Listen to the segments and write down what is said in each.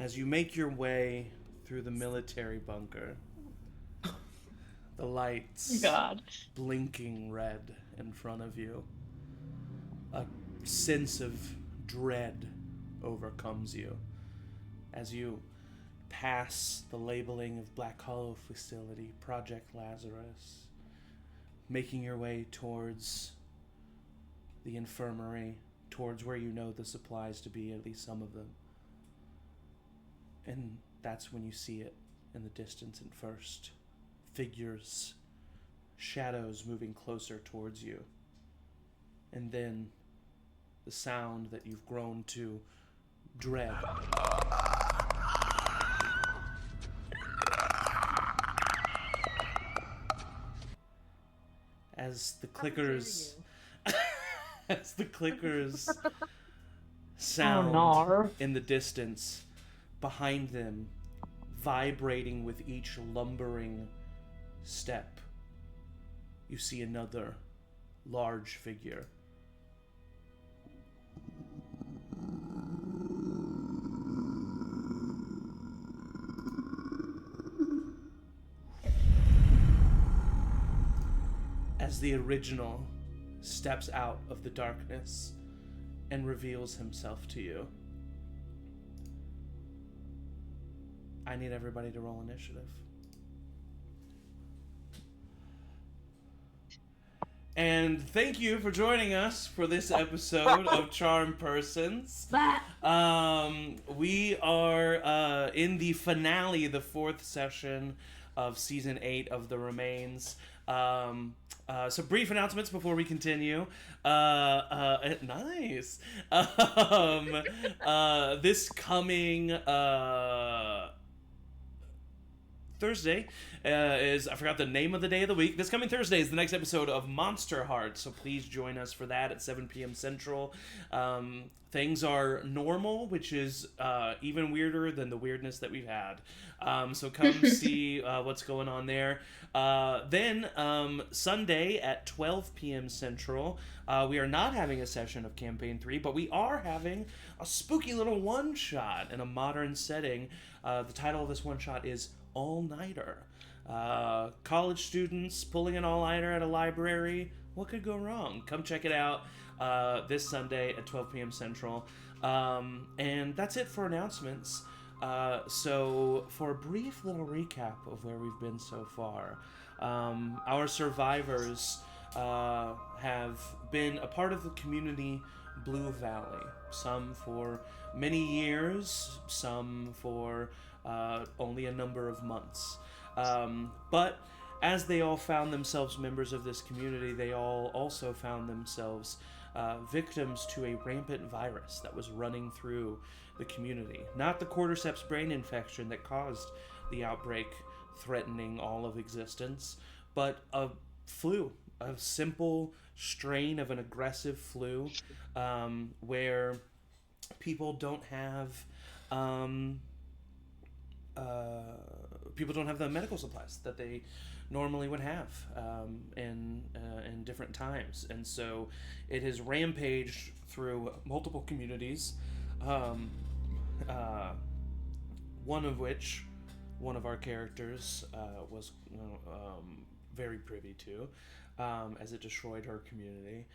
As you make your way through the military bunker, the lights blinking red in front of you, a sense of dread overcomes you as you pass the labeling of Black Hollow facility, Project Lazarus, making your way towards the infirmary, towards where you know the supplies to be, at least some of them. And that's when you see it in the distance at first. Figures, shadows moving closer towards you. And then the sound that you've grown to dread. As the clickers sound in the distance behind them, vibrating with each lumbering step, you see another large figure. As the original steps out of the darkness and reveals himself to you. I need everybody to roll initiative. And thank you for joining us for this episode of CharmedPersons. We are in the finale, the 4th session of Season 8 of The Remains. Some brief announcements before we continue. Nice. This coming Thursday is, I forgot the name of the day of the week. This coming Thursday is the next episode of Monster Heart, so please join us for that at 7 p.m. Central. Things are normal, which is even weirder than the weirdness that we've had. So come see what's going on there. Then Sunday at 12 p.m. Central, we are not having a session of Campaign 3, but we are having a spooky little one-shot in a modern setting. The title of this one-shot is All-Nighter. College students pulling an all-nighter at a library. What could go wrong? Come check it out this Sunday at 12 p.m. Central. And that's it for announcements. So for a brief little recap of where we've been so far, our survivors have been a part of the community Blue Valley. Some for many years, some for only a number of months. But as they all found themselves members of this community, they all also found themselves victims to a rampant virus that was running through the community. Not the cordyceps brain infection that caused the outbreak threatening all of existence, but a flu, a simple strain of an aggressive flu, where people don't have the medical supplies that they normally would have in different times, and so it has rampaged through multiple communities. One of which one of our characters was very privy to, as it destroyed her community.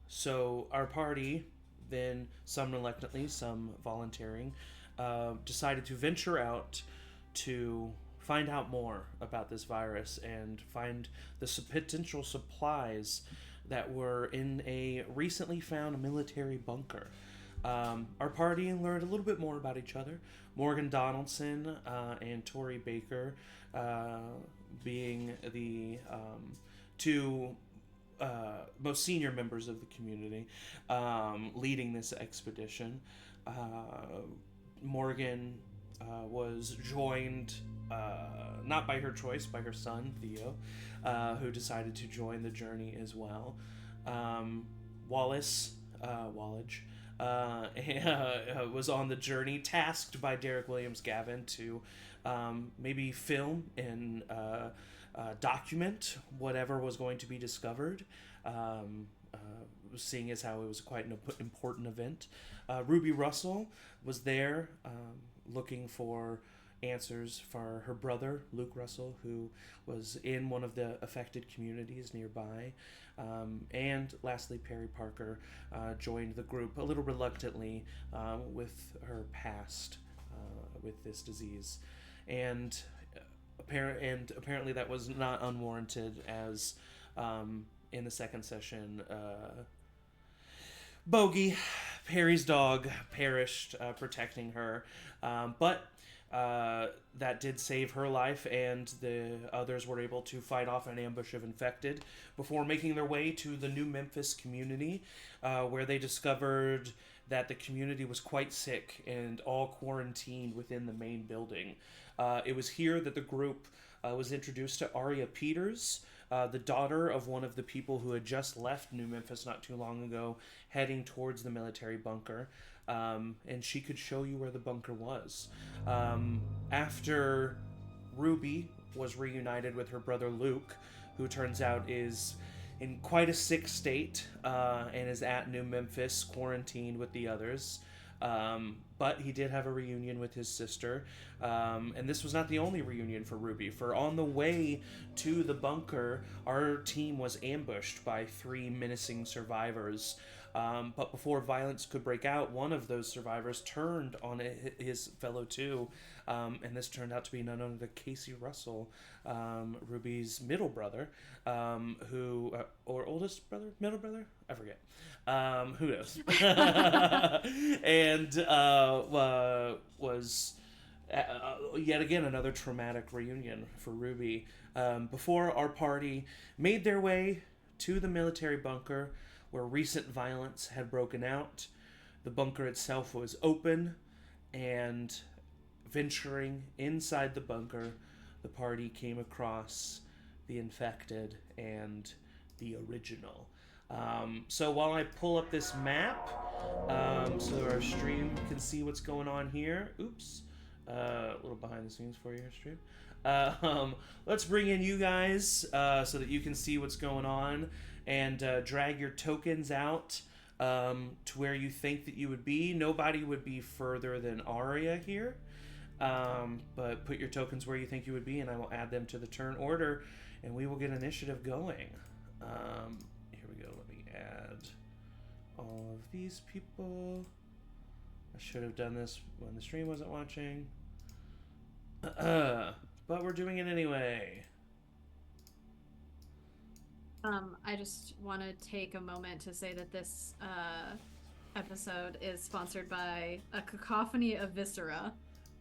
So our party, then some reluctantly, some volunteering, decided to venture out to find out more about this virus and find the potential supplies that were in a recently found military bunker. Our party learned a little bit more about each other. Morgan Donaldson and Tori Baker being the two most senior members of the community leading this expedition. Morgan was joined, not by her choice, by her son, Theo, who decided to join the journey as well. Wallace, was on the journey, tasked by Derek Williams Gavin to maybe film and document whatever was going to be discovered. seeing as how it was quite an important event. Ruby Russell was there looking for answers for her brother, Luke Russell, who was in one of the affected communities nearby. And lastly, Perry Parker joined the group a little reluctantly with her past with this disease. And apparently that was not unwarranted, as in the second session, Bogey, Perry's dog, perished protecting her. But that did save her life, and the others were able to fight off an ambush of infected before making their way to the New Memphis community, where they discovered that the community was quite sick and all quarantined within the main building. It was here that the group was introduced to Aria Peters, the daughter of one of the people who had just left New Memphis not too long ago, heading towards the military bunker. And she could show you where the bunker was. After Ruby was reunited with her brother Luke, who turns out is in quite a sick state and is at New Memphis, quarantined with the others. But he did have a reunion with his sister. And this was not the only reunion for Ruby, for on the way to the bunker, our team was ambushed by 3 menacing survivors. But before violence could break out, one of those survivors turned on his fellow two, and this turned out to be none other than Casey Russell, Ruby's middle brother, or oldest brother, middle brother? I forget. Who knows? And was yet again another traumatic reunion for Ruby. Before our party made their way to the military bunker, where recent violence had broken out. The bunker itself was open, and venturing inside the bunker, the party came across the infected and the original. So while I pull up this map, so our stream can see what's going on here. Oops. A little behind the scenes for you here, stream. Let's bring in you guys so that you can see what's going on, and drag your tokens out to where you think that you would be. Nobody would be further than Aria here, but put your tokens where you think you would be, and I will add them to the turn order, and we will get initiative going. Here we go. Let me add all of these people. I should have done this when the stream wasn't watching, but we're doing it anyway. I just want to take a moment to say that this episode is sponsored by a cacophony of viscera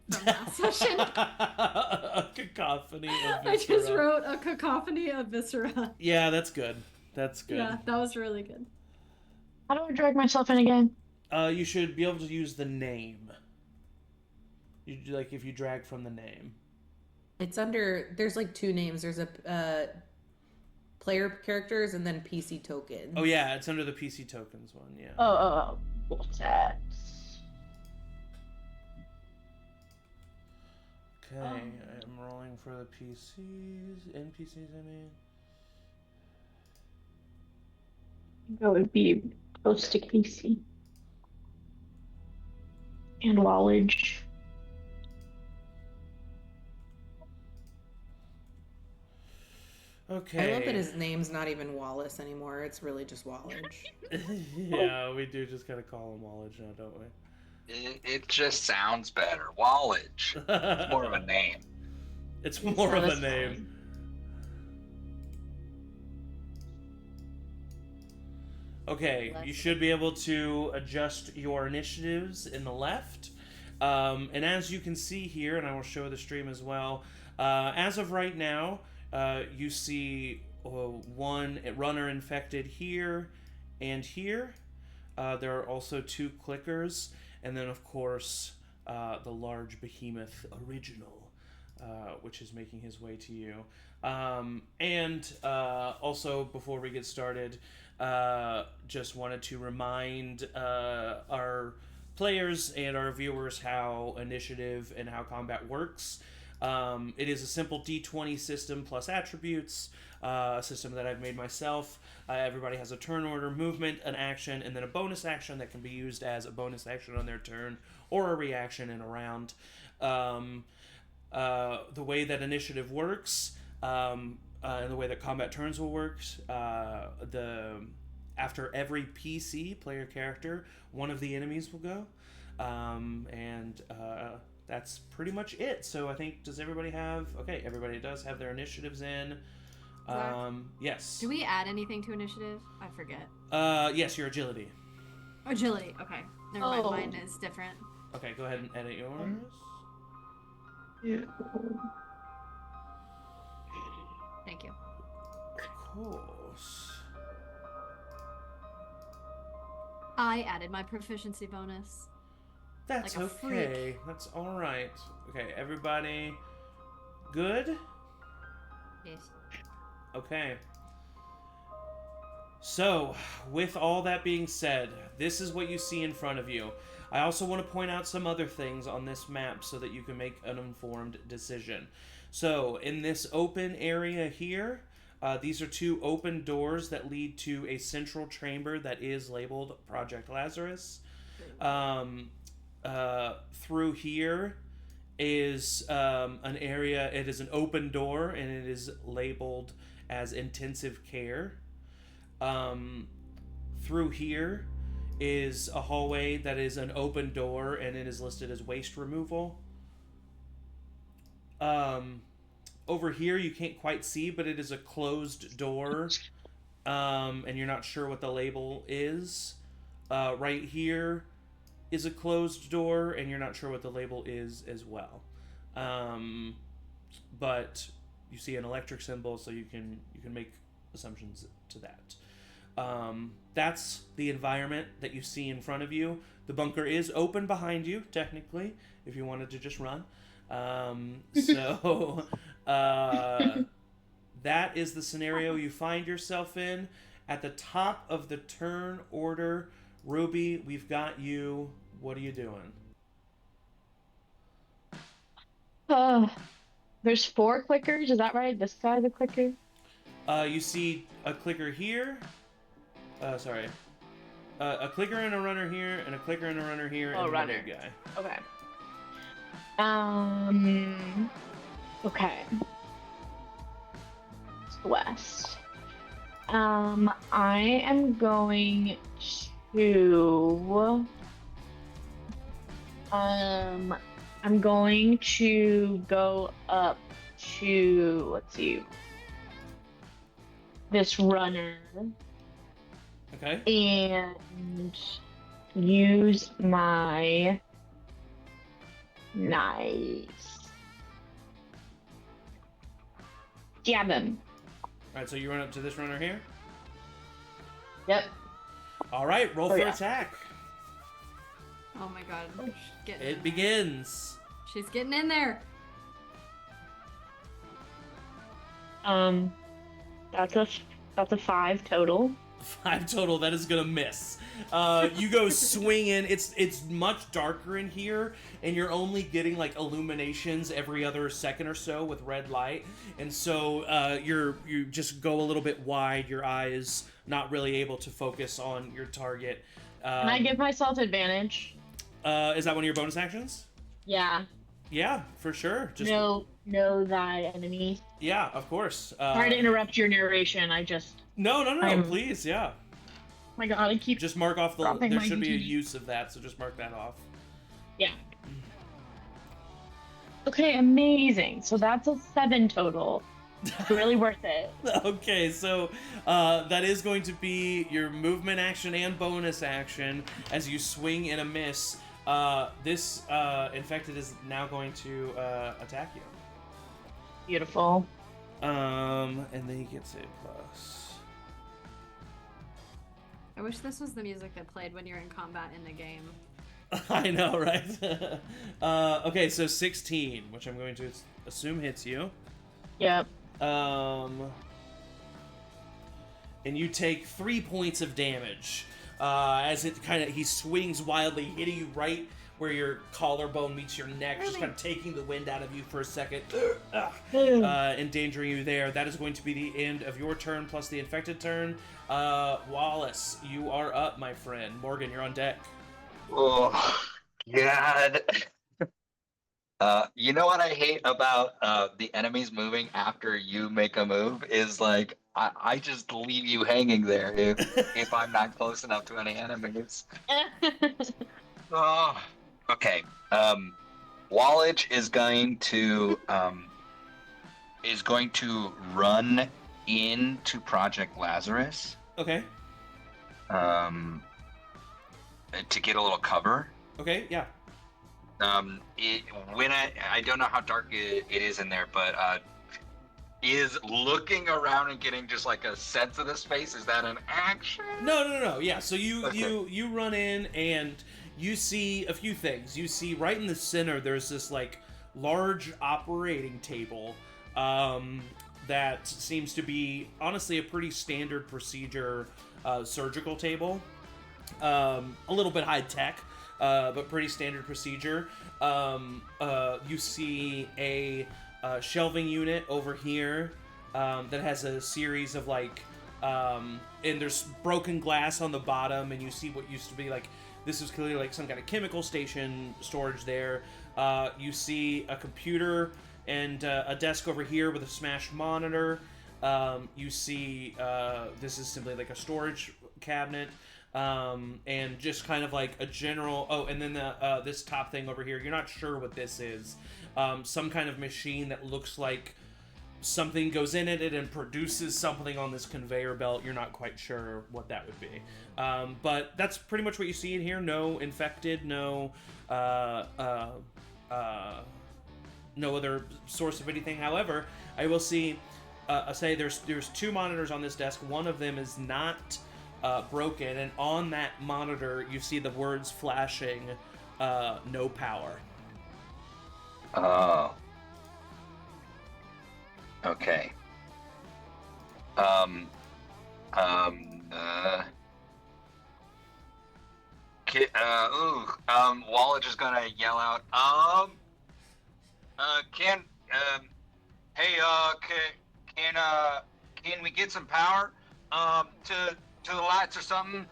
from last session. A cacophony of viscera. I just wrote a cacophony of viscera. Yeah, that's good. That's good. Yeah, that was really good. How do I drag myself in again? You should be able to use the name. Like if you drag from the name. It's under. There's like 2 names. There's a player characters and then PC tokens. Oh yeah, it's under the PC tokens one. Yeah. Oh. What's that? Okay, I'm rolling for the NPCs. I mean. That would be close to PC. And Wallage. Okay. I love that his name's not even Wallace anymore. It's really just Wallage. Yeah, we do just kind of call him Wallage now, don't we? It just sounds better. Wallage. It's more of a name. It's more of a name. Okay, you should be able to adjust your initiatives in the left. And as you can see here, and I will show the stream as well, as of right now, you see 1 runner infected here and here. There are also 2 clickers, and then of course the large behemoth original, which is making his way to you. And also, before we get started, just wanted to remind our players and our viewers how initiative and how combat works. It is a simple D20 system plus attributes, a system that I've made myself. Everybody has a turn order, movement, an action, and then a bonus action that can be used as a bonus action on their turn or a reaction in a round. The way that initiative works, and the way that combat turns will work, after every PC player character, one of the enemies will go, and that's pretty much it. So I think, does everybody have? Okay, everybody does have their initiatives in. Yes. Do we add anything to initiative? I forget. Yes, your agility. Agility. Okay. Never mind. Mine is different. Okay, go ahead and edit yours. Yeah. Thank you. Of course. I added my proficiency bonus. That's Like a okay. freak. That's all right. Okay, everybody good? Yes. Okay. So, with all that being said, this is what you see in front of you. I also want to point out some other things on this map so that you can make an informed decision. So, in this open area here, these are two open doors that lead to a central chamber that is labeled Project Lazarus. Through here is an area, it is an open door, and it is labeled as intensive care. Through here is a hallway that is an open door, and it is listed as waste removal. Over here you can't quite see, but it is a closed door, and you're not sure what the label is. Right here is a closed door, and you're not sure what the label is as well. But you see an electric symbol, so you can make assumptions to that. That's the environment that you see in front of you. The bunker is open behind you, technically, if you wanted to just run. So that is the scenario you find yourself in. At the top of the turn order, Ruby, we've got you. What are you doing? There's 4 clickers, is that right? This guy's a clicker? You see a clicker here. A clicker and a runner here, and a clicker and a runner here, and runner. another guy. Okay. Okay. It's west. I am going to I'm going to go up to, let's see, this runner Okay. and use my knife. Stab him. Alright, so you run up to this runner here? Yep. Alright, roll for yeah. attack. Oh my god. She's getting in It there. begins. She's getting in there. That's a 5 total. 5 total. That is gonna miss. You go swinging. It's much darker in here, and you're only getting like illuminations every other second or so with red light, and so you just go a little bit wide. Your eyes not really able to focus on your target. Can I give myself advantage? Is that one of your bonus actions? Yeah. Yeah, for sure. Just Know thy enemy. yeah, of course. Sorry to interrupt your narration. No, I'm- please, yeah. Oh my god, I keep. Just mark off the. Dropping There my should be a D20. use of that, so just mark that off. Yeah. Okay, amazing. So that's a 7 total. It's really worth it. Okay, so that is going to be your movement action and bonus action as you swing and a miss. This infected is now going to attack you. Beautiful. And then he gets a plus. I wish this was the music that played when you're in combat in the game. I know, right? Okay, so 16, which I'm going to assume hits you. Yep. And you take 3 points of damage as he swings wildly, hitting you right where your collarbone meets your neck, just Ruby. kind of taking the wind out of you for a second, endangering you there. That is going to be the end of your turn plus the infected turn. Wallace, you are up, my friend. Morgan, you're on deck. Oh, God. You know what I hate about the enemies moving after you make a move is like I just leave you hanging there if I'm not close enough to any enemies. Oh, okay. Wallach is going to run into Project Lazarus. Okay. To get a little cover. Okay, yeah. When I don't know how dark it is in there, but is looking around and getting just like a sense of the space. Is that an action? No. Yeah, so you Okay. you run in and you see a few things. You see right in the center there's this like large operating table that seems to be honestly a pretty standard procedure surgical table. A little bit high tech, but pretty standard procedure. You see a shelving unit over here that has a series of like, and there's broken glass on the bottom, and you see what used to be like, this is clearly like some kind of chemical station storage there. You see a computer and a desk over here with a smashed monitor. You see this is simply like a storage cabinet. And just kind of like a general. Oh, and then this top thing over here. You're not sure what this is. Some kind of machine that looks like something goes in it and produces something on this conveyor belt. You're not quite sure what that would be. But that's pretty much what you see in here. No infected. No. No other source of anything. However, I will say there's two monitors on this desk. One of them is not broken, and on that monitor you see the words flashing, no power. Oh. Okay. Wallach is gonna yell out, can we get some power, to the lights or something?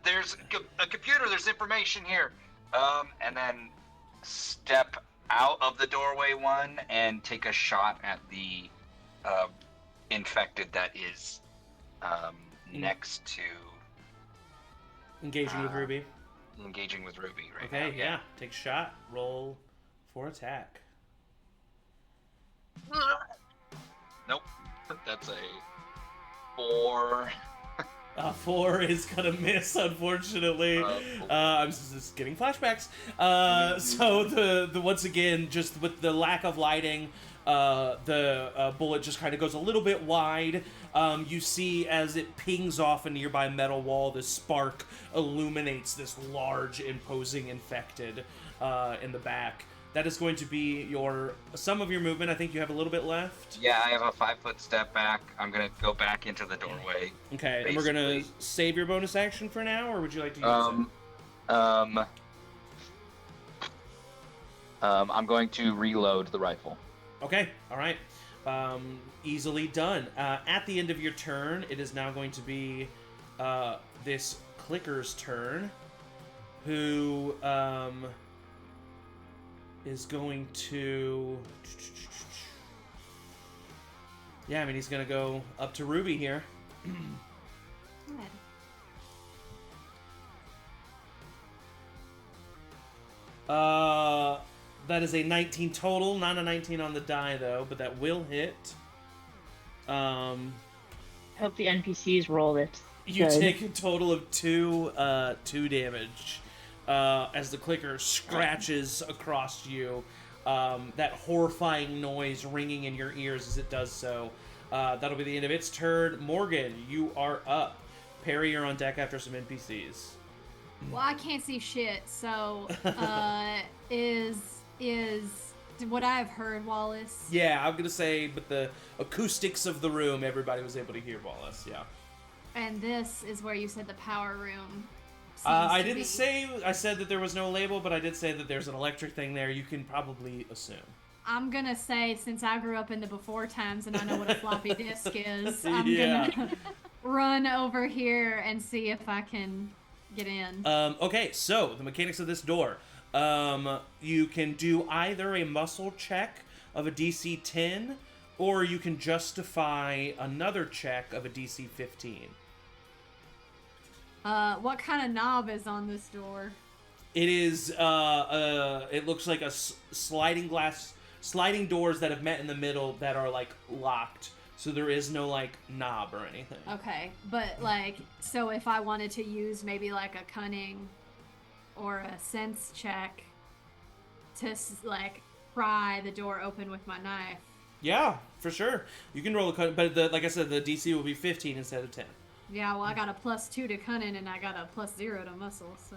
There's a computer, there's information here. And then step out of the doorway one and take a shot at the infected that is next to Engaging with Ruby. Engaging with Ruby right Okay, now. yeah. Take a shot. Roll for attack. Nope. That's a 4. 4 is gonna miss, unfortunately. I'm just getting flashbacks. So the once again, just with the lack of lighting, the bullet just kind of goes a little bit wide. You see as it pings off a nearby metal wall, this spark illuminates this large, imposing infected in the back. That is going to be some of your movement. I think you have a little bit left. Yeah, I have a 5-foot step back. I'm gonna go back into the doorway. Okay, and we're gonna save your bonus action for now, or would you like to use I'm going to reload the rifle. it? Okay, all right. Easily done. At the end of your turn, it is now going to be this clicker's turn, who is going to... Yeah, I mean, he's going to go up to Ruby here. That is a 19 total, not a 19 on the die, though, but that will hit. I hope the NPCs roll it. You Good. take a total of 2 damage as the clicker scratches across you. That horrifying noise ringing in your ears as it does so. That'll be the end of its turn. Morgan, you are up. Perry, you're on deck after some NPCs. Well, I can't see shit, so is what I've heard, Wallace? Yeah, I'm gonna say with the acoustics of the room, everybody was able to hear Wallace. Yeah. And this is where you said the power room I didn't say, I said that there was no label, but I did say that there's an electric thing there. You can probably assume. I'm gonna say, since I grew up in the before times and I know what a floppy disk is, I'm Yeah. gonna run over here and see if I can get in. Okay, so the mechanics of this door. You can do either a muscle check of a DC 10, or you can justify another check of a DC 15. What kind of knob is on this door? It is, it looks like a sliding doors that have met in the middle that are, like, locked. So there is no, like, knob or anything. Okay, but, like, so if I wanted to use maybe, like, a cunning or a sense check to, like, pry the door open with my knife. Yeah, for sure. You can roll a cut, but like I said, the DC will be 15 instead of 10. Yeah, well, I got a +2 to cunning and I got a +0 to muscle, so.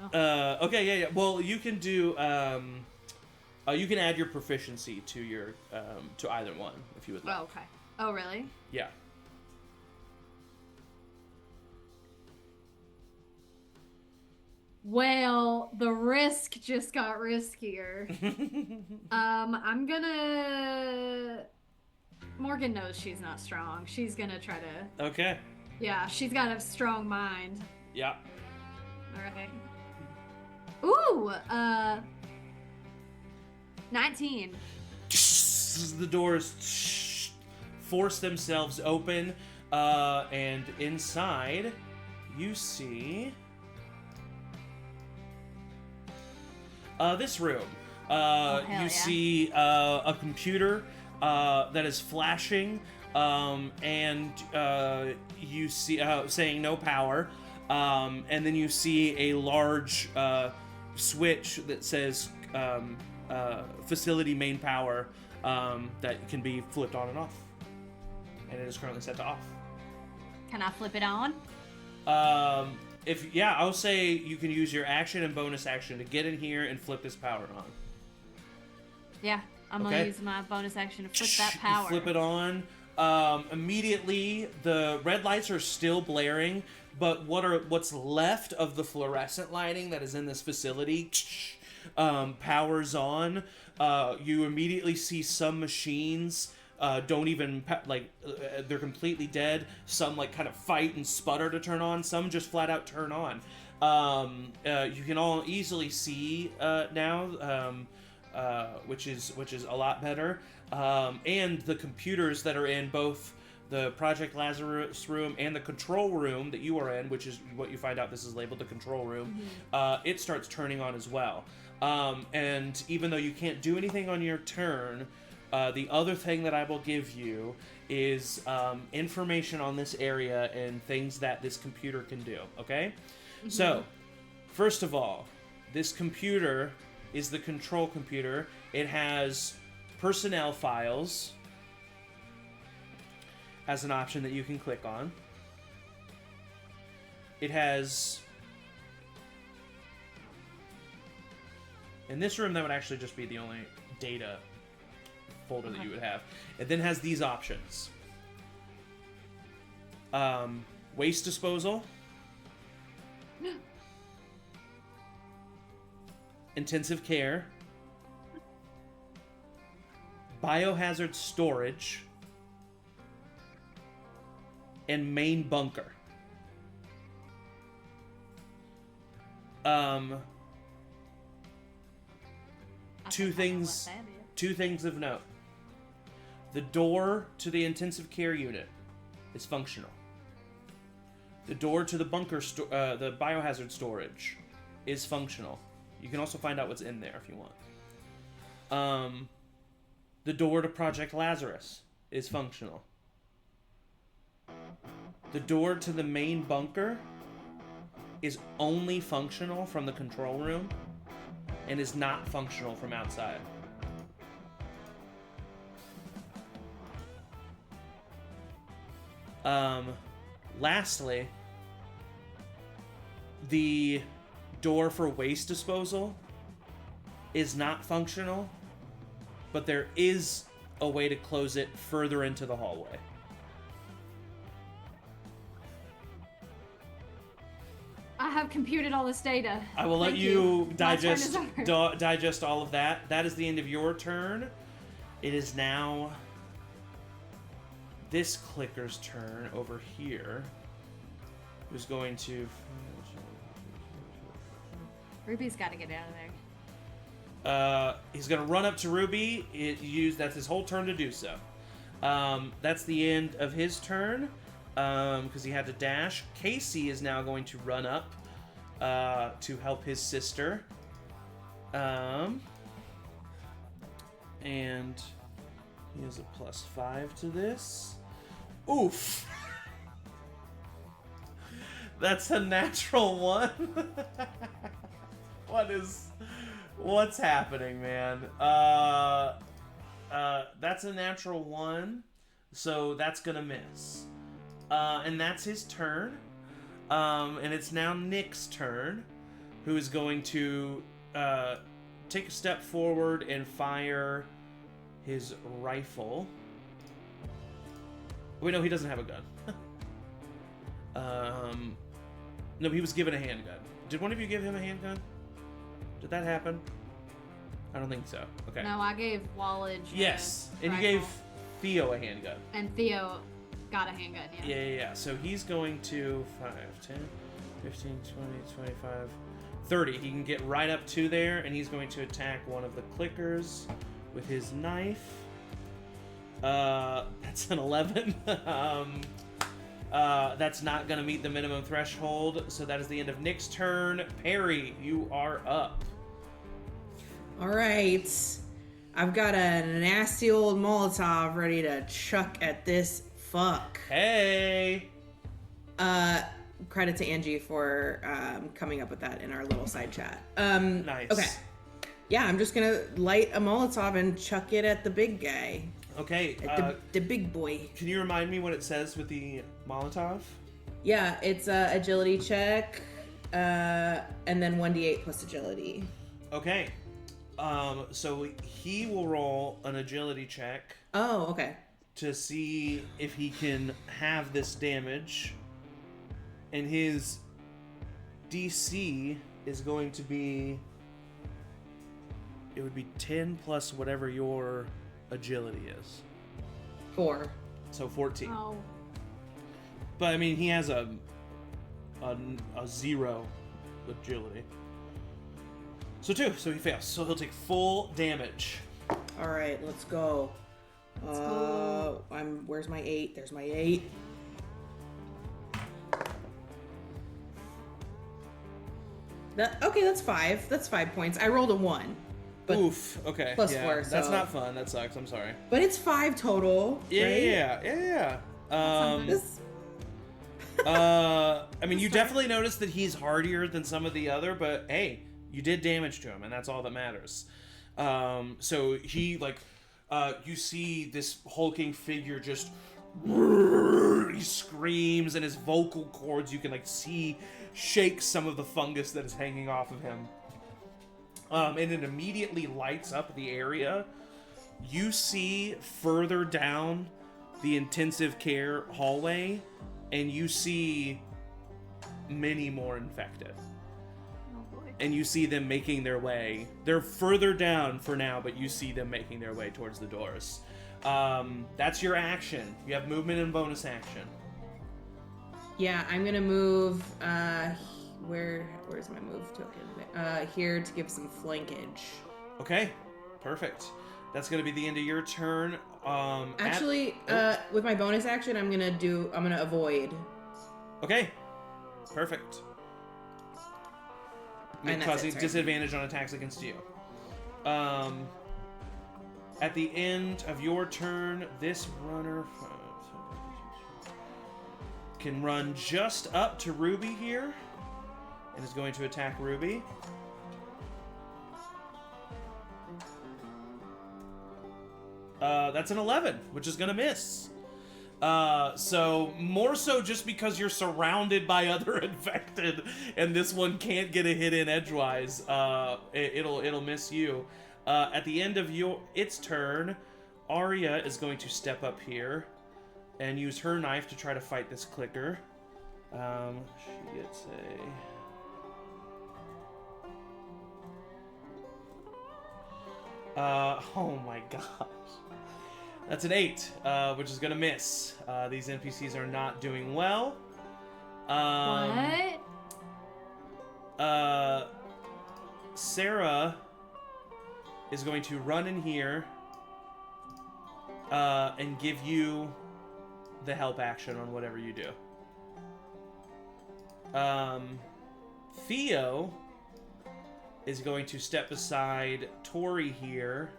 Okay, yeah. Well, you can do, you can add your proficiency to your, to either one, if you would like. Oh, okay. Oh, really? Yeah. Well, the risk just got riskier. I'm gonna... Morgan knows she's not strong. She's gonna try to... Okay. Yeah, she's got a strong mind. Yeah. Alright. Ooh! 19. The doors force themselves open, and inside you see this room. Hell You yeah. see a computer that is flashing, and you see saying no power, and then you see a large switch that says facility main power that can be flipped on and off, and it is currently set to off. Can I flip it on? I'll say you can use your action and bonus action to get in here and flip this power on. Yeah, I'm Okay. gonna use my bonus action to flip that power. You flip it on. Immediately, the red lights are still blaring, but what's left of the fluorescent lighting that is in this facility powers on. You immediately see some machines don't even they're completely dead. Some like kind of fight and sputter to turn on. Some just flat out turn on. You can all easily see now, which is a lot better. And the computers that are in both the Project Lazarus room and the control room that you are in, which is what you find out this is labeled the control room, it starts turning on as well. And even though you can't do anything on your turn, the other thing that I will give you is information on this area and things that this computer can do, okay? So, first of all, this computer is the control computer. It has personnel files as an option that you can click on. It has... In this room, that would actually just be the only data folder that you would have. It then has these options. Waste disposal. Intensive care. Biohazard storage. And main bunker. Two things of note. The door to the intensive care unit is functional. The door to the bunker, the biohazard storage, is functional. You can also find out what's in there if you want. The door to Project Lazarus is functional. The door to the main bunker is only functional from the control room and is not functional from outside. Lastly, the door for waste disposal is not functional, but there is a way to close it further into the hallway. I have computed all this data. I will let Thank you My turn is digest over. digest all of that. That is the end of your turn. It is now this clicker's turn over here. Who's going to? Ruby's got to get out of there. He's gonna run up to Ruby. That's his whole turn to do so. That's the end of his turn. Because he had to dash. Casey is now going to run up to help his sister. And he has a +5 to this. Oof. That's a natural 1. What's happening, man? That's a natural 1. So that's gonna miss. And that's his turn. And it's now Nick's turn, who is going to take a step forward and fire his rifle. Wait, no, he doesn't have a gun. No, he was given a handgun. Did one of you give him a handgun? Did that happen? I don't think so. Okay. No, I gave Wallage. Yes, and you rifle. gave Theo a handgun. And Theo got a handgun, yeah. Yeah. So he's going to 5, 10, 15, 20, 25, 30. He can get right up to there, and he's going to attack one of the clickers with his knife. That's an 11. That's not going to meet the minimum threshold, so that is the end of Nick's turn. Perry, you are up. All right. I've got a nasty old Molotov ready to chuck at this fuck. Hey! Credit to Angie for coming up with that in our little side chat. Nice. Okay. Yeah, I'm just gonna light a Molotov and chuck it at the big guy. Okay. At the big boy. Can you remind me what it says with the Molotov? Yeah, it's a agility check, and then 1d8 plus agility. Okay. So he will roll an agility check Oh, okay. to see if he can have this damage. And his DC is going to be... It would be 10 plus whatever your agility is. 4. So 14. Oh. But, I mean, he has a 0 agility. So 2. So he fails. So he'll take full damage. All right, let's go. Let's go. Where's my 8? There's my 8. Okay, that's 5. That's 5 points. I rolled a 1. But, Oof. Okay. plus yeah, 4, That's so- not fun. That sucks. I'm sorry. but it's 5 total. Yeah, right? yeah. This, I mean, you definitely notice that he's hardier than some of the other, but hey, you did damage to him, and that's all that matters. So he, you see this hulking figure just, he screams, and his vocal cords, you can, see shake some of the fungus that is hanging off of him. And it immediately lights up the area. You see further down the intensive care hallway, and you see many more infected. Oh boy. And you see them making their way. They're further down for now, but you see them making their way towards the doors. That's your action. You have movement and bonus action. yeah, I'm gonna move. Where's my move token? Here to give some flankage. Okay, perfect. That's gonna be the end of your turn. Actually, with my bonus action, I'm gonna avoid. Okay, perfect. And that's Causing it, sorry. disadvantage on attacks against you. At the end of your turn, this runner can run just up to Ruby here, and is going to attack Ruby. That's an 11, which is gonna miss. So more so just because you're surrounded by other infected, and this one can't get a hit in edgewise. It'll miss you. At the end of its turn, Arya is going to step up here and use her knife to try to fight this clicker. She gets a Oh my gosh. That's an 8, which is gonna miss. These NPCs are not doing well. What? Sarah is going to run in here and give you the help action on whatever you do. Theo is going to step beside Tori here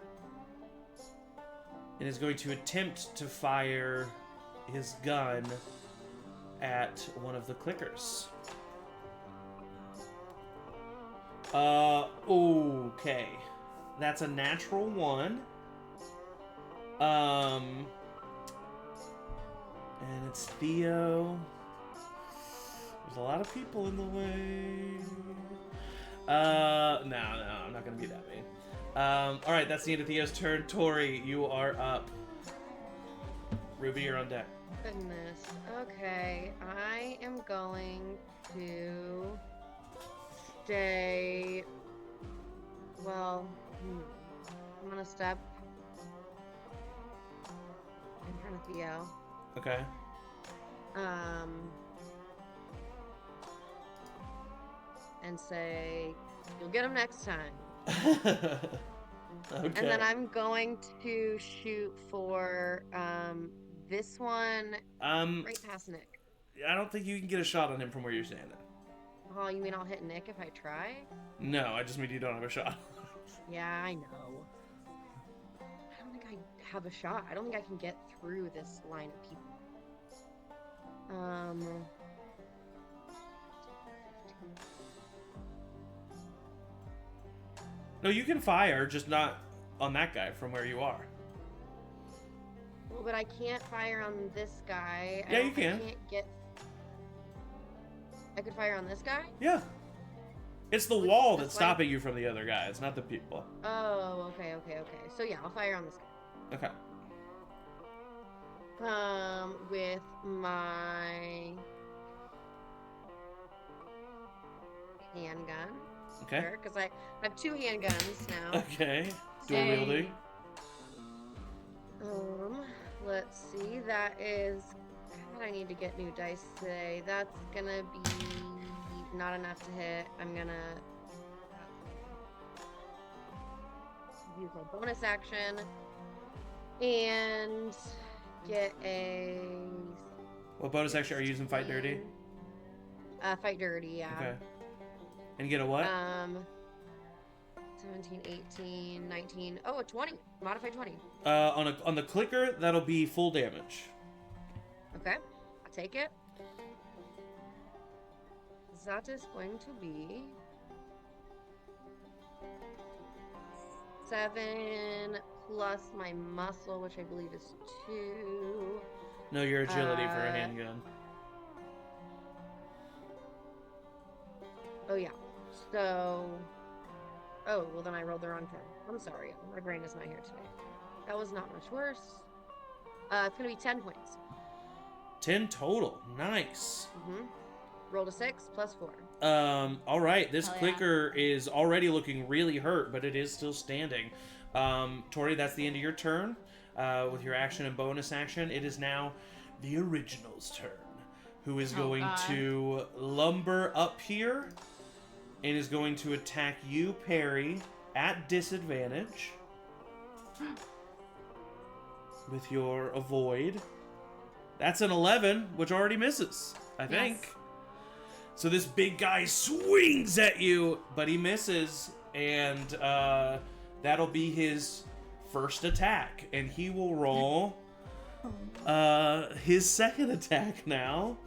and is going to attempt to fire his gun at one of the clickers. Okay. That's a natural 1. And it's Theo. There's a lot of people in the way. No, I'm not gonna be that mean. Alright, that's the end of Theo's turn. Tori, you are up. Ruby, you're on deck. Goodness. Okay, I am going to stay. Well, I'm gonna step in front of Theo. Okay. And say, "You'll get him next time." Okay. And then I'm going to shoot for this one right past Nick. I don't think you can get a shot on him from where you're standing. Oh, you mean I'll hit Nick if I try? No, I just mean you don't have a shot. Yeah, I know. I don't think I have a shot. I don't think I can get through this line of people. No, you can fire, just not on that guy from where you are. Well, but I can't fire on this guy. Yeah, you can. I can't get. I could fire on this guy? Yeah. It's the wall that's stopping you from the other guy. It's not the people. Oh, okay. So yeah, I'll fire on this guy. Okay. With my handgun. Okay. Because I have 2 handguns now. Okay. Dual wielding. Let's see. That is. God, I need to get new dice today. That's gonna be not enough to hit. I'm gonna use my bonus action and get a. What bonus action are you using? Fight Dirty? Fight Dirty, yeah. Okay. And get a what? 17, 18, 19. Oh, a 20. Modified 20. On the clicker, that'll be full damage. Okay. I'll take it. That is going to be 7 plus my muscle, which I believe is 2. No, your agility for a handgun. Oh, yeah. So... Oh, well then I rolled the wrong thing. I'm sorry. My brain is not here today. That was not much worse. It's going to be 10 points. 10 total. Nice. Mm-hmm. Rolled a 6 plus 4. All right. This Hell yeah. clicker is already looking really hurt, but it is still standing. Tori, that's the end of your turn. With your action and bonus action, it is now the original's turn, who is going to lumber up here and is going to attack you, Perry, at disadvantage with your avoid. That's an 11, which already misses, I think. Yes. So this big guy swings at you, but he misses, and that'll be his first attack. And he will roll his second attack now.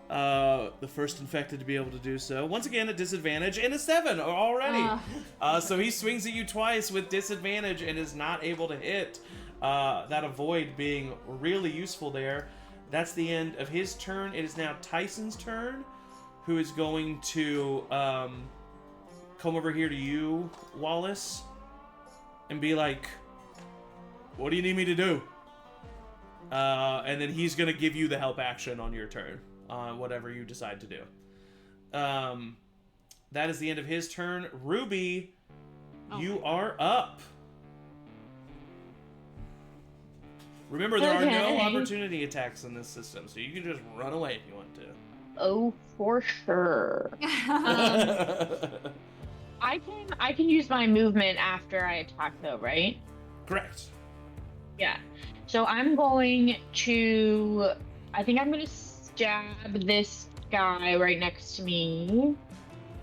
The first infected to be able to do so. Once again, at disadvantage, and a 7 already. So he swings at you twice with disadvantage and is not able to hit. That avoid being really useful there. That's the end of his turn. It is now Tyson's turn, who is going to come over here to you, Wallace, and be like, what do you need me to do? And then he's going to give you the help action on your turn, whatever you decide to do. That is the end of his turn. Ruby, you are up. Remember, there are no Okay. opportunity attacks in this system, so you can just run away if you want to. Oh, for sure. I can use my movement after I attack though, right? Correct. Yeah. So I'm going to. I think I'm gonna stab this guy right next to me.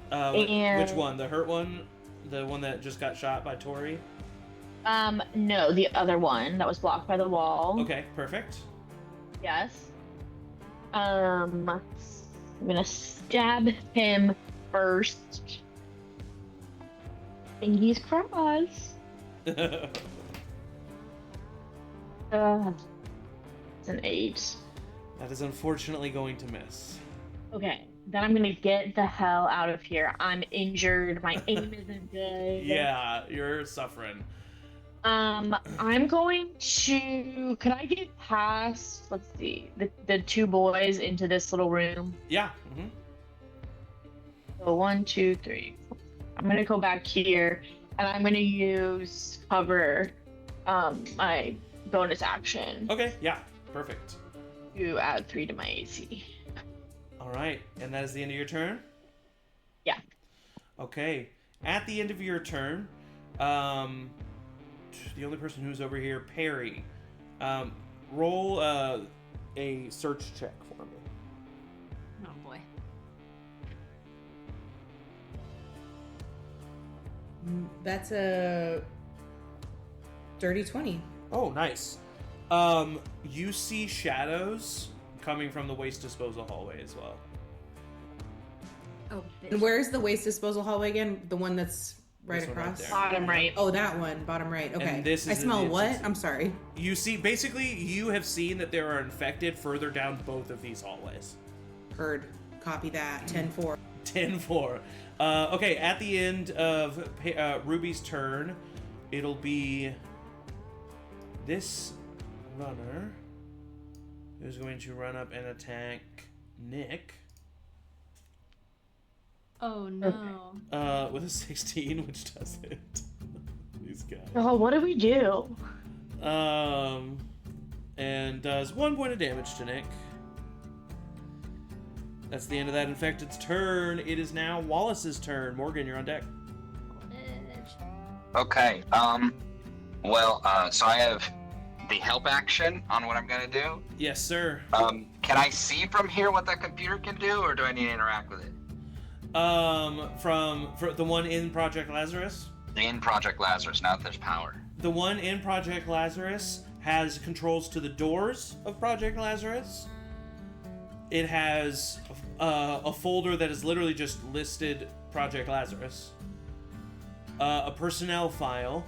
Which one? The hurt one? The one that just got shot by Tori? No, the other one that was blocked by the wall. Okay, perfect. Yes. I'm gonna stab him first. Fingers crossed. It's an 8. That is unfortunately going to miss. Okay, then I'm gonna get the hell out of here. I'm injured. My aim isn't good. Yeah, you're suffering. I'm going to. Could I get past? Let's see, the 2 boys into this little room. Yeah. Mm-hmm. So 1, 2, 3. I'm gonna go back here, and I'm gonna use cover, my bonus action Okay, yeah, perfect. to add 3 to my AC. All right, and that is the end of your turn? Yeah. Okay, at the end of your turn, the only person who's over here, Perry, roll a search check for me. Oh boy. That's a dirty 20. Oh, nice. You see shadows coming from the waste disposal hallway as well. Oh, And bitch. where's the waste disposal hallway again? The one that's right This one right across? there. Bottom right. Oh, that one, bottom right. Okay. And this I is in smell the what? entrance. I'm sorry. You see, basically, you have seen that there are infected further down both of these hallways. Heard. Copy that. 10-4. 10-4. Okay, at the end of Ruby's turn, it'll be this runner who's going to run up and attack Nick Oh no. with a 16, which doesn't. These guys. Oh, what do we do? And does 1 point of damage to Nick. That's the end of that infected's turn. It is now Wallace's turn. Morgan, you're on deck. Okay. So I have the help action on what I'm gonna do. Yes, sir. Can I see from here what that computer can do, or do I need to interact with it? For the one in Project Lazarus? In Project Lazarus, now that there's power. The one in Project Lazarus has controls to the doors of Project Lazarus. It has a folder that is literally just listed Project Lazarus. A personnel file.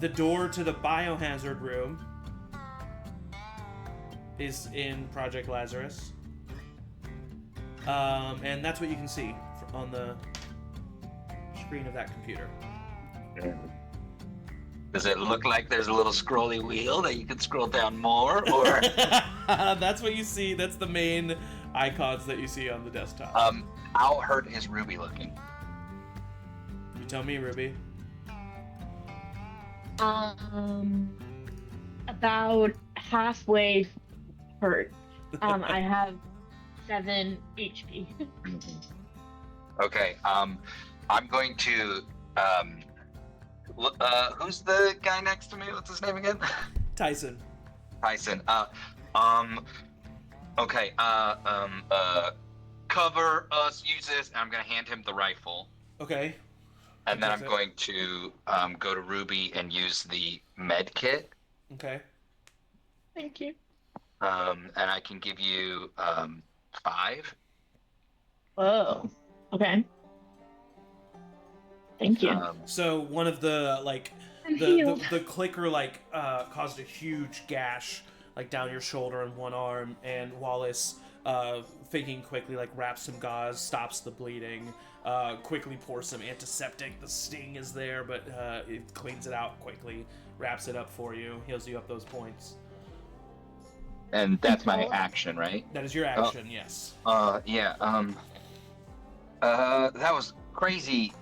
The door to the biohazard room is in Project Lazarus. And that's what you can see on the screen of that computer. Does it look like there's a little scrolly wheel that you can scroll down more, or? That's what you see. That's the main icons that you see on the desktop. How hurt is Ruby looking? You tell me, Ruby. About halfway hurt. I have 7 HP. Okay. I'm going to. Who's the guy next to me? What's his name again? Tyson. Tyson. Okay. Cover us. Use this. And I'm gonna hand him the rifle. Okay. And then I'm Perfect. going to go to Ruby and use the med kit. Okay. Thank you. And I can give you 5. Whoa. Okay. Thank you. So one of the I'm the healed. the clicker caused a huge gash down your shoulder and one arm, and Wallace thinking quickly wraps some gauze, stops the bleeding, quickly pours some antiseptic. The sting is there, but it cleans it out quickly, wraps it up for you, heals you up those points. And that's my action, right? That is your action, yes. Yeah. That was crazy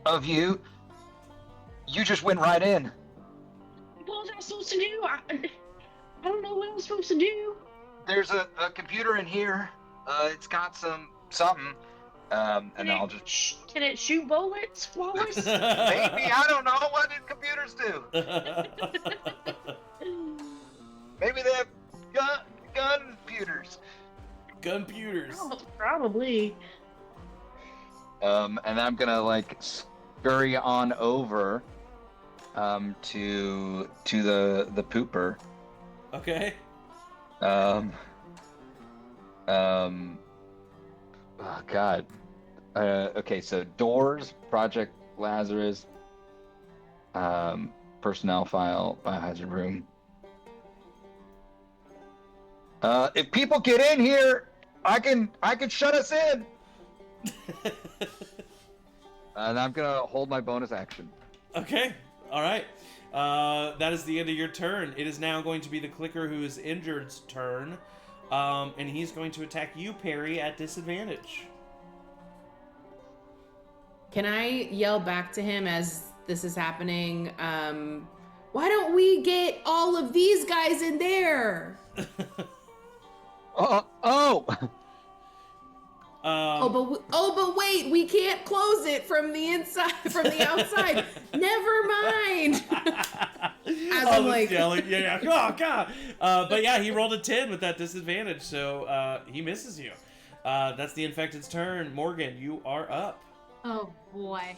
of you. You just went right in. I pulled else supposed to do? I don't know what I'm supposed to do. There's a computer in here. It's got something. And then I'll just... Can it shoot bullets, Wallace? Maybe, I don't know. What did computers do? Maybe they have gun computers. Computers. Oh, probably. And I'm gonna like scurry on over to the pooper. Okay. Oh God. Okay, so doors, Project Lazarus, personnel file, biohazard room. If people get in here, I can shut us in. And I'm gonna hold my bonus action. Okay. All right. That is the end of your turn. It is now going to be the clicker who is injured's turn. And he's going to attack you, Perry, at disadvantage. Can I yell back to him as this is happening? Why don't we get all of these guys in there? But wait, we can't close it from the inside, from the outside. Never mind. As I'm like yelling, yeah. Oh God! But yeah, he rolled a 10 with that disadvantage, so he misses you. That's the infected's turn. Morgan, you are up. Oh boy.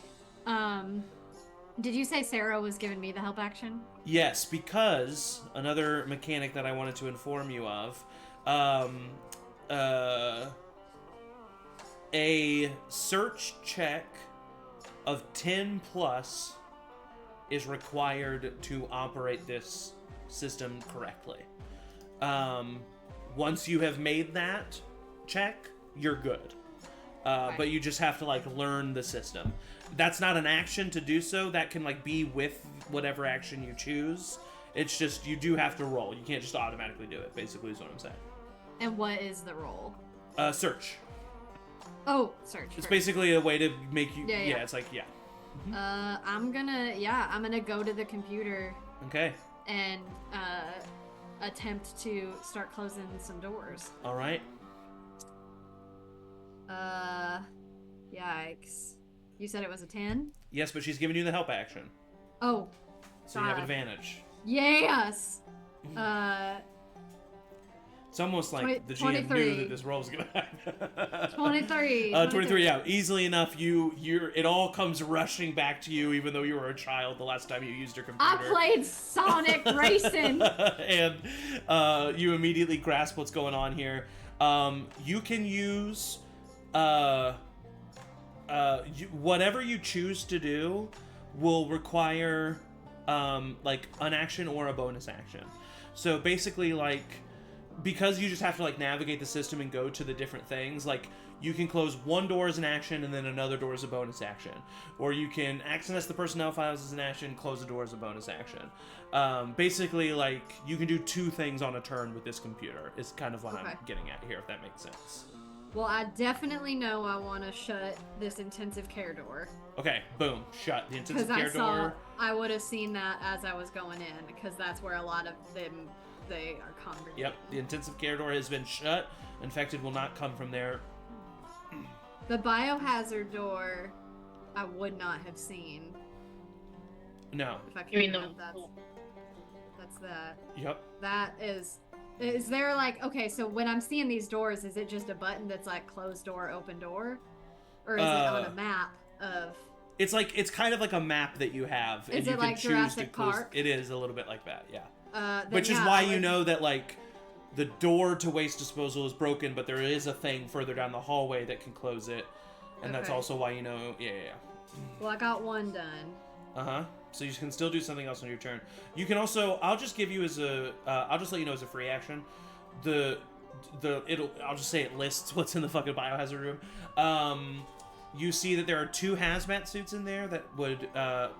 Did you say Sarah was giving me the help action? Yes, because another mechanic that I wanted to inform you of. A search check of 10 plus is required to operate this system correctly. Once you have made that check, you're good. But you just have to like learn the system. That's not an action to do so. That can like be with whatever action you choose. It's just you do have to roll. You can't just automatically do it. Basically, is what I'm saying. And what is the roll? Search. Oh, search. It's basically a way to make you. Yeah. It's like I'm gonna go to the computer. Okay. And attempt to start closing some doors. All right. Yikes. You said it was a 10? Yes, but she's giving you the help action. Oh. So you have advantage. Yes. It's almost like the GM 23. knew that this roll was gonna happen. 23. 23. Yeah, easily enough. It all comes rushing back to you, even though you were a child the last time you used your computer. I played Sonic Racing. And you immediately grasp what's going on here. You can use whatever you choose to do will require like an action or a bonus action. So basically, like, because you just have to like navigate the system and go to the different things, like you can close one door as an action and then another door as a bonus action, or you can access the personnel files as an action, close the door as a bonus action. Basically, like, you can do two things on a turn with this computer is kind of what I'm getting at here, if that makes sense. Well, I definitely know I want to shut this intensive care door. Okay, boom, shut the intensive care door. I would have seen that as I was going in, because that's where a lot of them, they are congregating. Yep, the intensive care door has been shut. Infected will not come from there. The biohazard door, I would not have seen. No. If I can that's that. Yep. That is there like, okay, so when I'm seeing these doors, is it just a button that's like closed door, open door? Or is it on a map of... It's kind of like a map that you have. Is and you it can like choose Jurassic to close. Park? It is a little bit like that, yeah. Which is why you know that, like, the door to waste disposal is broken, but there is a thing further down the hallway that can close it. And that's also why you know, yeah. Well, I got one done. Uh-huh. So you can still do something else on your turn. You can also, I'll just give you as a, I'll just let you know as a free action. I'll just say it lists what's in the fucking biohazard room. You see that there are 2 hazmat suits in there that would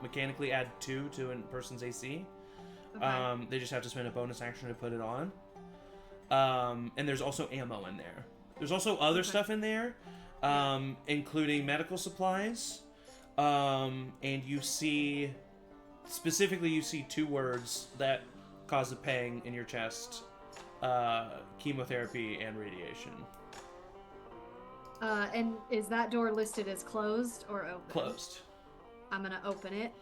mechanically add 2 to a person's AC. Okay. They just have to spend a bonus action to put it on. And there's also ammo in there. There's also other stuff in there, including medical supplies. And you see, specifically, you see 2 words that cause of pang in your chest, chemotherapy, and radiation. And is that door listed as closed or open? Closed. I'm gonna open it.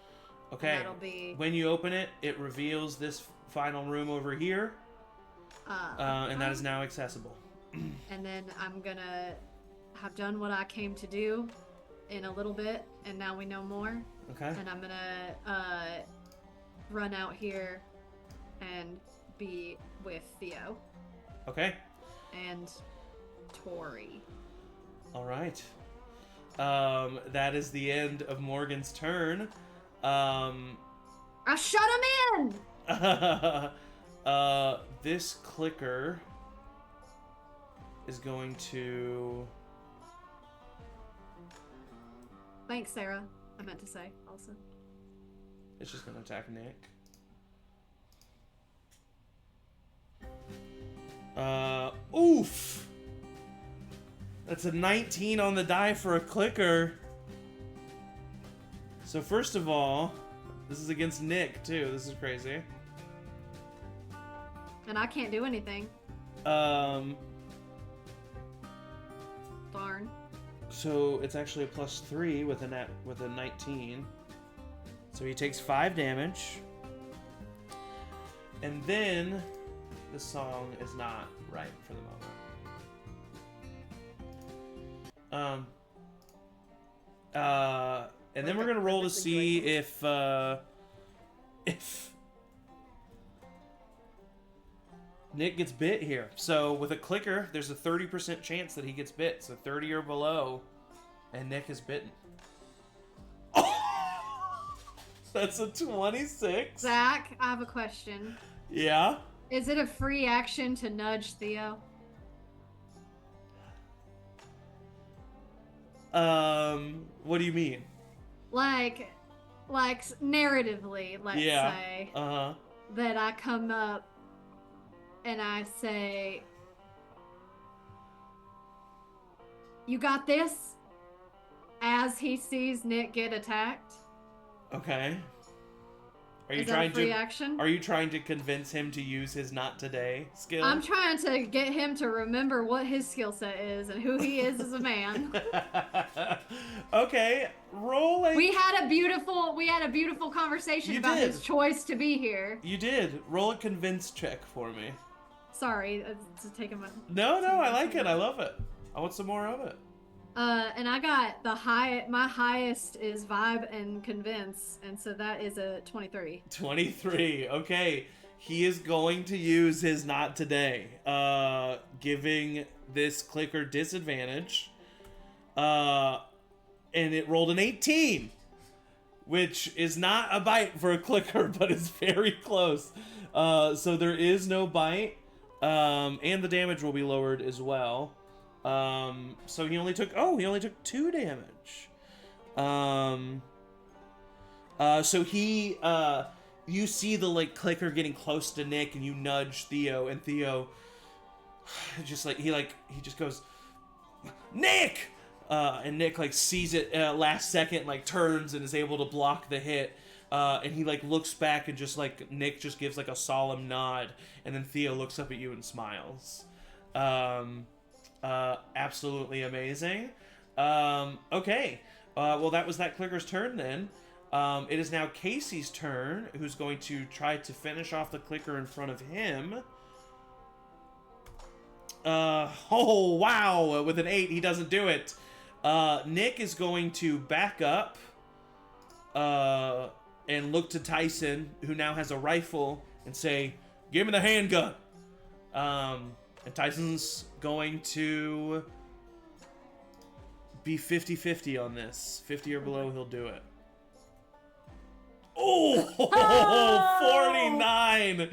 Okay. And that'll be... When you open it, it reveals this final room over here, and that is now accessible. And then I'm gonna have done what I came to do in a little bit, and now we know more. Okay. And I'm gonna run out here and be with Theo Okay. and Tori. All right. That is the end of Morgan's turn. I shut him in! This clicker is going to... Thanks, Sarah. I meant to say also. It's just going to attack Nick. Oof! That's a 19 on the die for a clicker. So first of all, this is against Nick too. This is crazy. And I can't do anything. Um, Darn. so it's actually a +3 with a 19. So he takes 5 damage. And then the song is not right for the moment. And then we're gonna roll to see if Nick gets bit here. So with a clicker, there's a 30% chance that he gets bit. So 30 or below, and Nick is bitten. That's a 26. Zach, I have a question. Yeah. Is it a free action to nudge Theo? What do you mean? Like narratively, let's say Uh-huh. that I come up and I say, "You got this," as he sees Nick get attacked. Okay. Are you Is that a trying free to action? Are you trying to convince him to use his not today skill? I'm trying to get him to remember what his skill set is and who he is as a man. Okay, rolling. We had a beautiful conversation You about did. his choice to be here. You did. Roll a convince check for me. Sorry, it's taking my... No, I like it. I love it. I want some more of it. And I got my highest is vibe and convince, and so that is a 23. 23. Okay. He is going to use his not today, giving this clicker disadvantage. And it rolled an 18, which is not a bite for a clicker, but it's very close. So there is no bite, and the damage will be lowered as well. So he only took 2 damage. So he, you see the clicker getting close to Nick, and you nudge Theo, and Theo just he just goes, "Nick!" And Nick sees it last second, turns and is able to block the hit. And he looks back and just Nick just gives a solemn nod, and then Theo looks up at you and smiles. Absolutely amazing. Okay. Well, that was that clicker's turn then. It is now Casey's turn, who's going to try to finish off the clicker in front of him. Oh, wow. With an 8, he doesn't do it. Nick is going to back up and look to Tyson, who now has a rifle, and say, "Give me the handgun." And Tyson's going to be 50-50 on this. 50 or below, he'll do it. Oh, 49!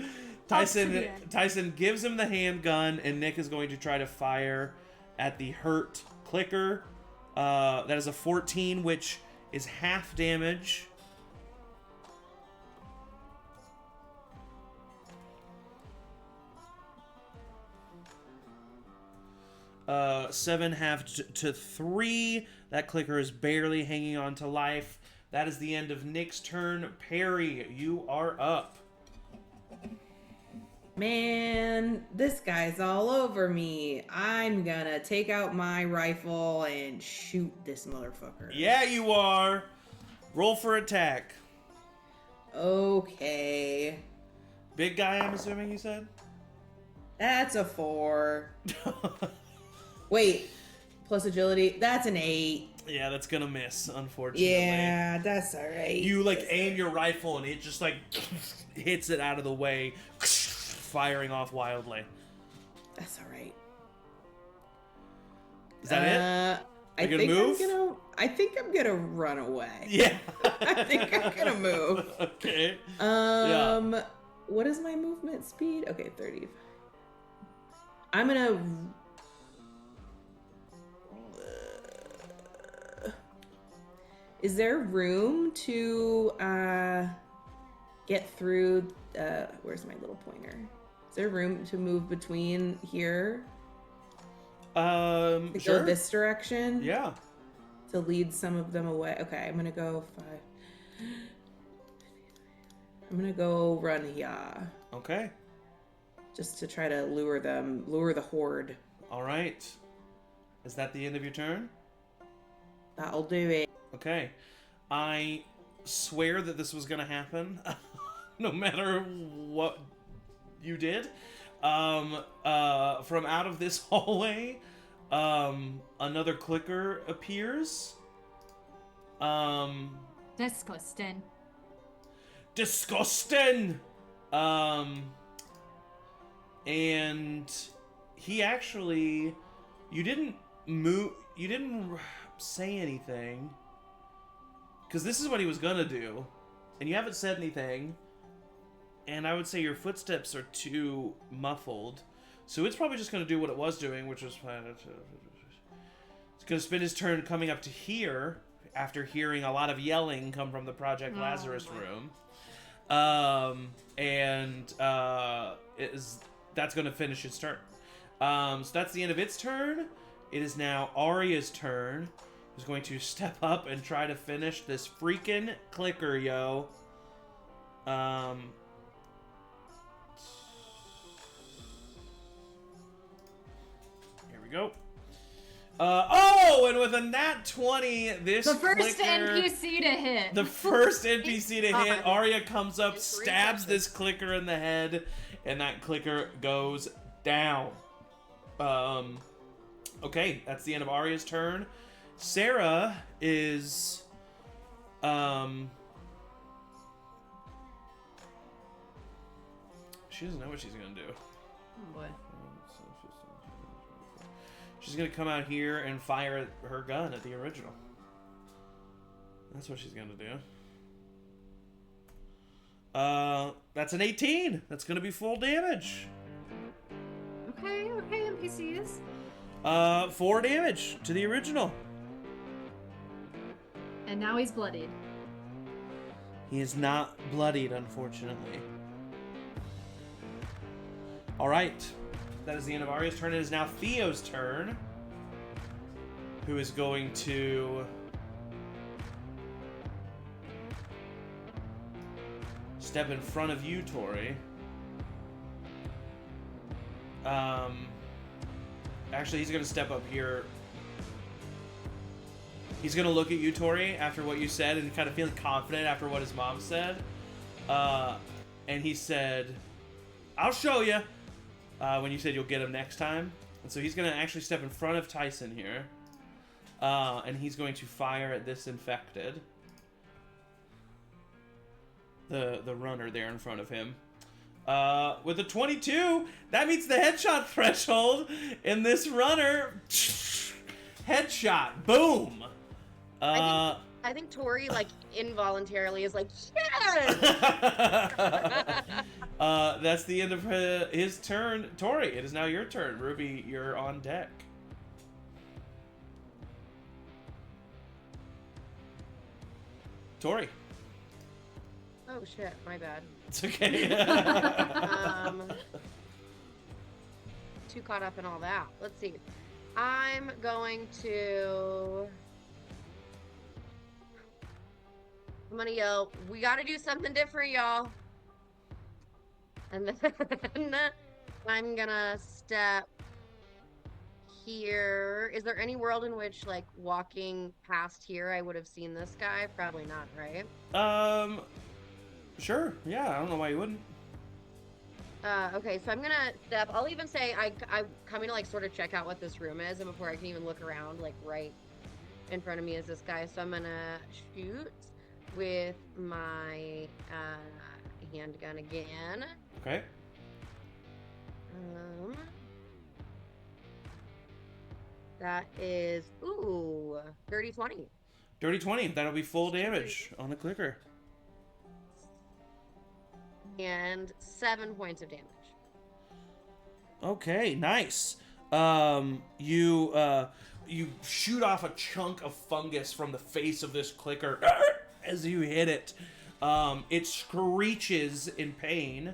Tyson gives him the handgun, and Nick is going to try to fire at the hurt clicker. That is a 14, which is half damage. 7 halved to 3. That clicker is barely hanging on to life. That is the end of Nick's turn. Perry, you are up. Man, this guy's all over me. I'm gonna take out my rifle and shoot this motherfucker. Yeah, you are. Roll for attack. Okay. Big guy, I'm assuming you said? That's a 4. Wait, plus agility. That's an 8. Yeah, that's gonna miss, unfortunately. Yeah, that's alright. You like aim your rifle and it just like hits it out of the way, firing off wildly. That's alright. Is that it? I You think gonna move? I think I'm gonna run away. Yeah. I think I'm gonna move. Okay. What is my movement speed? Okay, 30. I'm gonna. Is there room to get through? Where's my little pointer? Is there room to move between here? To Sure. go this direction? Yeah. To lead some of them away. Okay, I'm gonna go 5. I'm gonna go run here. Okay. Just to try to lure the horde. All right. Is that the end of your turn? That'll do it. Okay. I swear that this was gonna happen, no matter what you did. From out of this hallway, another clicker appears. Disgusting. Disgusting! And he actually, you didn't say anything, because this is what he was gonna do, and you haven't said anything, and I would say your footsteps are too muffled, so it's probably just gonna do what it was doing, which was, it's gonna spend his turn coming up to here, after hearing a lot of yelling come from the Project Lazarus room. That's going to finish its turn. So that's the end of its turn. It is now Arya's turn, who's going to step up and try to finish this freaking clicker, yo. Here we go. And with a nat 20, this The first clicker, NPC to hit. the first NPC to hit, Arya comes up, stabs this clicker in the head, and that clicker goes down. Okay, that's the end of Arya's turn. Sarah is, she doesn't know what she's gonna do. Oh boy. She's gonna come out here and fire her gun at the original. That's what she's gonna do. That's an 18. That's gonna be full damage. Okay, NPCs. 4 damage to the original. And now he's bloodied. He is not bloodied, unfortunately. All right. That is the end of Arya's turn. It is now Theo's turn, who is going to step in front of you, Tori. Actually, he's going to step up here. He's going to look at you, Tori, after what you said, and kind of feeling confident after what his mom said. And he said, "I'll show you." When you said you'll get him next time. And so he's going to actually step in front of Tyson here. And he's going to fire at this infected. The runner there in front of him. With a 22, that meets the headshot threshold. And this runner, headshot, boom. I think Tori, like, involuntarily is like, yes! That's the end of his turn. Tori, it is now your turn. Ruby, you're on deck. Tori. Oh shit, my bad. It's okay. Too caught up in all that. Let's see. I'm going to yell, we gotta do something different, y'all. And then I'm gonna step here. Is there any world in which, like, walking past here, I would have seen this guy? Probably not, right? Sure. Yeah, I don't know why you wouldn't. Okay, so I'm gonna step. I'll even say I'm coming to, like, sort of check out what this room is, and before I can even look around, like, right in front of me is this guy. So I'm gonna shoot with my handgun again. Okay. That is, ooh, dirty 20. Dirty 20. That'll be full damage on the clicker. And 7 points of damage. Okay, nice. You shoot off a chunk of fungus from the face of this clicker as you hit it. It screeches in pain.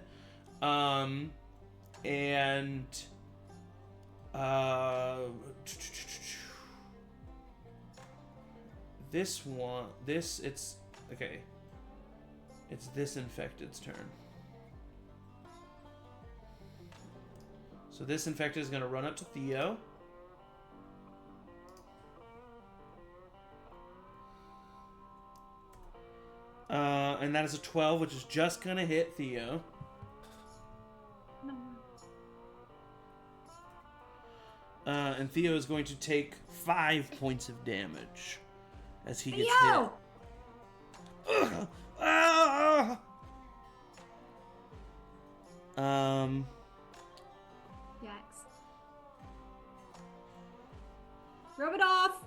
It's this infected's turn. So this infected is going to run up to Theo. And that is a 12, which is just going to hit Theo. And Theo is going to take 5 points of damage as he gets hit. Ugh. Ah! Yikes. Rub it off!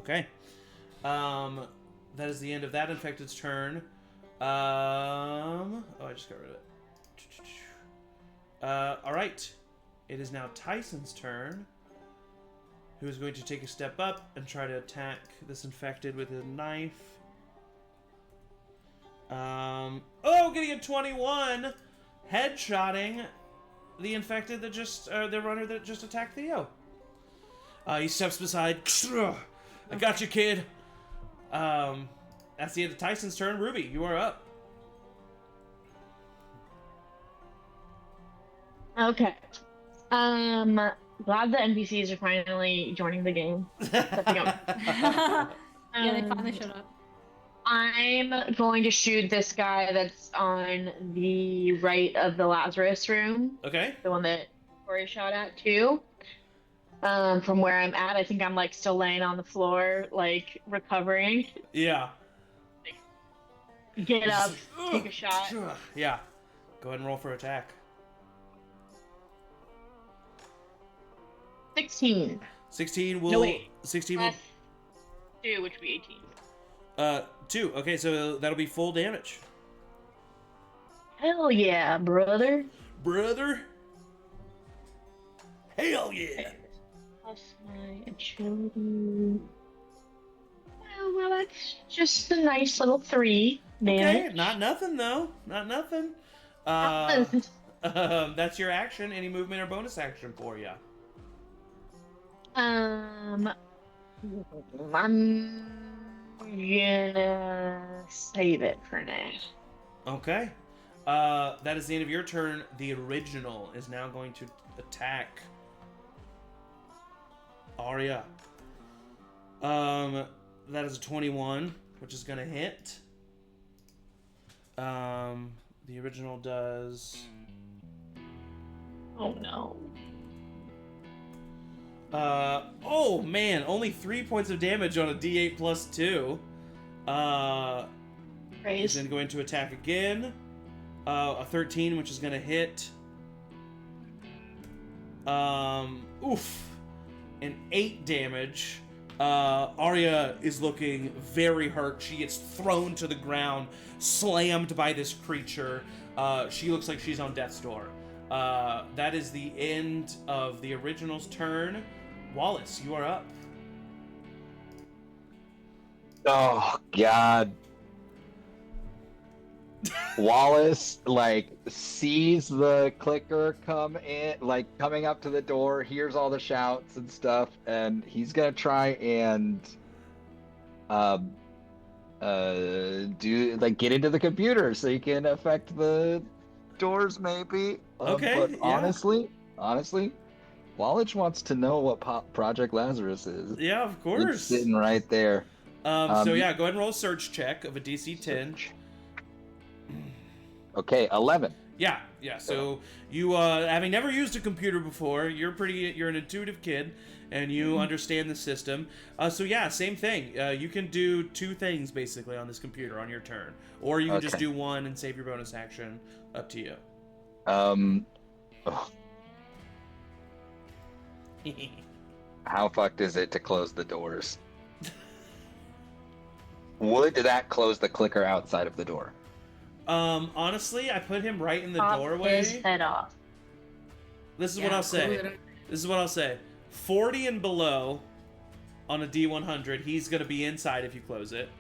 Okay. That is the end of that infected's turn. Oh, I just got rid of it. Alright. It is now Tyson's turn, who is going to take a step up and try to attack this infected with a knife. Getting a 21! Headshotting the infected that just, the runner that just attacked Theo. He steps beside. I got you, kid. That's the end of Tyson's turn. Ruby, you are up. Okay. Glad the NPCs are finally joining the game. Yeah, they finally showed up. I'm going to shoot this guy that's on the right of the Lazarus room. Okay. The one that Tori shot at, too. From where I'm at, I think I'm, like, still laying on the floor, like, recovering. Yeah. Get up, take a shot. Yeah. Go ahead and roll for attack. 16. 16 will... No, wait. 16 will... 2, which would be 18. 2. Okay, so that'll be full damage. Hell yeah, brother. Brother? Hell yeah! Plus my agility. Well, that's just a nice little 3 damage. Okay, not nothing, though. Not nothing. That's your action. Any movement or bonus action for you? I'm gonna save it for now. Okay. That is the end of your turn. The original is now going to attack Arya. That is a 21, which is gonna hit. The original does... Oh no. Oh man, only 3 points of damage on a D8 plus 2. He's Praise. then going to attack again. A 13, which is going to hit. Oof. And 8 damage. Arya is looking very hurt. She gets thrown to the ground, slammed by this creature. She looks like she's on death's door. That is the end of the original's turn. Wallace, you are up. Oh, God. Wallace, like, sees the clicker come in, like, coming up to the door, hears all the shouts and stuff, and he's gonna try and get into the computer so you can affect the doors, maybe. Okay, But yeah. honestly, Wallace wants to know what Project Lazarus is. Yeah, of It's course. sitting right there. So yeah, go ahead and roll a search check of a DC 10. Okay, 11. Yeah. So you, having never used a computer before, you're an intuitive kid, and you understand the system. So yeah, same thing. You can do 2 things basically on this computer on your turn, or you can just do 1 and save your bonus action. Up to you. How fucked is it to close the doors? Would that close the clicker outside of the door? Honestly, I put him right in the Pop doorway. his head off. This is what I'll say. 40 and below on a D100, he's going to be inside if you close it.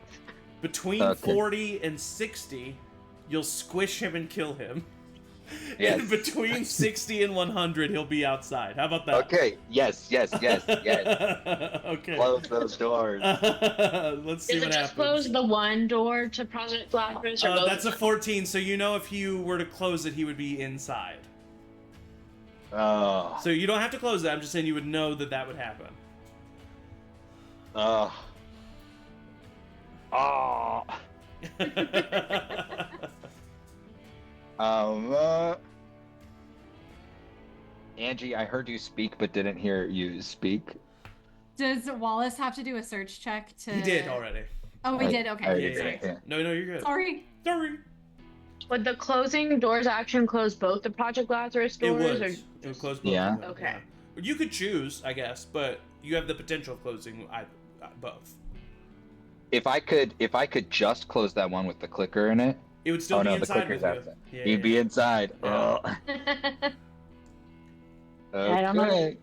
Between 40 and 60, you'll squish him and kill him. Yes. And between 60 and 100, he'll be outside. How about that? Okay. Yes. Okay. Close those doors. Let's see Is what it just happens. close the one door to Project Lazarus? Or both? That's a 14, so you know if you were to close it, he would be inside. Oh. So you don't have to close it. I'm just saying you would know that would happen. Oh. Angie, I heard you speak but didn't hear you speak. Does Wallace have to do a search check to? He did already. Oh, we did. Okay. Yeah. No, you're good. Sorry. Would the closing doors action close both the Project Lazarus It doors? would. Or... It would close both. Yeah. Of them, Okay. Yeah. You could choose, I guess, but you have the potential of closing both. If I could just close that one with the clicker in it. It would still be the inside with clicker's you. outside. Yeah, He'd be inside. Yeah. Oh. I don't know.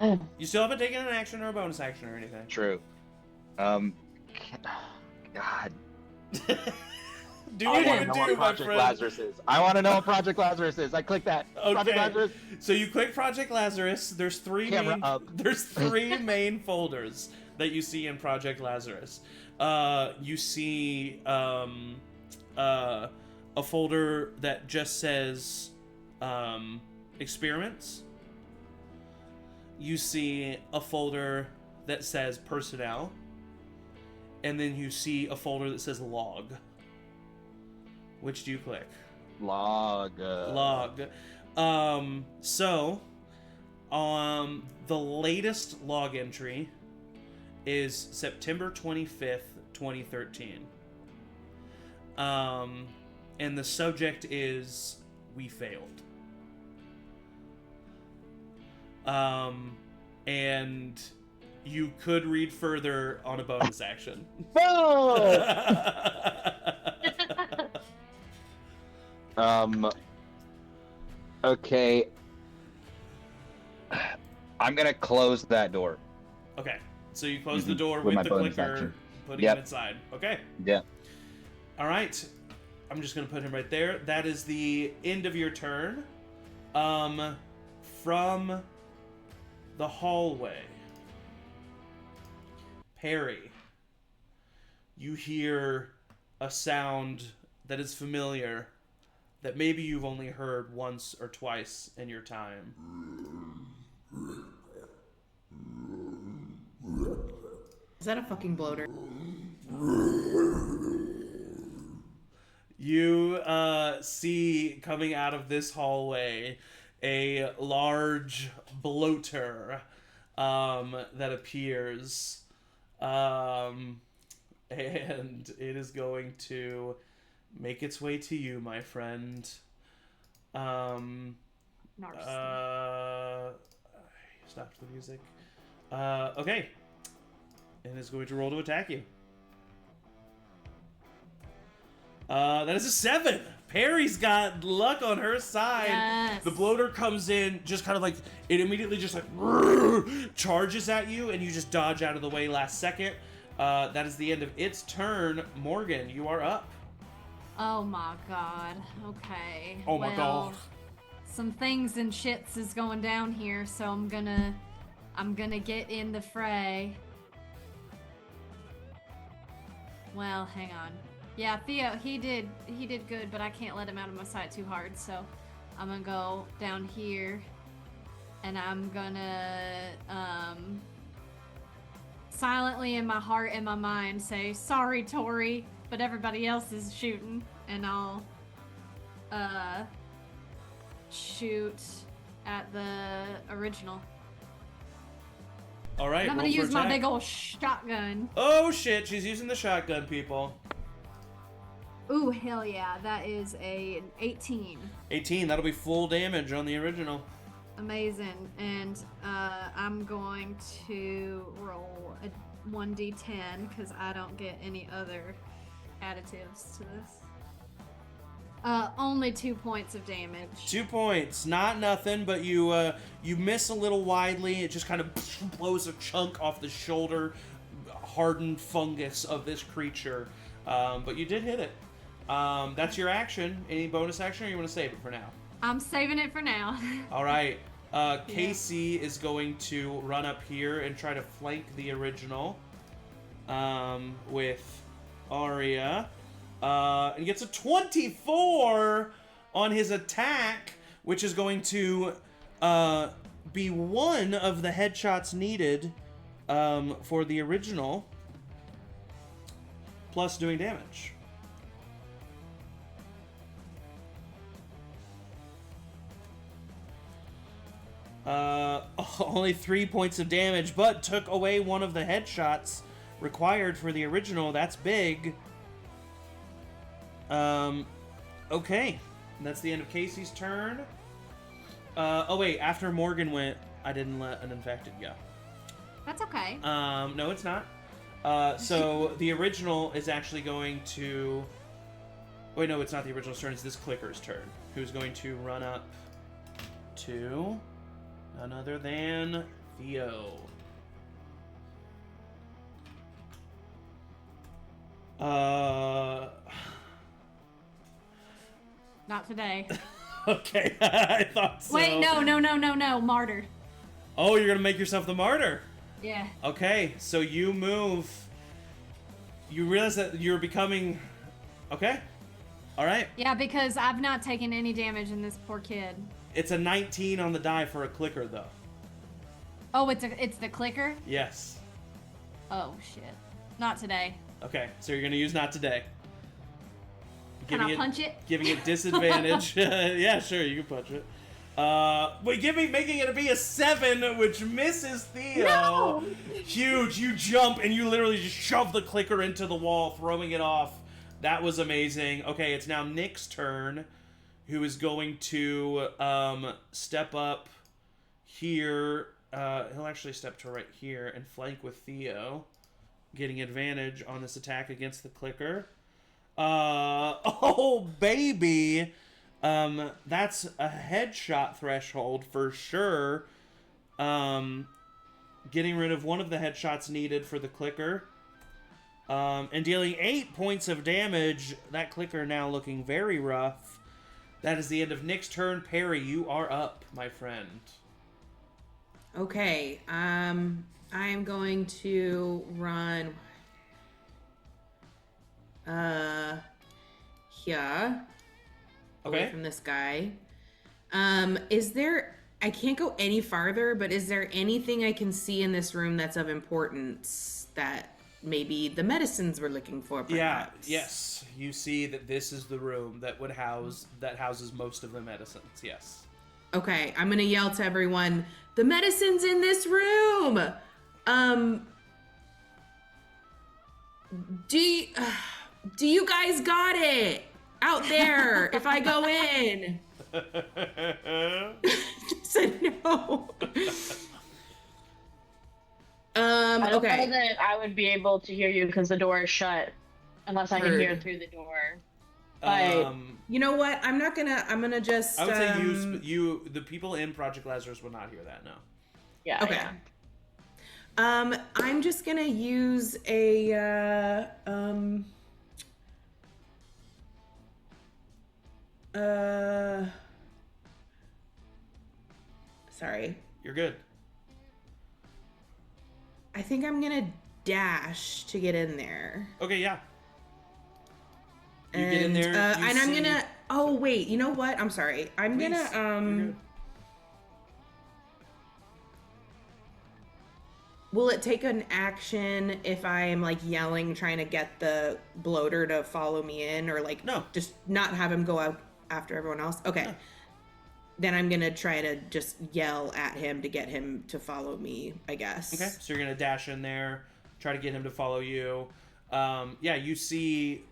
Okay. You still haven't taken an action or a bonus action or anything. True. God. Do I what want you to know do, what my Project friend. Lazarus is. I want to know what Project Lazarus is. I click that. Project Okay. Lazarus. So you click Project Lazarus. There's three Camera main. up. There's 3 main folders that you see in Project Lazarus. You see a folder that just says experiments. You see a folder that says personnel, and then you see a folder that says log. Which do you click? Log. Log. The latest log entry is September 25th, 2013. And the subject is "We failed." And you could read further on a bonus action. Okay. I'm gonna close that door. Okay, so you close the door With with my the bonus clicker, action. putting Yep. him inside. Okay. Yeah. All right. I'm just gonna put him right there. That is the end of your turn. From the hallway, Perry, you hear a sound that is familiar, that maybe you've only heard once or twice in your time. Is that a fucking bloater? You see coming out of this hallway a large bloater that appears, and it is going to make its way to you, my friend. Stopped the music. Okay. And is going to roll to attack you. That is a 7. Perry's got luck on her side. Yes. The bloater comes in, just kind of like, it immediately just like charges at you, and you just dodge out of the way last second. That is the end of its turn. Morgan, you are up. Oh my god. Okay. Oh my god. Some things and shits is going down here, so I'm gonna get in the fray. Well, hang on. Yeah, Theo, he did good, but I can't let him out of my sight too hard, so I'm gonna go down here and I'm gonna silently in my heart and my mind say, sorry, Tori, but everybody else is shooting, and I'll shoot at the original. All right, And I'm gonna roll for use my attack. big old shotgun. Oh shit, she's using the shotgun, people. Ooh, hell yeah, that is an 18. 18, that'll be full damage on the original. Amazing. And I'm going to roll a 1d10 because I don't get any other additives to this. Only 2 points of damage. 2 points, not nothing, but you miss a little widely. It just kind of blows a chunk off the shoulder, hardened fungus of this creature. But you did hit it. That's your action. Any bonus action, or you want to save it for now? I'm saving it for now. All right. Casey is going to run up here and try to flank the original with Arya. And gets a 24 on his attack, which is going to be one of the headshots needed for the original, plus doing damage. Only 3 points of damage, but took away one of the headshots required for the original. That's big. Okay. That's the end of Casey's turn. Oh wait, after Morgan went, I didn't let an infected go. That's okay. No, it's not. So the original is actually going to... Wait, no, it's not the original's turn. It's this clicker's turn, who's going to run up to none other than Theo. Not today. Okay, I thought so. Wait, no, martyr. Oh, you're gonna make yourself the martyr. Yeah. Okay, so you move. You realize that you're becoming... Okay. All right. Yeah, because I've not taken any damage in this poor kid. It's a 19 on the die for a clicker, though. Oh, it's the clicker? Yes. Oh, shit. Not today. Okay, so you're gonna use not today. Can I punch it? Giving it disadvantage. Yeah, sure, you can punch it. But making it be a 7, which misses Theo. No! Huge. You jump and you literally just shove the clicker into the wall, throwing it off. That was amazing. Okay, it's now Nick's turn, who is going to step up here. He'll actually step to right here and flank with Theo, getting advantage on this attack against the clicker. Oh, baby. That's a headshot threshold for sure. Getting rid of one of the headshots needed for the clicker. And dealing 8 points of damage. That clicker now looking very rough. That is the end of Nick's turn. Perry, you are up, my friend. Okay, I'm going to run here away Okay. from this guy. Is there, I can't go any farther, but is there anything I can see in this room that's of importance that maybe the medicines we're looking for, Yeah, perhaps? yes. You see that this is the room that houses most of the medicines, yes. Okay, I'm gonna yell to everyone, the medicine's in this room! Do you guys got it? Out there, if I go in. Said no. I don't Okay. know that I would be able to hear you because the door is shut, unless I can Heard. hear through the door. But You know what? I'm gonna just I would say the people in Project Lazarus would not hear that, no. yeah, Okay. yeah. I'm just gonna use a sorry. You're good. I think I'm gonna dash to get in there. Okay, yeah. You get in there, you and I'm see- gonna. Oh wait, you know what? I'm sorry. I'm Please, you're gonna good. Will it take an action if I'm like yelling, trying to get the bloater to follow me in, or like No. just not have him go out after everyone else? Okay. No. Then I'm gonna try to just yell at him to get him to follow me, I guess. Okay, so you're gonna dash in there, try to get him to follow you. Yeah, you see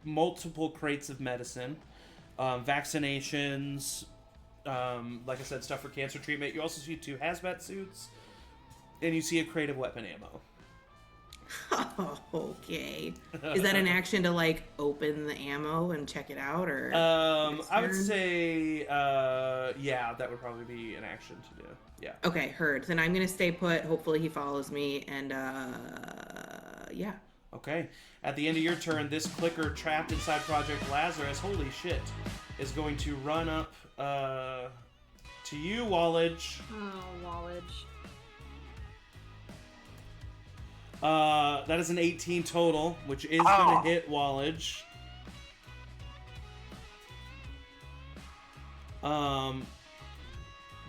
multiple crates of medicine, vaccinations, like I said, stuff for cancer treatment. You also see 2 hazmat suits, and you see a crate of weapon ammo. Oh, okay. Is that an action to like open the ammo and check it out, or? I would turn? say, yeah, that would probably be an action to do. Yeah. Okay, heard. Then I'm gonna stay put. Hopefully he follows me, and yeah. Okay. At the end of your turn, this clicker trapped inside Project Lazarus, holy shit, is going to run up to you, Wallage. Oh, Wallage. That is an 18 total, which is going to hit Wallage.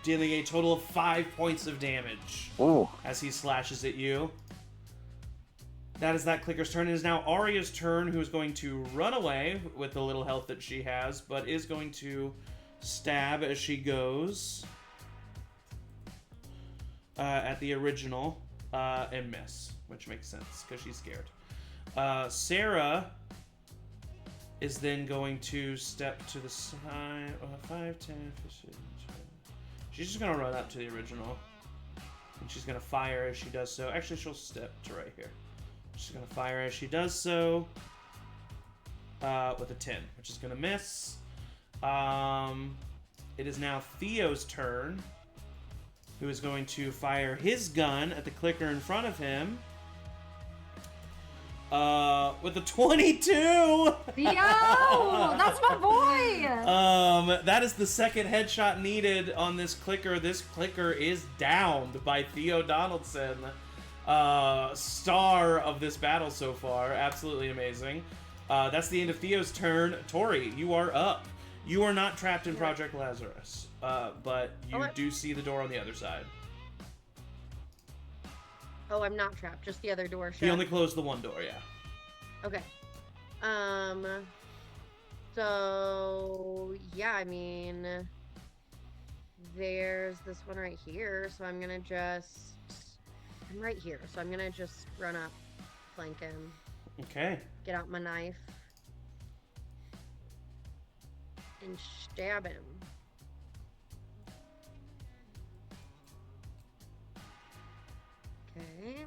Dealing a total of 5 points of damage as he slashes at you. That is that clicker's turn. It is now Arya's turn, who is going to run away with the little health that she has, but is going to stab as she goes at the original and miss, which makes sense because she's scared. Sarah is then going to step to the side. 5, 10, 15, 20. She's just going to run up to the original, and she's going to fire as she does so. Actually, she'll step to right here. She's going to fire as she does so with a 10, which is going to miss. It is now Theo's turn, who is going to fire his gun at the clicker in front of him with a 22. Yo, that's my boy. That is the second headshot needed on this clicker. This clicker is downed by Theo Donaldson. Star of this battle so far. Absolutely amazing. That's the end of Theo's turn. Tori, you are up. You are not trapped in Project Lazarus, but you do see the door on the other side. Oh, I'm not trapped. Just the other door shut. He only closed the one door, yeah. Okay. So yeah, I mean, there's this one right here, so I'm gonna just. I'm right here, so I'm gonna just run up, flank him. Okay. Get out my knife. And stab him. Okay.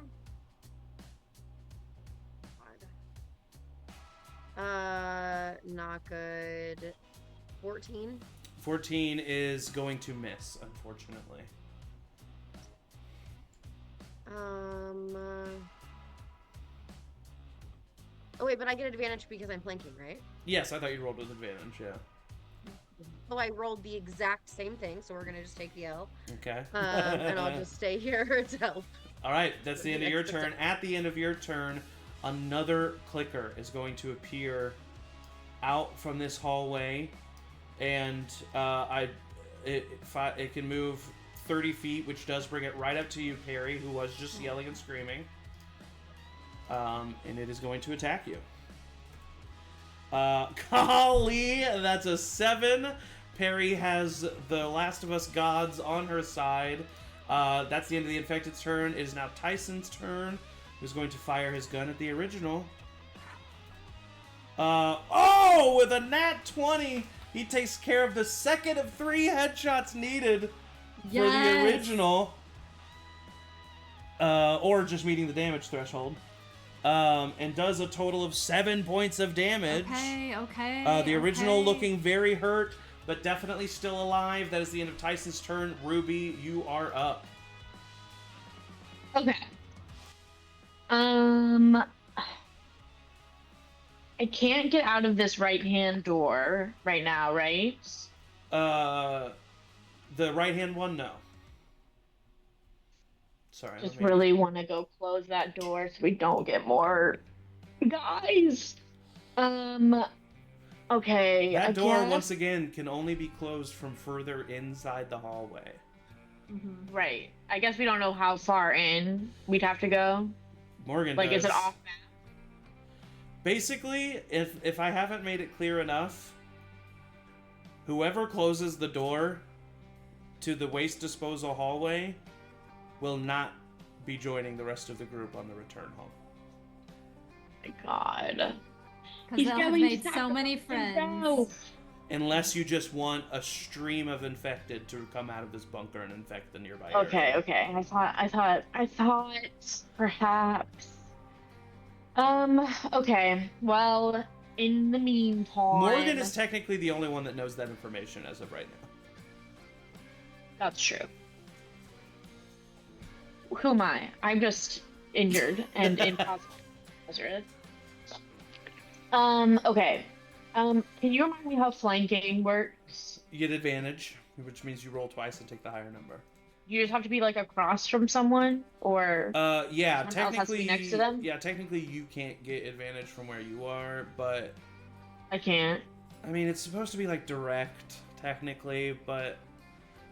Not good. 14. 14 is going to miss, unfortunately. Oh wait, but I get advantage because I'm flanking, right? Yes, I thought you rolled with advantage, yeah. So I rolled the exact same thing, so we're gonna just take the L. Okay. And I'll just stay here to help. All right, that's the end of your turn. At the end of your turn, another clicker is going to appear out from this hallway, and it can move 30 feet, which does bring it right up to you, Perry, who was just yelling and screaming. And it is going to attack you. Golly, that's a 7. Perry has the Last of Us gods on her side. That's the end of the infected's turn. It is now Tyson's turn, who's going to fire his gun at the original. With a nat 20, he takes care of the second of 3 headshots needed for the original. Or just meeting the damage threshold. And does a total of 7 points of damage. Okay. The original looking very hurt, but definitely still alive. That is the end of Tyson's turn. Ruby, you are up. Okay. I can't get out of this right-hand door right now, right? The right-hand one, no. Sorry. Just really want to go close that door so we don't get more guys. Okay, That I door, guess. once again, can only be closed from further inside the hallway. Mm-hmm. Right. I guess we don't know how far in we'd have to go. Morgan Like, does. is it off? Basically, if I haven't made it clear enough, whoever closes the door to the waste disposal hallway will not be joining the rest of the group on the return home. My God. Because they'll have made so many friends. Unless you just want a stream of infected to come out of this bunker and infect the nearby Okay, area. okay. I thought perhaps. Okay. Well, in the meantime. Morgan is technically the only one that knows that information as of right now. That's true. Who am I? I'm just injured and impossible. Okay. Can you remind me how flanking works? You get advantage, which means you roll twice and take the higher number. You just have to be like across from someone, or Yeah, someone else has to technically, be next to them? yeah, technically you can't get advantage from where you are, but I can't. I mean it's supposed to be like direct, technically, but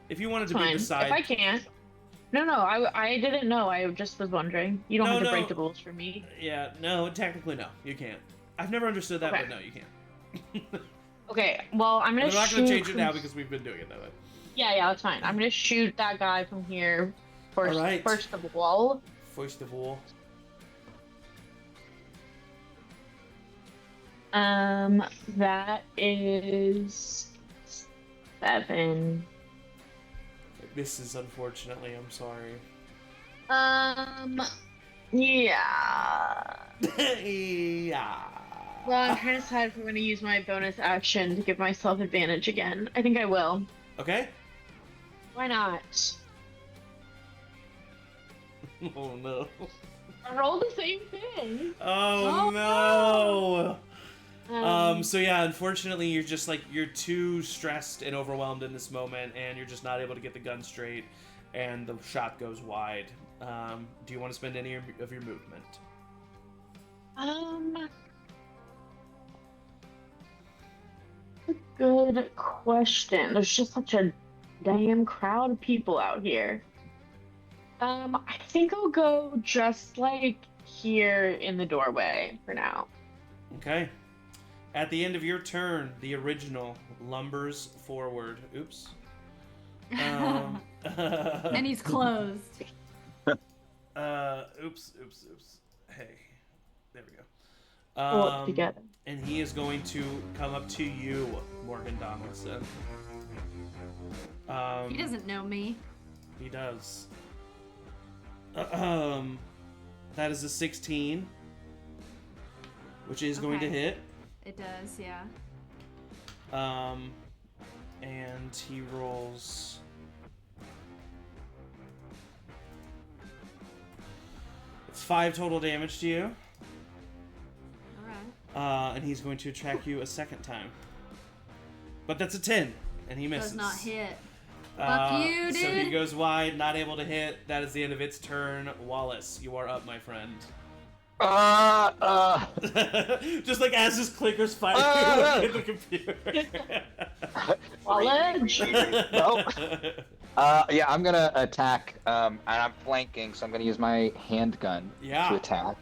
if you wanted to Fine. be beside, If I can't. No, I didn't know. I just was wondering. You don't have to break the rules for me. yeah, no, technically no, you can't. I've never understood that, Okay. but no, you can't. Okay, well, I'm gonna I'm not shoot. gonna change it now because we've been doing it that way. Yeah, that's fine. I'm gonna shoot that guy from here first. All right. First of all. First of all, That is 7. this is unfortunately. I'm sorry. Yeah. Yeah. Well, I'm trying to decide if I'm gonna use my bonus action to give myself advantage again. I think I will. Okay. Why not? Oh no. I rolled the same thing. Oh, no. So yeah, unfortunately you're just like you're too stressed and overwhelmed in this moment and you're just not able to get the gun straight and the shot goes wide. Do you want to spend any of your movement? Good question. There's just such a damn crowd of people out here. I think I'll go just like here in the doorway for now. Okay. At the end of your turn, the original lumbers forward. Oops. And he's closed. Oops. Hey. There we go. We'll work together. And he is going to come up to you, Morgan Donaldson. He doesn't know me. He does. That is a 16, which is going to Okay. hit. It does, yeah. And he rolls. It's 5 total damage to you. Alright. And he's going to attack you a second time. But that's a 10, and he misses. Does not hit. Fuck you, So he dude. goes wide, not able to hit. That is the end of its turn. Wallace, you are up, my friend. Just like as his clicker's firing in the computer. Wallace. Nope. Yeah, I'm gonna attack, and I'm flanking, so I'm gonna use my handgun Yeah. to attack.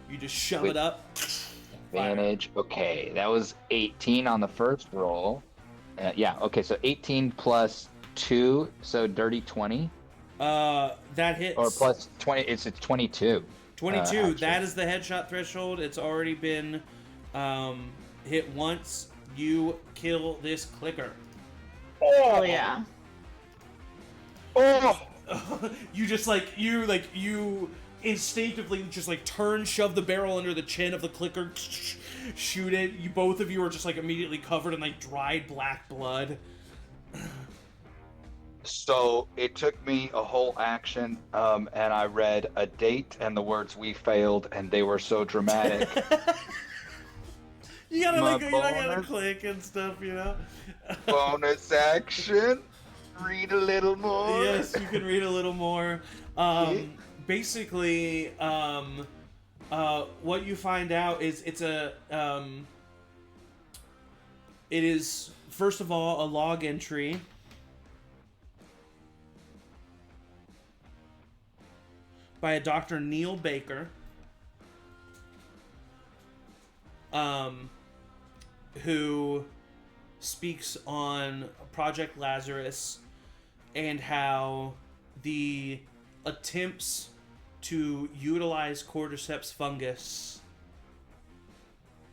You just shove With it up. Advantage. Okay, that was 18 on the first roll. Yeah. Okay, so 18 plus 2, so dirty 20. That hits. Or plus 20. It's 22. 22. Actually. That is the headshot threshold. It's already been hit once. You kill this clicker. Oh yeah. Oh. You just you instinctively just like shove the barrel under the chin of the clicker, shoot it. You both of you are just like immediately covered in like dried black blood. So it took me a whole action, and I read a date and the words "we failed," and they were so dramatic. You gotta My like, you gotta bonus. click and stuff, you know. Bonus action. Read a little more. Yes, you can read a little more. Basically, what you find out is it's a It is, first of all, a log entry. By a Dr. Neil Baker. Who speaks on Project Lazarus and how the attempts to utilize cordyceps fungus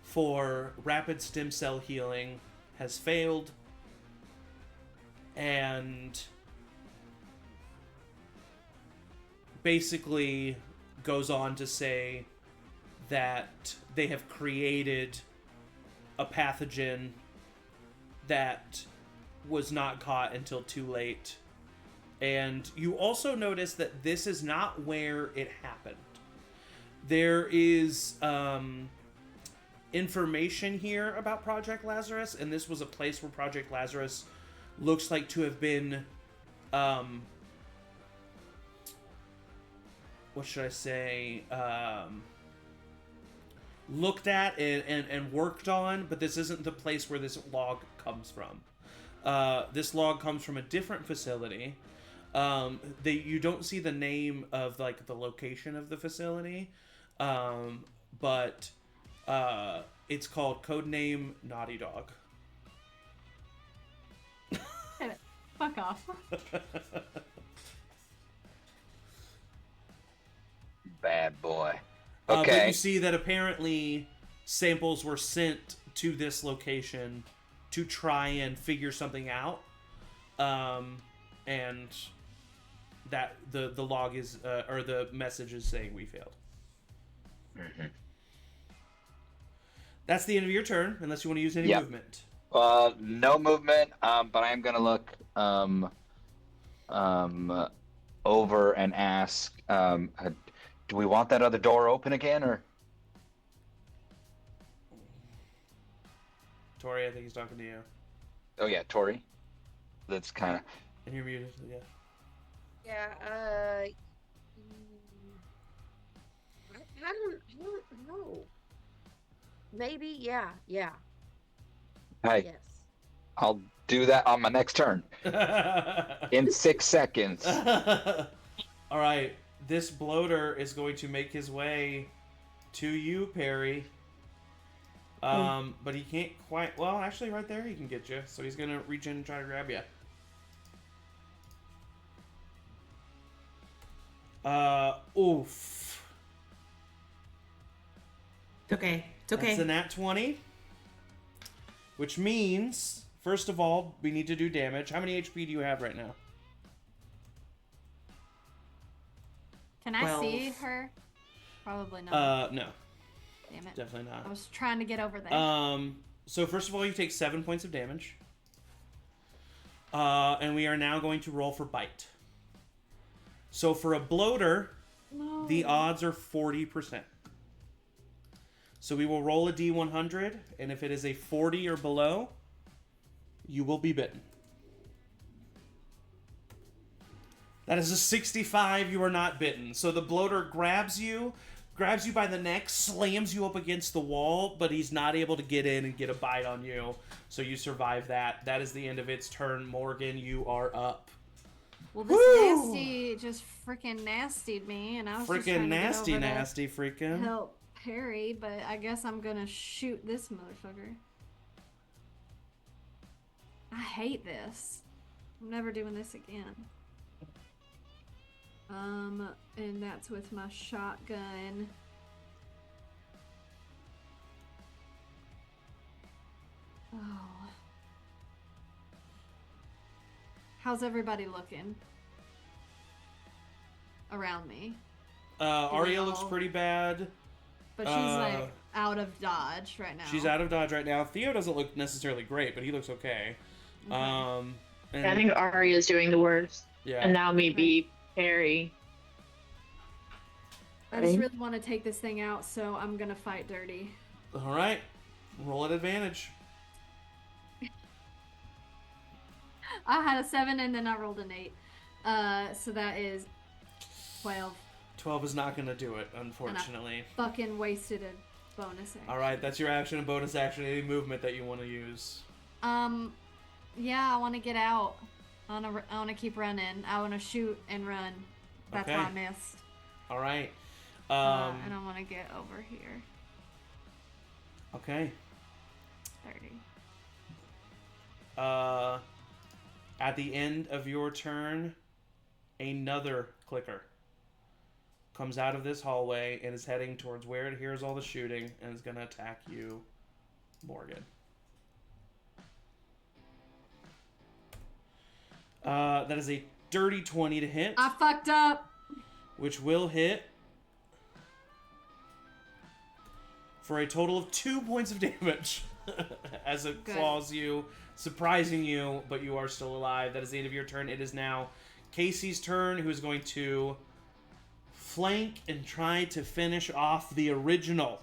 for rapid stem cell healing has failed, and basically goes on to say that they have created a pathogen that was not caught until too late. And you also notice that this is not where it happened. There is information here about Project Lazarus, and this was a place where Project Lazarus looks like to have been what should I say, looked at and worked on, but this isn't the place where this log comes from. This log comes from a different facility. You don't see the name of like the location of the facility, but it's called Codename Naughty Dog. Fuck off. Bad boy. But Okay. you see that apparently samples were sent to this location to try and figure something out, and that the log is or the message is saying we failed. Mm-hmm. That's the end of your turn, unless you want to use any Yep. movement. No movement, but I am gonna look over and ask, do we want that other door open again, or? Tori, I think he's talking to you. Oh yeah, Tori. That's kind of. And you're muted, yeah. Yeah, I don't know. Maybe, yeah. Hey, Yes. I'll do that on my next turn in 6 seconds. All right, this bloater is going to make his way to you, Perry. But he can't quite. Well, actually, right there he can get you. So he's gonna reach in and try to grab you. Oof. It's okay. It's okay. That's a nat 20. Which means, first of all, we need to do damage. How many HP do you have right now? Can I 12. see her? Probably not. No. Damn it. Definitely I not. was trying to get over there. So first of all, you take 7 points of damage. And we are now going to roll for bite. So for a bloater, No. the odds are 40%. So we will roll a D100, and if it is a 40 or below, you will be bitten. That is a 65, you are not bitten. So the bloater grabs you by the neck, slams you up against the wall, but he's not able to get in and get a bite on you. So you survive that. That is the end of its turn. Morgan, you are up. Well, this Woo! nasty just freaking nastied me, and I was just Freaking trying to get over to nasty freaking. help Perry, but I guess I'm gonna shoot this motherfucker. I hate this. I'm never doing this again. And that's with my shotgun. Oh. How's everybody looking around me? Arya looks all- pretty bad. But she's like out of dodge right now. She's out of dodge right now. Theo doesn't look necessarily great, but he looks okay. And, I think Arya's doing the worst. yeah. And now maybe Perry. I just really want to take this thing out, so I'm gonna fight dirty. All right, roll at advantage. I had a 7 and then I rolled an 8. So that is 12. 12 is not going to do it, unfortunately. Fucking wasted a bonus action. All right, that's your action and bonus action. Any movement that you want to use. Yeah, I want to get out. I want to keep running. I want to shoot and run. That's Okay. why I missed. All right. And I want to get over here. Okay. 30. At the end of your turn, another clicker comes out of this hallway and is heading towards where it hears all the shooting and is going to attack you, Morgan. That is a dirty 20 to hit, I fucked up. which will hit for a total of 2 points of damage as it Good. claws you, surprising you, but you are still alive. That is the end of your turn. It is now Casey's turn, who is going to flank and try to finish off the original.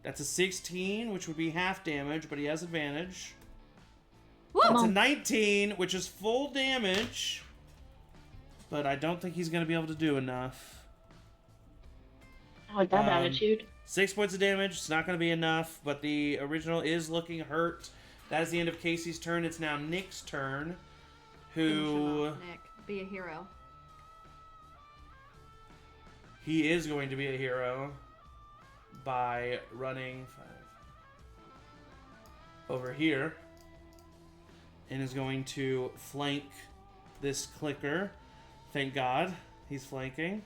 That's a 16, which would be half damage, but he has advantage. Woo! That's a 19, which is full damage, but I don't think he's going to be able to do enough. I like that attitude. 6 points of damage. It's not going to be enough, but the original is looking hurt. That is the end of Casey's turn. It's now Nick's turn, Finish him who off, Nick. Be a hero. he is going to be a hero by running 5 over here and is going to flank this clicker. Thank God he's flanking.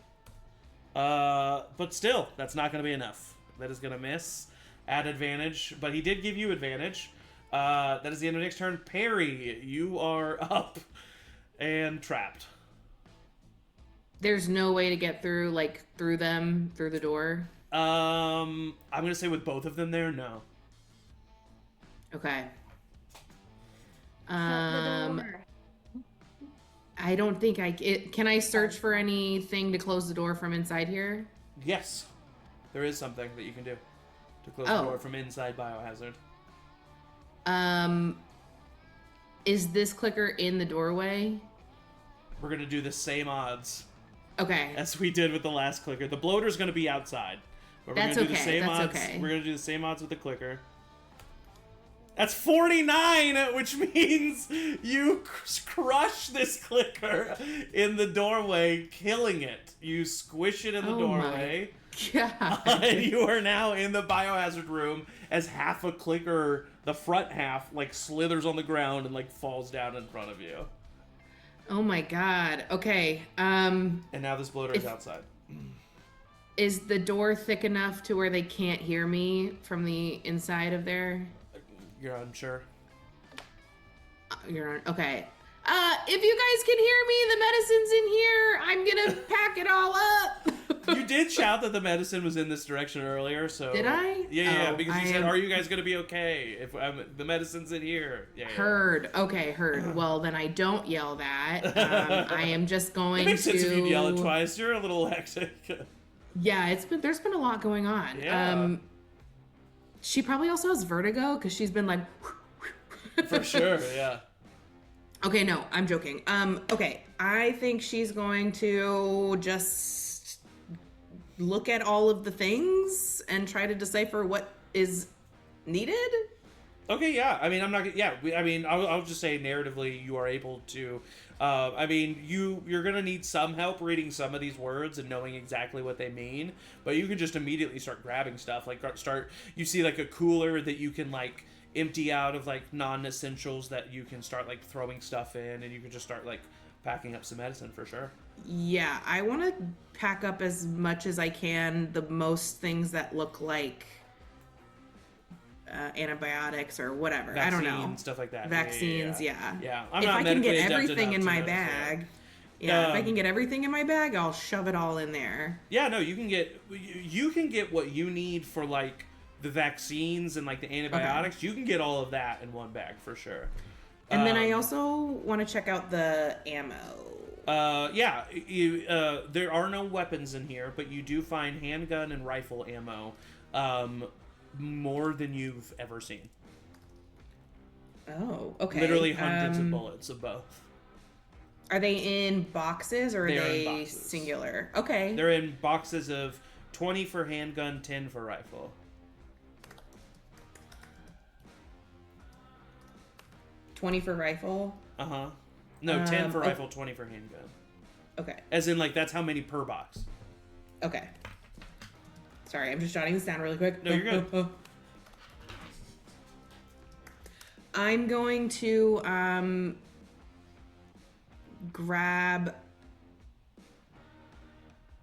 But still, that's not going to be enough. That is going to miss at advantage, but he did give you advantage. That is the end of Nick's turn. Perry, you are up and trapped. There's no way to get through, through the door. I'm going to say with both of them there, no. Okay. Shut the door. I don't think can I search for anything to close the door from inside here? Yes, there is something that you can do to close the door from inside Biohazard. Is this clicker in the doorway? We're going to do the same odds Okay. as we did with the last clicker. The bloater's going to be outside. But we're That's gonna do okay, the same that's odds. okay. We're going to do the same odds with the clicker. That's 49, which means you crush this clicker in the doorway, killing it. You squish it in the doorway. God. And you are now in the biohazard room as half a clicker, the front half, slithers on the ground and falls down in front of you. Oh my God. Okay. And now this bloater is outside. Is the door thick enough to where they can't hear me from the inside of there? You're unsure? You're on. Okay. If you guys can hear me, the medicine's in here. I'm gonna pack it all up. You did shout that the medicine was in this direction earlier, so... Did I? Yeah, Oh, because you said, are you guys going to be okay if the medicine's in here? Yeah. Heard. Okay, heard. Well, then I don't yell that. I am just going It makes to... sense if you yell it twice. You're a little hectic. Yeah, there's been a lot going on. Yeah. She probably also has vertigo because she's been like... For sure, yeah. Okay, no, I'm joking. Okay, I think she's going to just look at all of the things and try to decipher what is needed. Okay, yeah. I mean, I'm not. Yeah, I'll just say narratively, you are able to. You're gonna need some help reading some of these words and knowing exactly what they mean. But you can just immediately start grabbing stuff. You see a cooler that you can empty out of non-essentials that you can start throwing stuff in, and you can just start packing up some medicine for sure. Yeah, I want to pack up as much as I can, the most things that look like antibiotics or whatever. Vaccines, I don't know. Stuff like that. Vaccines, yeah. Yeah. If I can get everything in my bag, if I can get everything in my bag, I'll shove it all in there. Yeah, no, you can get what you need for the vaccines and the antibiotics. Okay. You can get all of that in one bag for sure. And then I also want to check out the ammo. There are no weapons in here, but you do find handgun and rifle ammo, more than you've ever seen. Oh, okay. Literally hundreds of bullets of both. Are they in boxes or are they singular? Okay. They're in boxes of 20 for handgun, 10 for rifle. 20 for rifle. No, 10 for rifle, 20 for handgun. Okay. As in, like, that's how many per box. Okay. Sorry, I'm just jotting this down really quick. No, you're good. I'm going to grab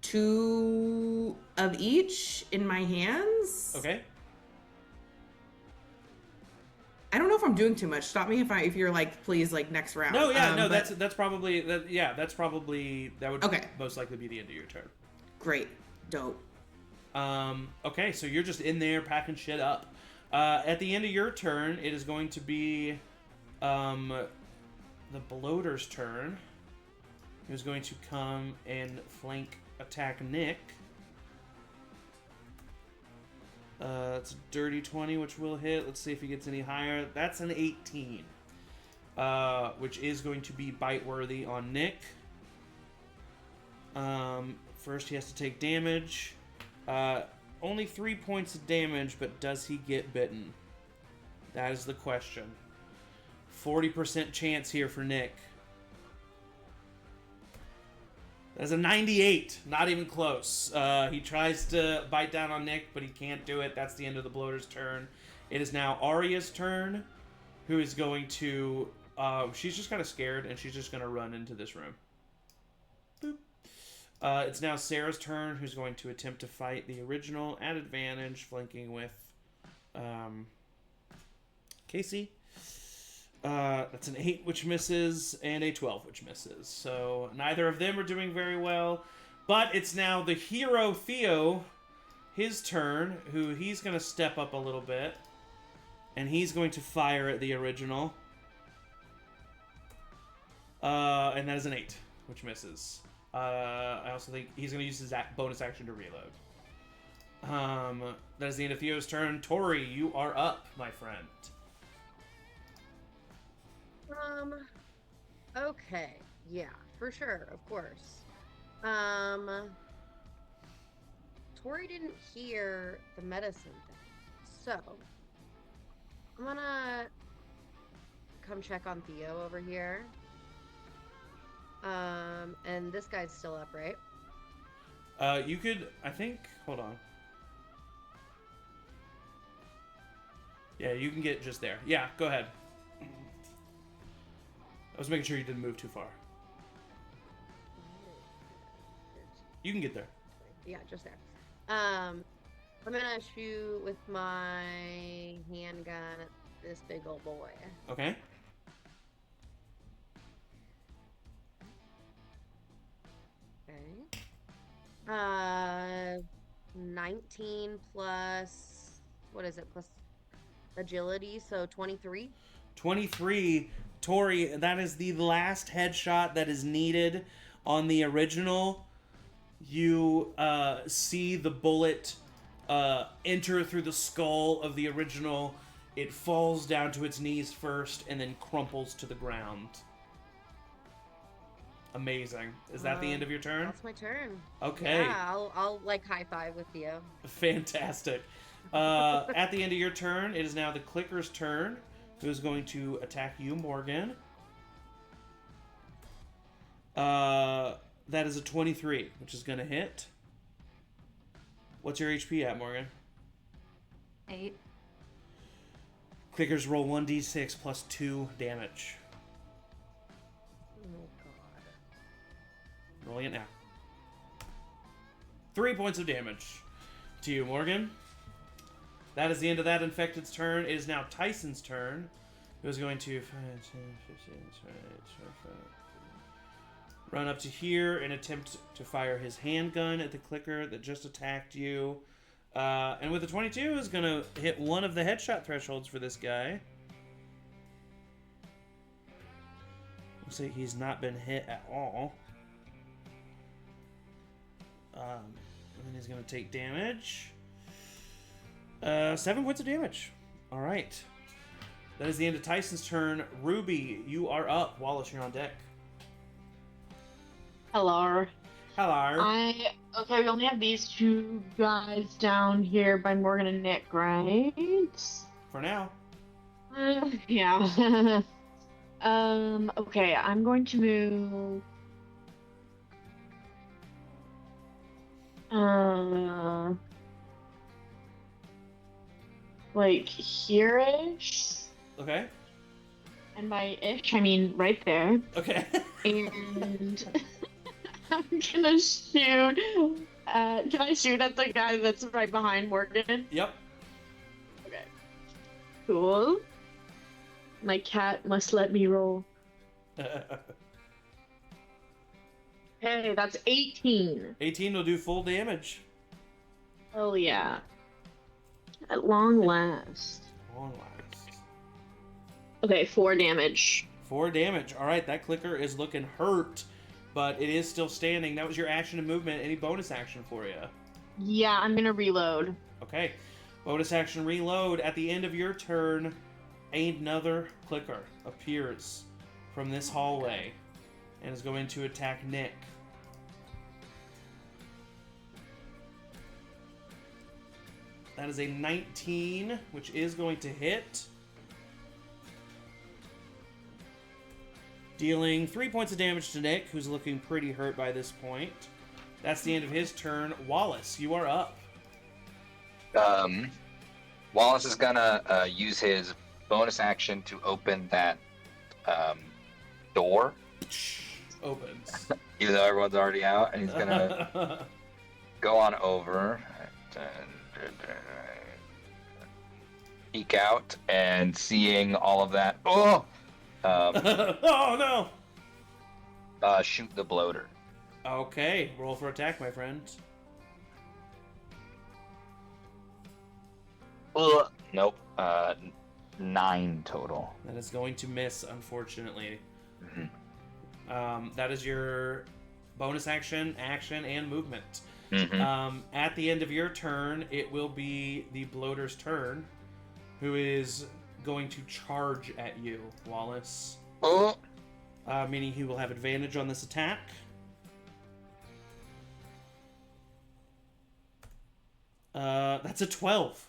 2 of each in my hands. Okay. I don't know if I'm doing too much. Stop me if you're like, please, like next round. No, yeah, no, but... that's probably that would okay. most likely be the end of your turn. Great, dope. Okay, so you're just in there packing shit up. At the end of your turn, it is going to be the bloater's turn, who's going to come and flank attack Nick. It's a dirty 20, which will hit. Let's see if he gets any higher. That's an 18, which is going to be bite-worthy on Nick. First, he has to take damage. Only 3 points of damage, but does he get bitten? That is the question. 40% chance here for Nick. That's a 98. Not even close. He tries to bite down on Nick, but he can't do it. That's the end of the bloater's turn. It is now Arya's turn, who is going to... she's just kind of scared, and she's just going to run into this room. Boop. It's now Sarah's turn, who's going to attempt to fight the original at advantage, flanking with Casey. That's an 8, which misses, and a 12, which misses. So neither of them are doing very well. But it's now the hero, Theo, his turn, who he's going to step up a little bit. And he's going to fire at the original. And that is an 8, which misses. I also think he's going to use his bonus action to reload. That is the end of Theo's turn. Tori, you are up, my friend. Okay. Yeah, for sure, of course. Tori didn't hear the medicine thing, so I'm gonna come check on Theo over here. And this guy's still up, right? You could, I think, hold on. Yeah, you can get just there. Yeah, go ahead. I was making sure you didn't move too far. You can get there. Yeah, just there. I'm gonna shoot with my handgun at this big old boy. Okay. Okay. 19 plus, what is it, plus agility, so 23. 23. Tori, that is the last headshot that is needed on the original. You see the bullet enter through the skull of the original. It falls down to its knees first and then crumples to the ground. Amazing. Is that the end of your turn? That's my turn. Okay. Yeah, I'll like high five with you. Fantastic. At the end of your turn, it is now the clicker's turn, who is going to attack you, Morgan. That is a 23, which is going to hit. What's your HP at, Morgan? 8. Clickers roll 1d6 plus 2 damage. Oh god. Rolling it now. 3 points of damage to you, Morgan. That is the end of that infected's turn. It is now Tyson's turn, who is going to 5, 10, 15, 20, 25, run up to here and attempt to fire his handgun at the clicker that just attacked you. And with the 22 is going to hit one of the headshot thresholds for this guy. Looks like he's not been hit at all. And then he's going to take damage. 7 points of damage. All right. That is the end of Tyson's turn. Ruby, you are up. Wallace, you're on deck. Hello. Hello. Okay, we only have these two guys down here by Morgan and Nick, right? For now. Yeah. Okay, I'm going to move. Like here-ish. Okay. And by ish, I mean right there. Okay. And I'm gonna shoot. Can I shoot at the guy that's right behind Morgan? Yep. Okay. Cool. My cat must let me roll. Hey, that's 18. 18 will do full damage. Oh yeah. At long last. Long last. Okay, 4 damage. 4 damage. All right, that clicker is looking hurt, but it is still standing. That was your action and movement. Any bonus action for you? Yeah, I'm gonna reload. Okay. Bonus action reload. At the end of your turn, another clicker appears from this hallway and is going to attack Nick. That is a 19, which is going to hit. Dealing 3 points of damage to Nick, who's looking pretty hurt by this point. That's the end of his turn. Wallace, you are up. Wallace is gonna use his bonus action to open that door, Opens. even though everyone's already out, and he's gonna go on over, peek out, and seeing all of that. Oh Oh no! Shoot the bloater. Okay, roll for attack, my friend. Nope. 9 total. That is going to miss, unfortunately. That is your bonus action, and movement. At the end of your turn, it will be the bloater's turn, who is going to charge at you, Wallace. Meaning he will have advantage on this attack. That's a 12.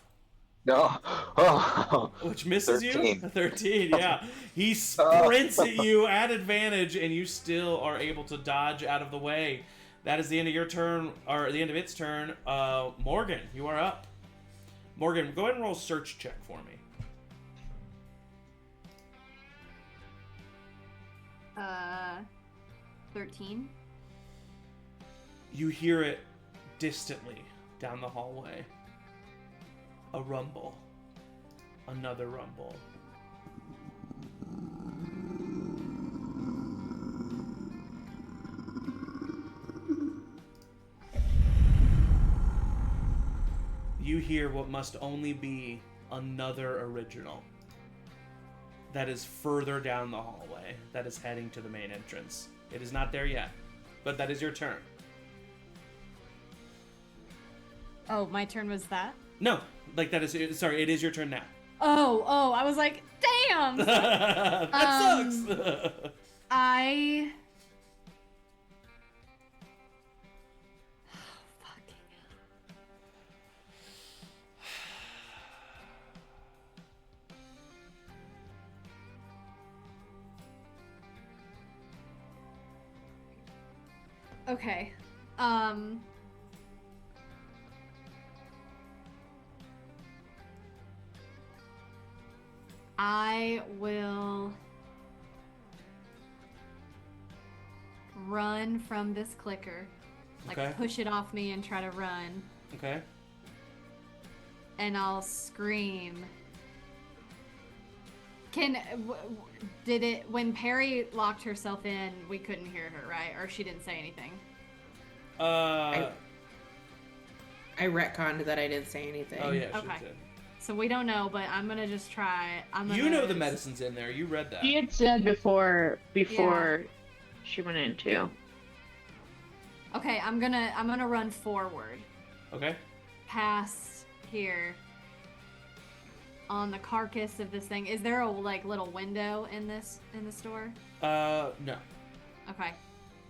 No. Oh. Which misses 13. you? 13, yeah. He sprints at you at advantage, and you still are able to dodge out of the way. That is the end of your turn, or the end of its turn. Morgan, you are up. Morgan, go ahead and roll a search check for me. 13. You hear it distantly down the hallway. A rumble. Another rumble. You hear what must only be another original that is further down the hallway, that is heading to the main entrance. It is not there yet, but that is your turn. Oh, my turn was that? No, like that is, sorry, it is your turn now. Oh, I was like, damn! That sucks! I... Fucking hell. Okay. I will run from this clicker. Like, Okay. push it off me and try to run. Okay. And I'll scream. When Perry locked herself in, we couldn't hear her, right? Or she didn't say anything? I retconned that I didn't say anything. Oh yeah, she Okay. did. So we don't know, but I'm gonna just try. You know the medicine's in there. You read that. She had said before she went in too. Okay, I'm gonna run forward. Okay. Past here. On the carcass of this thing. Is there a little window in the store? No. Okay.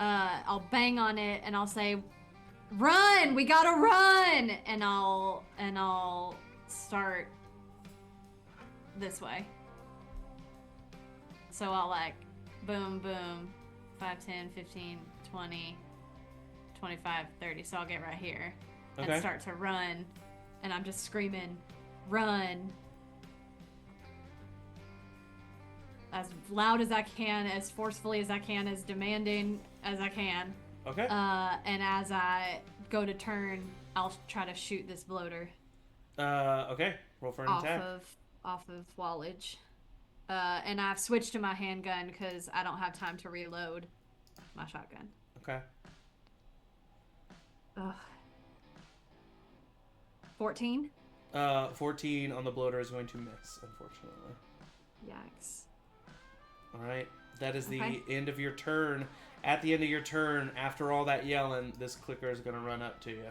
I'll bang on it and I'll say, "Run! We gotta run!" And I'll start this way. So I'll like, boom, boom, 5, 10, 15, 20, 25, 30. So I'll get right here and start to run. And I'm just screaming, run. As loud as I can, as forcefully as I can, as demanding as I can. Okay. And as I go to turn, I'll try to shoot this bloater. Okay. Roll for an attack. Off of Wallage. And I've switched to my handgun because I don't have time to reload my shotgun. Okay. 14? 14 on the bloater is going to miss, unfortunately. Yikes. All right. That is the end of your turn. At the end of your turn, after all that yelling, this clicker is going to run up to you.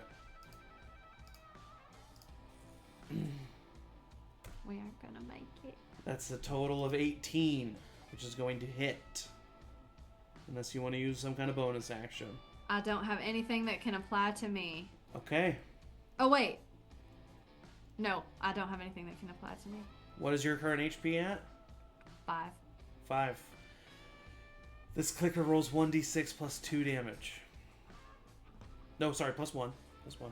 We aren't going to make it. That's a total of 18, which is going to hit. Unless you want to use some kind of bonus action. I don't have anything that can apply to me. Okay. Oh, wait. No, I don't have anything that can apply to me. What is your current HP at? 5. 5. This clicker rolls 1d6 plus 2 damage. No, sorry, plus 1. Plus 1.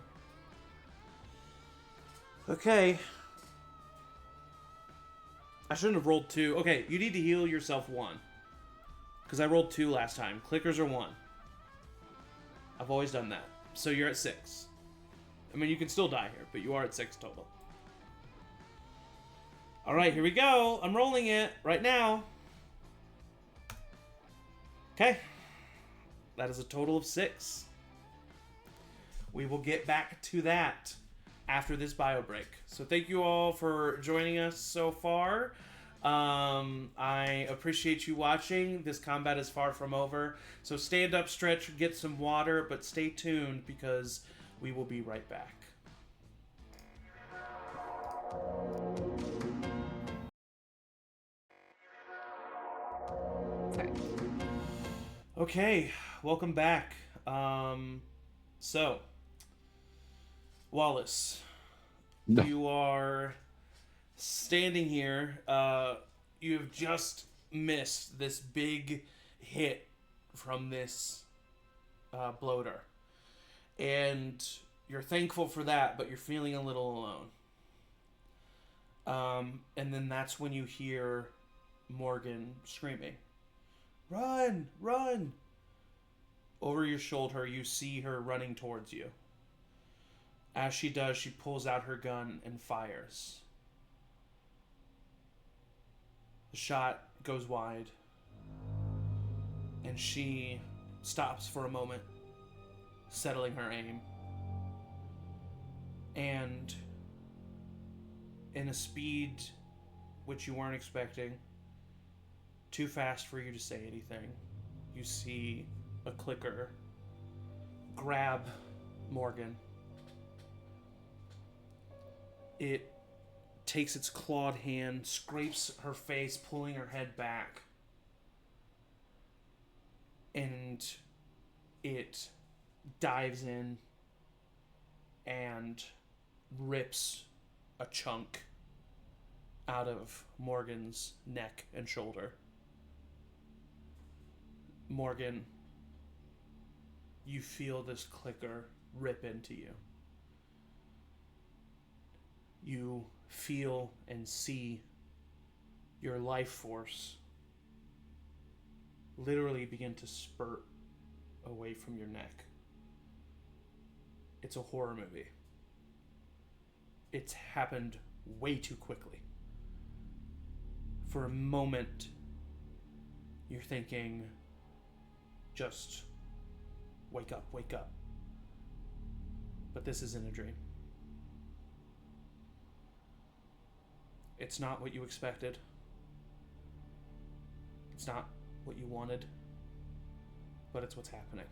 Okay. I shouldn't have rolled 2. Okay, you need to heal yourself 1. Because I rolled 2 last time. Clickers are 1. I've always done that. So you're at 6. I mean, you can still die here, but you are at 6 total. Alright, here we go. I'm rolling it right now. Okay. That is a total of 6. We will get back to that after this bio break. So thank you all for joining us so far. I appreciate you watching. This combat is far from over. So stand up, stretch, get some water, but stay tuned because we will be right back. Sorry. Okay, welcome back. So, Wallace, No. you are standing here. You have just missed this big hit from this bloater. And you're thankful for that, but you're feeling a little alone. And then that's when you hear Morgan screaming, "Run! Run!" Over your shoulder, you see her running towards you. As she does, she pulls out her gun and fires. The shot goes wide, and she stops for a moment, settling her aim. And in a speed which you weren't expecting, too fast for you to say anything, you see a clicker grab Morgan. It takes its clawed hand, scrapes her face, pulling her head back. And it dives in and rips a chunk out of Morgan's neck and shoulder. Morgan, you feel this clicker rip into you. You feel and see your life force literally begin to spurt away from your neck. It's a horror movie. It's happened way too quickly. For a moment, you're thinking, just wake up, wake up. But this isn't a dream. It's not what you expected. It's not what you wanted. But it's what's happening.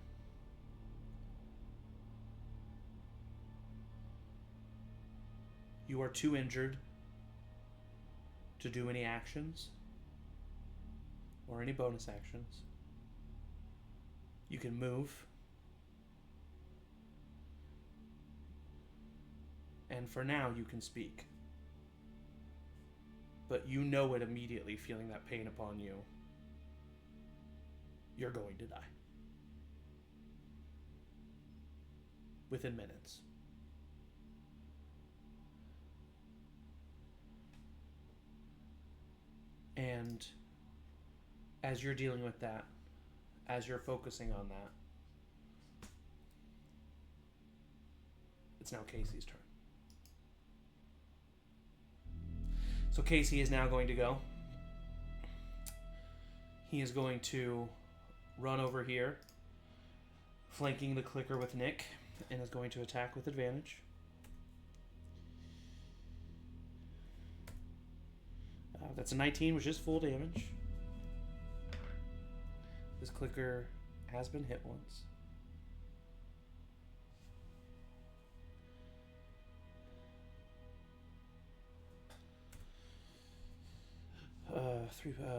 You are too injured to do any actions or any bonus actions. You can move. And for now, you can speak. But you know it immediately, feeling that pain upon you, you're going to die. Within minutes. And as you're dealing with that, as you're focusing on that, it's now Casey's turn. So Casey is now going to go. He is going to run over here, flanking the clicker with Nick, and is going to attack with advantage. That's a 19, which is full damage. This clicker has been hit once.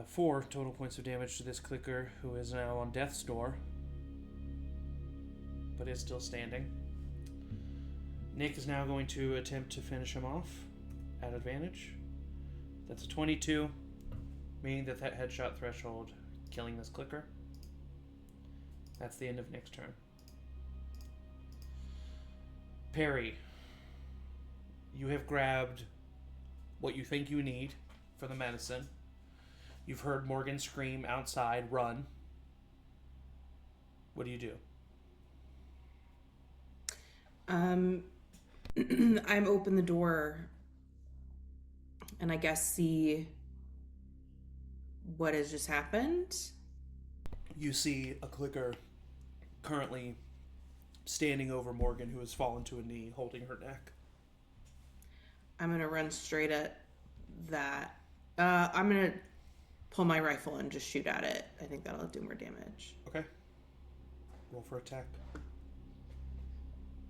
Four total points of damage to this clicker, who is now on death's door, but is still standing. Nick is now going to attempt to finish him off at advantage. That's a 22, meaning that headshot threshold, killing this clicker. That's the end of Nick's turn. Perry, you have grabbed what you think you need for the medicine. You've heard Morgan scream outside, run. What do you do? I'm open the door and I guess see what has just happened. You see a clicker currently standing over Morgan, who has fallen to a knee, holding her neck. I'm going to run straight at that. I'm going to pull my rifle and just shoot at it. I think that'll do more damage. Okay. Roll for attack.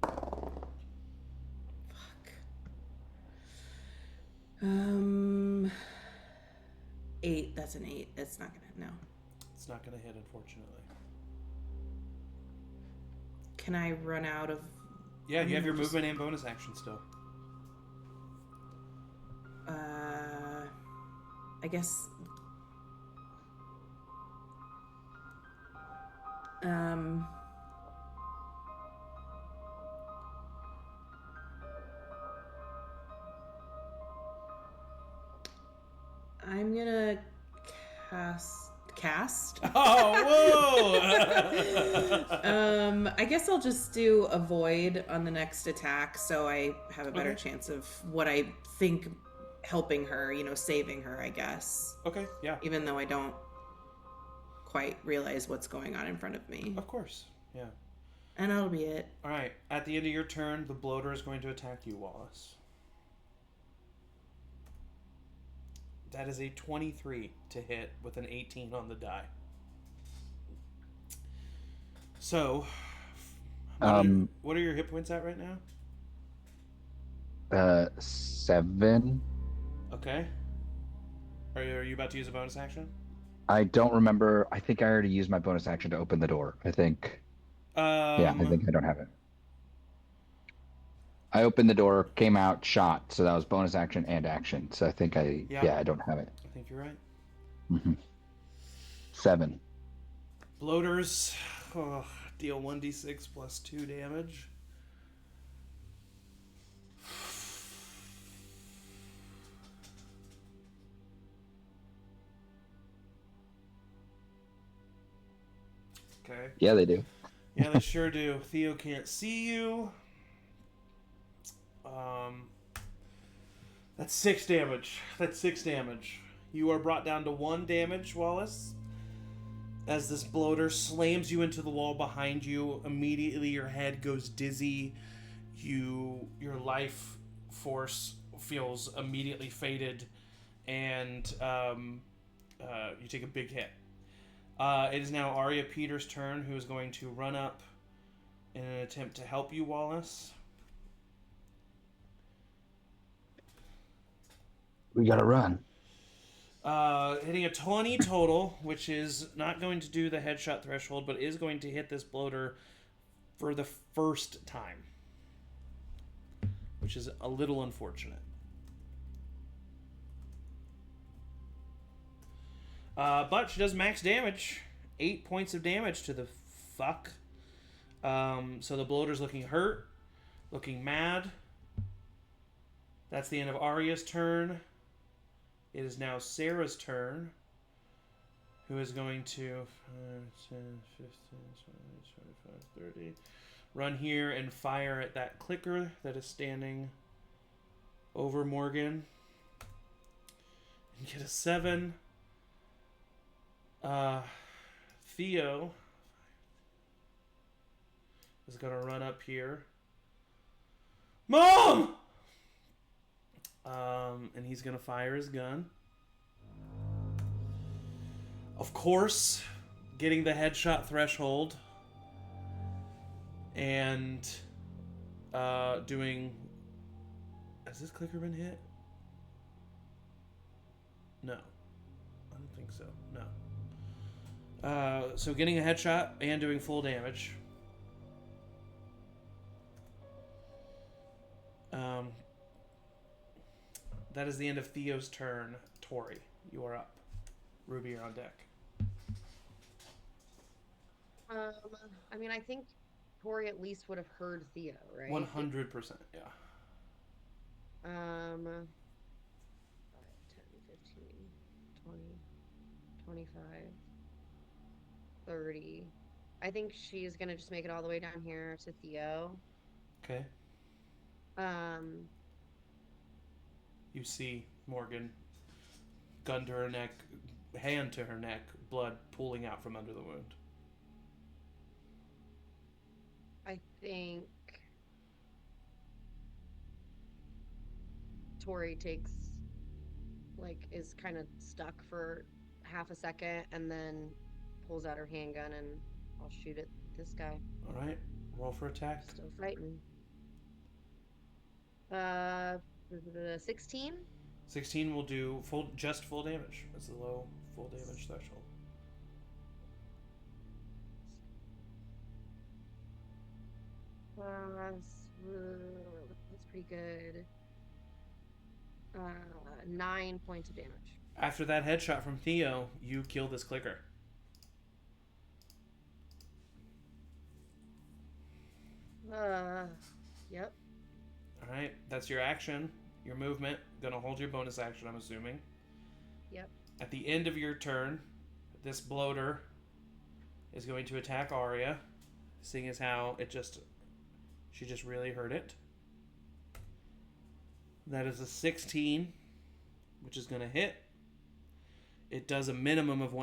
Fuck. 8. That's an 8. It's not gonna. No. It's not gonna hit, unfortunately. Can I run out of? Yeah, you have your movement and bonus action still. I guess. I'm gonna cast. Oh, whoa! I guess I'll just do avoid on the next attack, so I have a better chance of what I think helping her, saving her, I guess. Okay, yeah. Even though I don't quite realize what's going on in front of me. Of course, yeah. And that'll be it. All right, at the end of your turn, the bloater is going to attack you, Wallace. That is a 23 to hit with an 18 on the die. So, what are your hit points at right now? 7. Okay. Are you about to use a bonus action? I don't remember. I think I already used my bonus action to open the door. I think. Yeah, I think I don't have it. I opened the door, came out, shot. So that was bonus action and action. So I think I don't have it. I think you're right. Mm-hmm. 7. Bloaters deal 1d6 plus 2 damage. Okay. Yeah, they do. Yeah, they sure do. Theo can't see you. That's 6 damage. You are brought down to 1 damage, Wallace. As this bloater slams you into the wall behind you, immediately your head goes dizzy. Your life force feels immediately faded, and you take a big hit. It is now Aria Peters' turn, who is going to run up in an attempt to help you, Wallace. We gotta run. Hitting a 20 total, which is not going to do the headshot threshold, but is going to hit this bloater for the first time, which is a little unfortunate. But she does max damage, 8 points of damage to the fuck. So the bloater's looking hurt, looking mad. That's the end of Arya's turn. It is now Sarah's turn, who is going to 5, 10, 15, 20, 25, 30. Run here and fire at that clicker that is standing over Morgan. And get a 7. Theo is going to run up here. Mom! And he's going to fire his gun. Of course, getting the headshot threshold. And doing... Has this clicker been hit? No. I don't think so. No. So getting a headshot and doing full damage. That is the end of Theo's turn. Tori, you are up. Ruby, you're on deck. I mean, I think Tori at least would have heard Theo, right? 100%, yeah. 5, 10, 15, 20, 25, 30. I think she's gonna just make it all the way down here to Theo. Okay. You see Morgan, gun to her neck, hand to her neck, blood pooling out from under the wound. I think Tori is kind of stuck for half a second and then pulls out her handgun and I'll shoot at this guy. All right, roll for attack. Still fighting. 16? 16 will do just full damage. That's the low full damage threshold. That's pretty good. 9 points of damage. After that headshot from Theo, you kill this clicker. Yep. Alright, that's your action. Your movement. Gonna hold your bonus action, I'm assuming. Yep. At the end of your turn, this bloater is going to attack Arya, seeing as how she just really hurt it. That is a 16, which is going to hit. It does a minimum of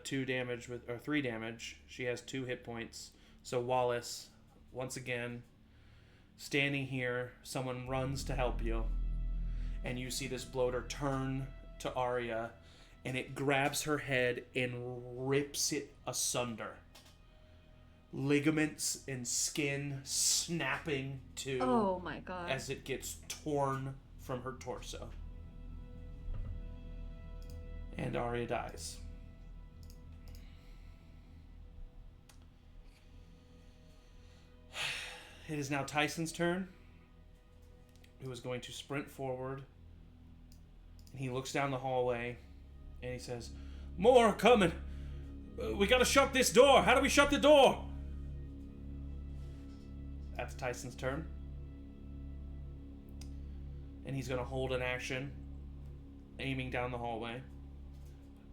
2 damage or 3 damage. She has 2 hit points. So Wallace, once again, standing here, someone runs to help you, and you see this bloater turn to Arya, and it grabs her head and rips it asunder. Ligaments and skin snapping too. Oh my god. As it gets torn from her torso. And Arya dies. It is now Tyson's turn, who is going to sprint forward. And he looks down the hallway and he says, "More are coming. We gotta shut this door. How do we shut the door?" That's Tyson's turn. And he's going to hold an action, aiming down the hallway.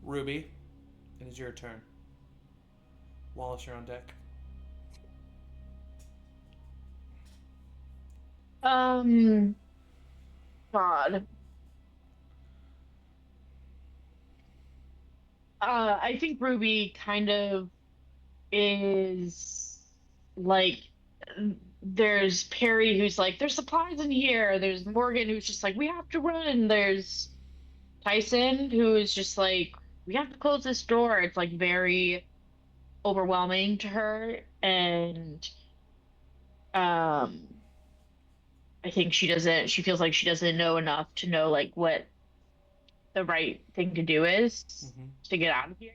Ruby, it is your turn. Wallace, you're on deck. God. I think Ruby kind of is like, there's Perry who's like, there's supplies in here. There's Morgan who's just like, we have to run. There's Tyson who is just like, we have to close this door. It's like very overwhelming to her. And I think she feels like she doesn't know enough to know like what the right thing to do is to get out of here.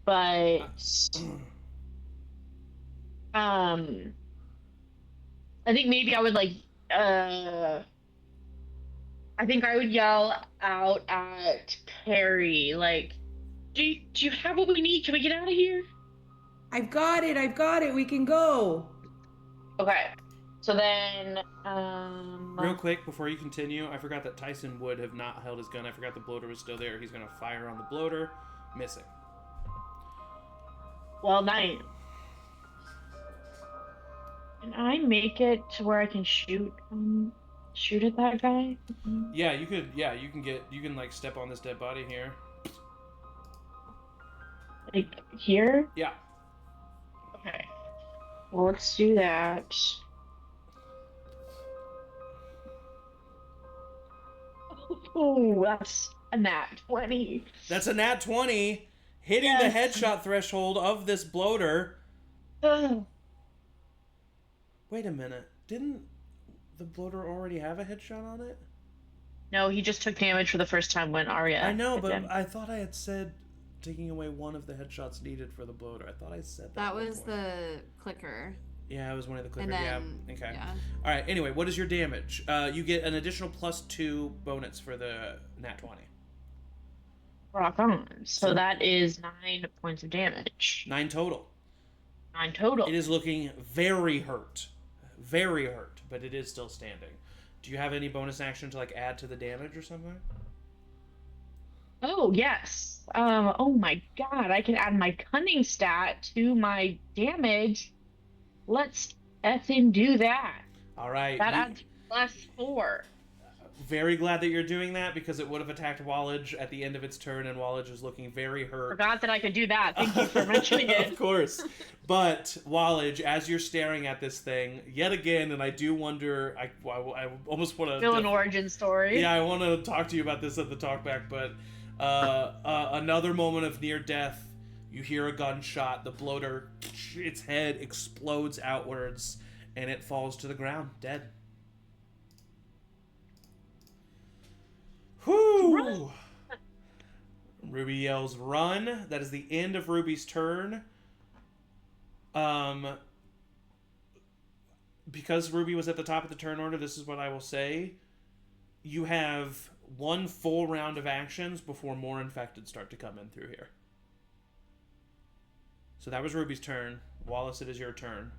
But I think maybe I would like I think I would yell out at Perry like, Do you have what we need? Can we get out of here? I've got it. We can go. Okay. So then, Real quick, before you continue, I forgot that Tyson would have not held his gun. I forgot the bloater was still there. He's going to fire on the bloater. Missing. Well, night. Can I make it to where I can shoot at that guy? Yeah, you could. Yeah, you can like step on this dead body here. Like here? Yeah. Okay. Well, let's do that. Oh, that's a nat 20. That's a nat 20, hitting the headshot threshold of this bloater. Wait a minute. Didn't the bloater already have a headshot on it? No, he just took damage for the first time when Arya. I know, hit but him. I thought I had said taking away one of the headshots needed for the bloater. I thought I said that. That was the clicker. Yeah, it was one of the clickers. And then, yeah. Okay. yeah. All right. Anyway, what is your damage? You get an additional +2 bonus for the nat 20. Rock on. So that is 9 points of damage. 9 total. 9 total. It is looking very hurt, but it is still standing. Do you have any bonus action to like add to the damage or something? Oh yes. Oh my god! I can add my cunning stat to my damage. Let's effing do that. All right. That adds +4. Very glad that you're doing that because it would have attacked Wallace at the end of its turn, and Wallace is looking very hurt. Forgot that I could do that. Thank you for mentioning it. Of course. But, Wallace, as you're staring at this thing, yet again, and I do wonder, I almost want to... Still an origin story. Yeah, I want to talk to you about this at the talkback, but another moment of near death. You hear a gunshot, the bloater, its head explodes outwards, and it falls to the ground, dead. Whoo! Ruby yells, run. That is the end of Ruby's turn. Because Ruby was at the top of the turn order, this is what I will say. You have one full round of actions before more infected start to come in through here. So that was Ruby's turn. Wallace, it is your turn.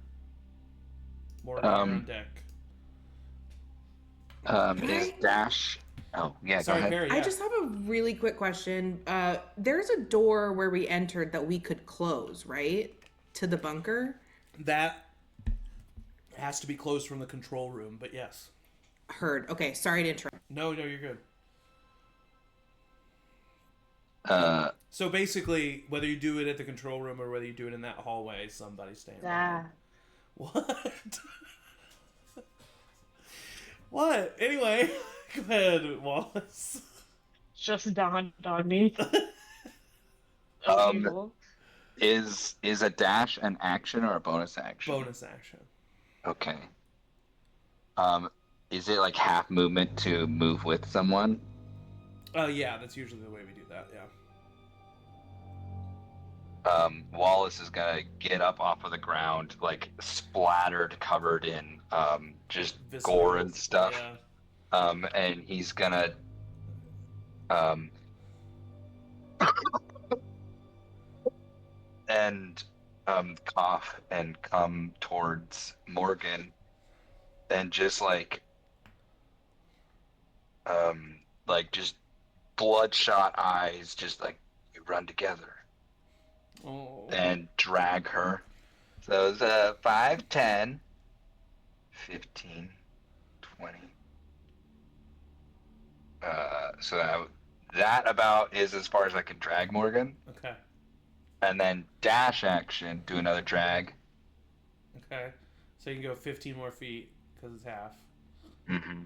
More on deck. Is Dash... Oh, yeah, Sorry, go ahead. Barry, yeah. I just have a really quick question. There's a door where we entered that we could close, right? To the bunker? That has to be closed from the control room, but yes. Heard. Okay, sorry to interrupt. No, you're good. Uh, So basically, whether you do it at the control room or whether you do it in that hallway, somebody's standing there. What? What? Anyway, go ahead, Wallace. Just dawned on me. is a dash an action or a bonus action? Bonus action. Okay. Is it like half movement to move with someone? Yeah, that's usually the way we do that, yeah. Wallace is gonna get up off of the ground, like splattered, covered in just gore and stuff. Yeah. And he's gonna and cough and come towards Morgan and just like just bloodshot eyes, just like we run together. Oh. And drag her. So it's 5, 10, 15, 20. So that about is as far as I can drag Morgan. Okay. And then dash action, do another drag. Okay. So you can go 15 more feet because it's half. Mm-hmm.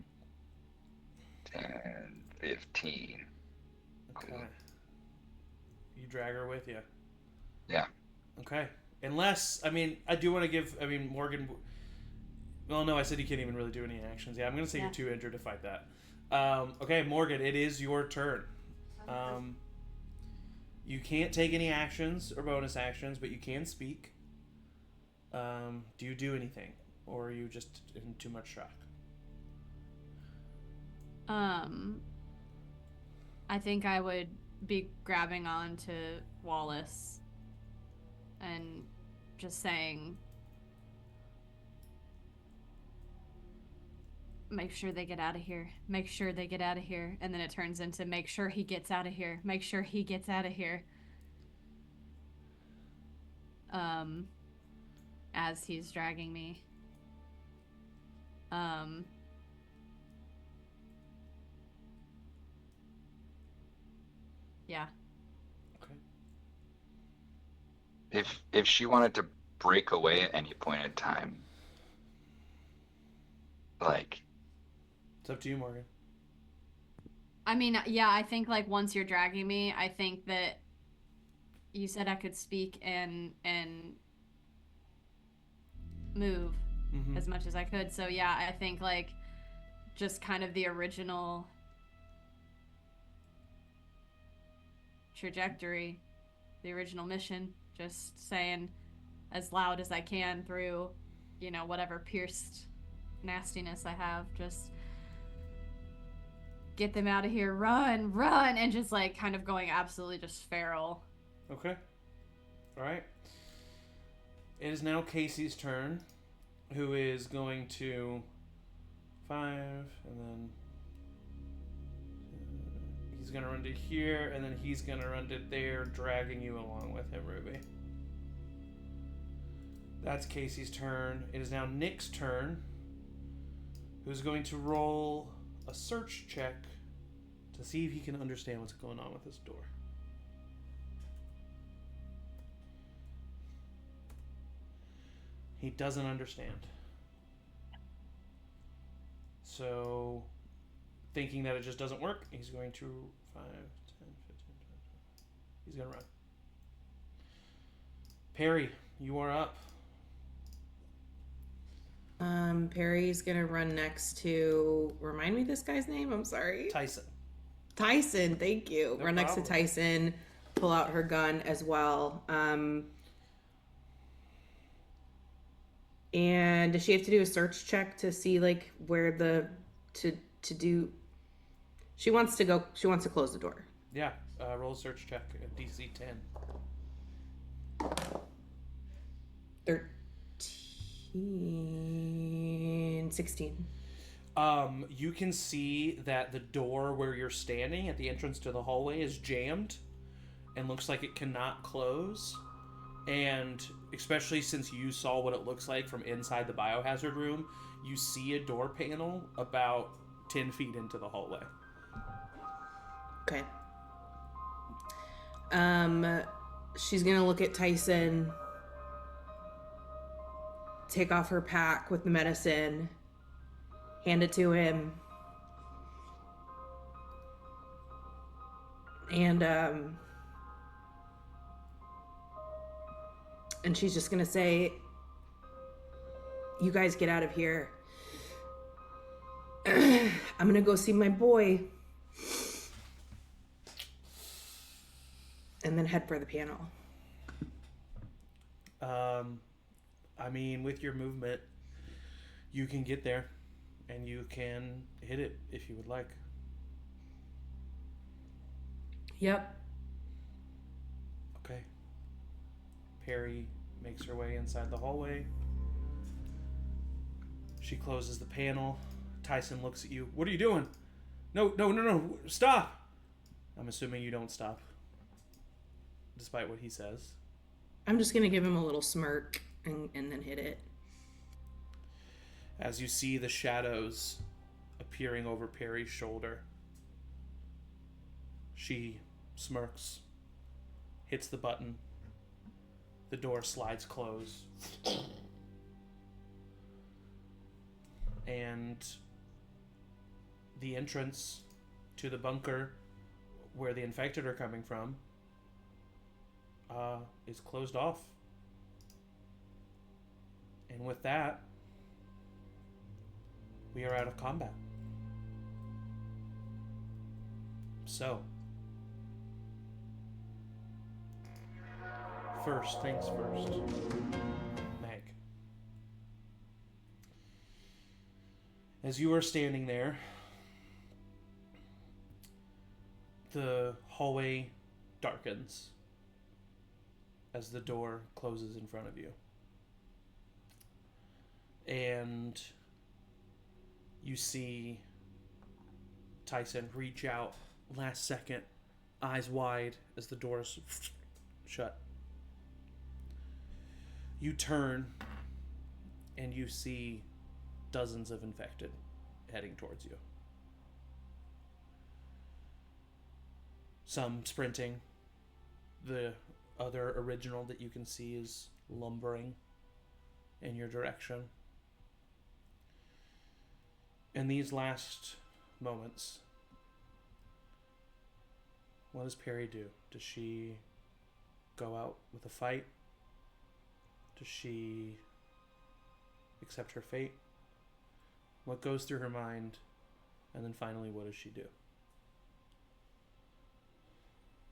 10, 15. Okay. Cool. You drag her with you. Yeah. Okay. Unless, I do want to give, Morgan... Well, no, I said you can't even really do any actions. Yeah, I'm going to say you're too injured to fight that. Okay, Morgan, it is your turn. You can't take any actions or bonus actions, but you can speak. Do you do anything? Or are you just in too much shock? I think I would be grabbing on to Wallace and just saying, make sure they get out of here. Make sure they get out of here. And then it turns into make sure he gets out of here. Make sure he gets out of here. As he's dragging me. Yeah. Okay. If she wanted to break away at any point in time, like, it's up to you, Morgan. I mean, yeah, I think like once you're dragging me, I think that you said I could speak and move as much as I could. So yeah, I think like just kind of the original trajectory, the original mission, just saying as loud as I can through, you know, whatever pierced nastiness I have, just get them out of here, run, and just like kind of going absolutely just feral. Okay. All right. It is now Casey's turn, who is going to 5, and then he's going to run to here, and then he's going to run to there, dragging you along with him, Ruby. That's Casey's turn. It is now Nick's turn, who's going to roll a search check to see if he can understand what's going on with this door. He doesn't understand. So, thinking that it just doesn't work, he's going to 5, 10, 15, 20. He's going to run. Perry, you are up. Perry's gonna run next to, remind me this guy's name, I'm sorry. Tyson, thank you. No Run next to problem. Tyson, pull out her gun as well. And does she have to do a search check to see like where to do? She wants to close the door. Yeah, roll a search check at DC 10. 16. You can see that the door where you're standing at the entrance to the hallway is jammed and looks like it cannot close. And especially since you saw what it looks like from inside the biohazard room, you see a door panel about 10 feet into the hallway. Okay. She's gonna look at Tyson, take off her pack with the medicine, hand it to him, and she's just gonna say, you guys get out of here. I'm gonna go see my boy. And then head for the panel. I mean, with your movement, you can get there, and you can hit it if you would like. Yep. Okay. Perry makes her way inside the hallway. She closes the panel. Tyson looks at you. What are you doing? No, stop! I'm assuming you don't stop, despite what he says. I'm just gonna give him a little smirk and then hit it. As you see the shadows appearing over Perry's shoulder, she smirks, hits the button, the door slides closed, and the entrance to the bunker where the infected are coming from is closed off. And with that, we are out of combat. So, first things first, Meg. As you are standing there, The hallway darkens as the door closes in front of you. And you see Tyson reach out last second, eyes wide as the doors shut. You turn and you see dozens of infected heading towards you. Some sprinting. The other original that you can see is lumbering in your direction. In these last moments, what does Perry do? Does she go out with a fight? Does she accept her fate? What goes through her mind? And then finally, what does she do?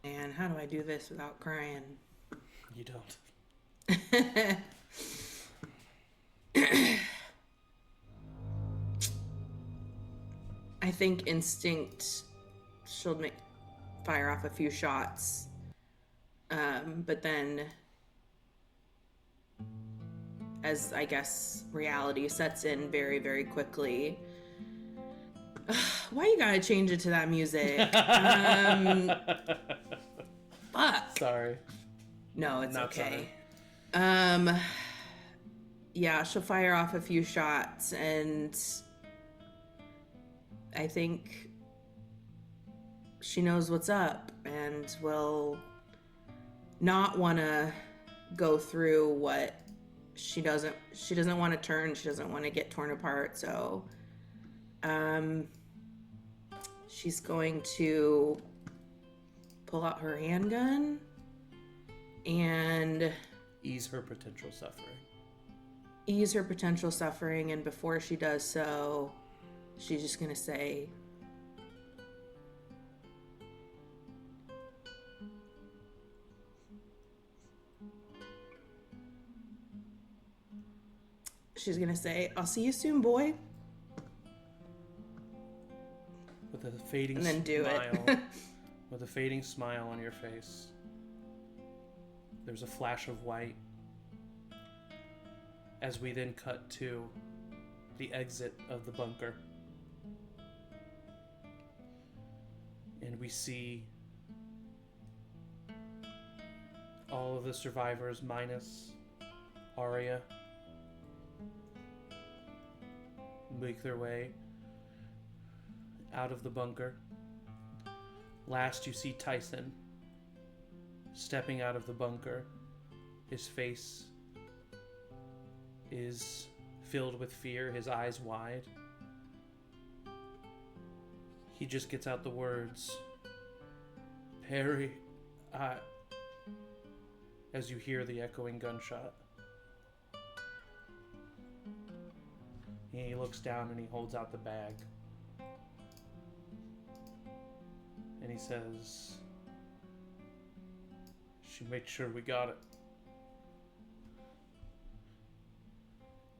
And how do I do this without crying? You don't. I think instinct, she'll fire off a few shots. But then, as I guess reality sets in very, very quickly. Why you gotta change it to that music? Fuck. Sorry. No, it's Not okay. Yeah, she'll fire off a few shots, and I think she knows what's up and will not want to go through what she doesn't want to turn, she doesn't want to get torn apart, so she's going to pull out her handgun and ease her potential suffering. And before she does so, she's just gonna say, I'll see you soon, boy. With a fading and then do smile, it. with a fading smile on your face, there's a flash of white as we then cut to the exit of the bunker. And we see all of the survivors minus Arya make their way out of the bunker. Last you see Tyson stepping out of the bunker. His face is filled with fear, his eyes wide. He just gets out the words, "Perry, as you hear the echoing gunshot. And he looks down and he holds out the bag. And he says, "She made sure we got it."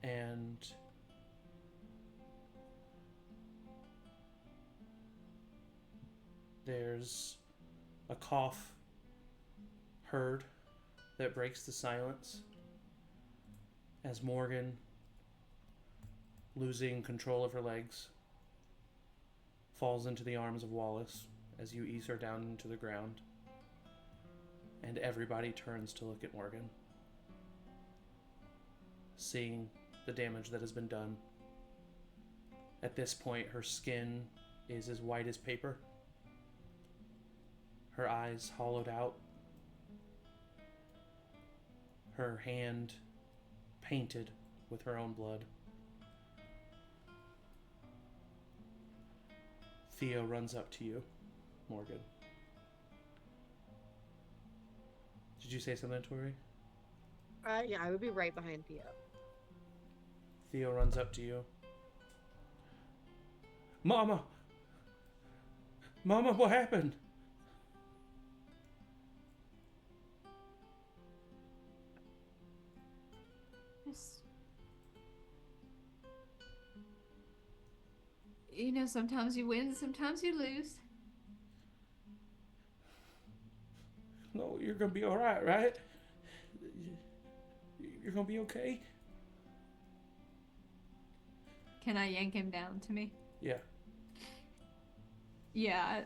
And there's a cough heard that breaks the silence as Morgan, losing control of her legs, falls into the arms of Wallace as you ease her down into the ground. And everybody turns to look at Morgan, seeing the damage that has been done. At this point, her skin is as white as paper, her eyes hollowed out, her hand painted with her own blood. Theo runs up to you, Morgan. Did you say something, Tori? Yeah, I would be right behind Theo. Theo runs up to you. Mama! Mama, what happened? You know, sometimes you win, sometimes you lose. No, you're gonna be all right, right? You're gonna be okay. Can I yank him down to me? Yeah. Yeah,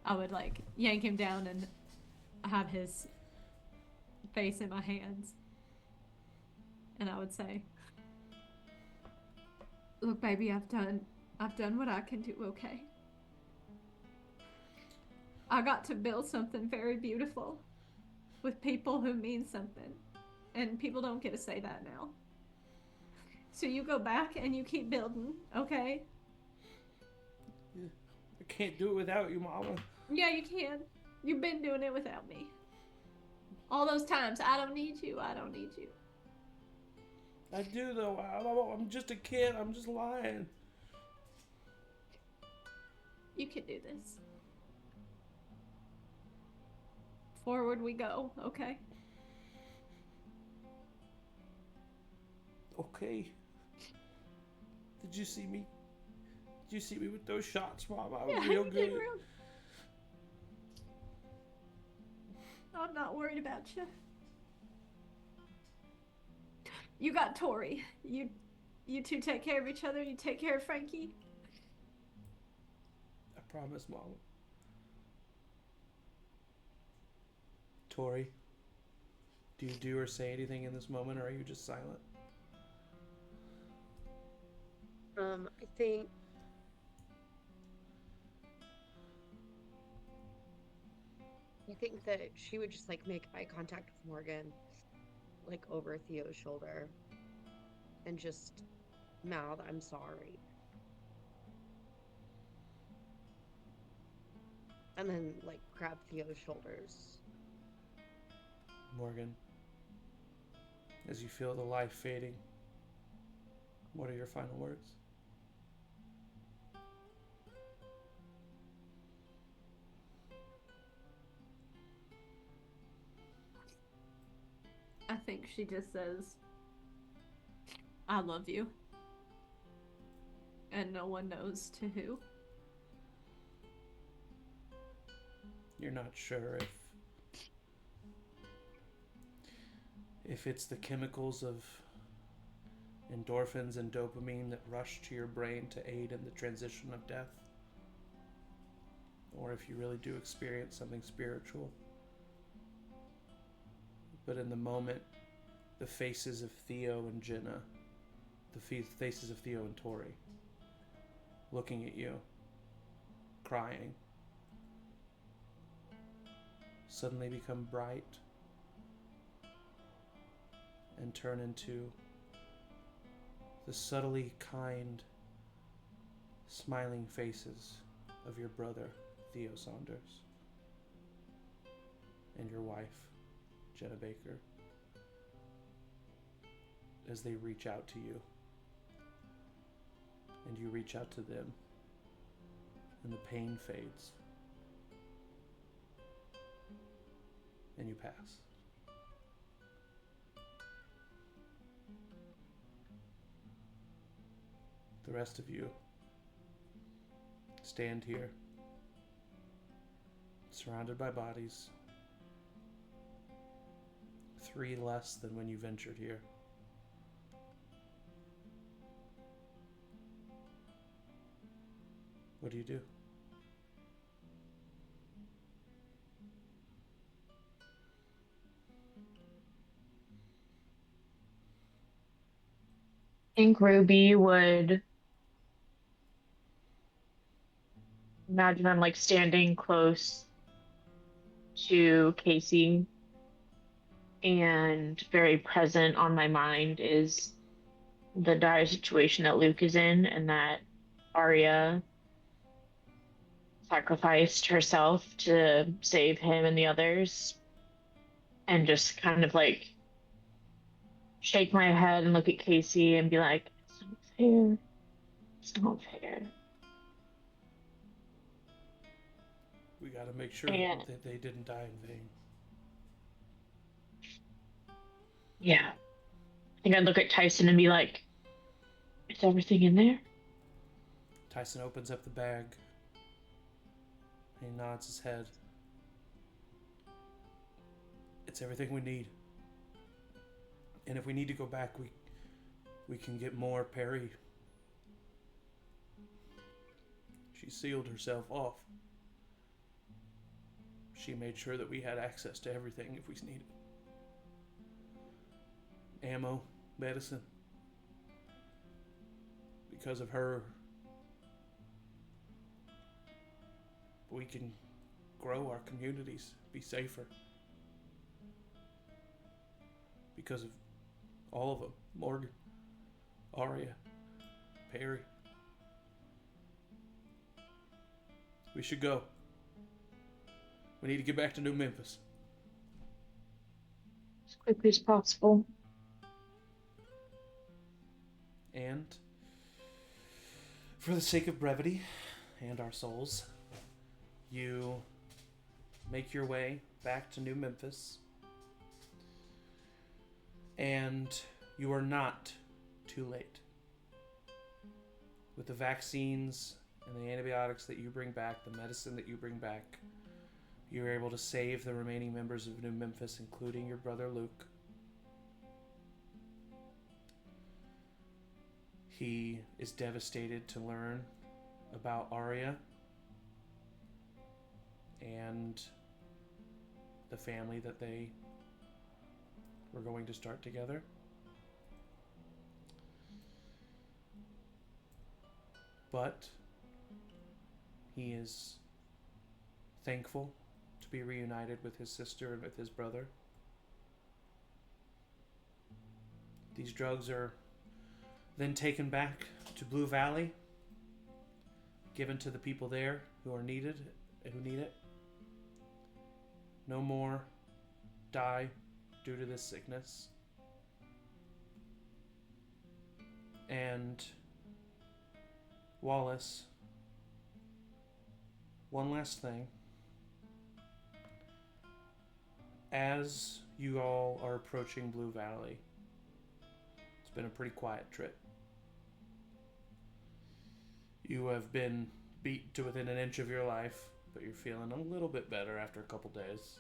I would like yank him down and have his face in my hands. And I would say, "Look, baby, I've done what I can do, okay? I got to build something very beautiful with people who mean something. And people don't get to say that now. So you go back and you keep building, okay?" I can't do it without you, Mama. Yeah, you can. You've been doing it without me. All those times. I don't need you. I don't need you. I do, though. I'm just a kid. I'm just lying. You can do this. Forward we go, okay? Okay. Did you see me? Did you see me with those shots, Mom? I was real good. I'm not worried about you. You got Tori. You two take care of each other. You take care of Frankie. I promise, Mom. Tori, do you do or say anything in this moment, or are you just silent? I think that she would just like make eye contact with Morgan, like over Theo's shoulder, and just mouth, "I'm sorry." And then like grab Theo's shoulders. Morgan, as you feel the life fading, what are your final words? I think she just says, "I love you." And no one knows to who. You're not sure if it's the chemicals of endorphins and dopamine that rush to your brain to aid in the transition of death, or if you really do experience something spiritual. But in the moment, the faces of Theo and Jenna, the faces of Theo and Tori, looking at you, crying, suddenly become bright and turn into the subtly kind, smiling faces of your brother, Theo Saunders, and your wife, Jenna Baker, as they reach out to you, and you reach out to them, and the pain fades, and you pass. The rest of you stand here, surrounded by bodies, 3 less than when you ventured here. What do you do? I think Ruby would imagine I'm like standing close to Casey, and very present on my mind is the dire situation that Luke is in, and that Arya sacrificed herself to save him and the others, and just kind of like shake my head and look at Casey and be like, "It's not fair. It's not fair." We gotta make sure And that they didn't die in vain. yeah, I think I'd look at Tyson and be like, "Is everything in there?" Tyson opens up the bag, He nods his head. It's everything we need. And if we need to go back, we can get more. Perry. She sealed herself off. She made sure that we had access to everything if we needed. Ammo, medicine. Because of her, we can grow our communities, be safer. Because of all of them. Morgan, Arya, Perry. We should go. We need to get back to New Memphis. As quickly as possible. And for the sake of brevity and our souls, you make your way back to New Memphis. And you are not too late. With the vaccines and the antibiotics that you bring back, the medicine that you bring back, you're able to save the remaining members of New Memphis, including your brother Luke. He is devastated to learn about Arya and the family that they were going to start together. But he is thankful to be reunited with his sister and with his brother. These drugs are then taken back to Blue Valley, given to the people there who need it. No more die due to this sickness. And Wallace, one last thing. As you all are approaching Blue Valley, it's been a pretty quiet trip. You have been beat to within an inch of your life, but you're feeling a little bit better after a couple days.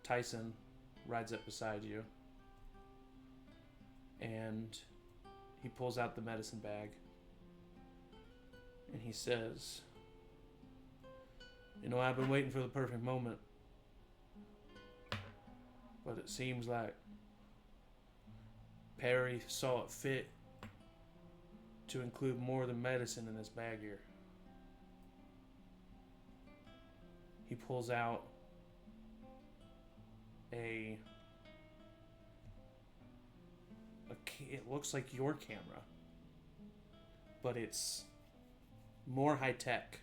Tyson rides up beside you, and he pulls out the medicine bag, and he says, "You know, I've been waiting for the perfect moment, but it seems like Perry saw it fit to include more than medicine in this bag here." He pulls out it looks like your camera, but it's more high tech.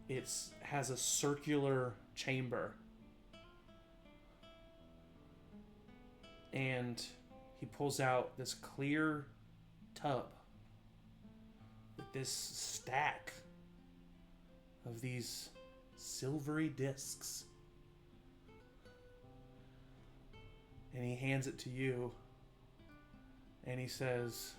It has a circular chamber, and he pulls out this clear tub with this stack of these silvery discs. And he hands it to you, and he says,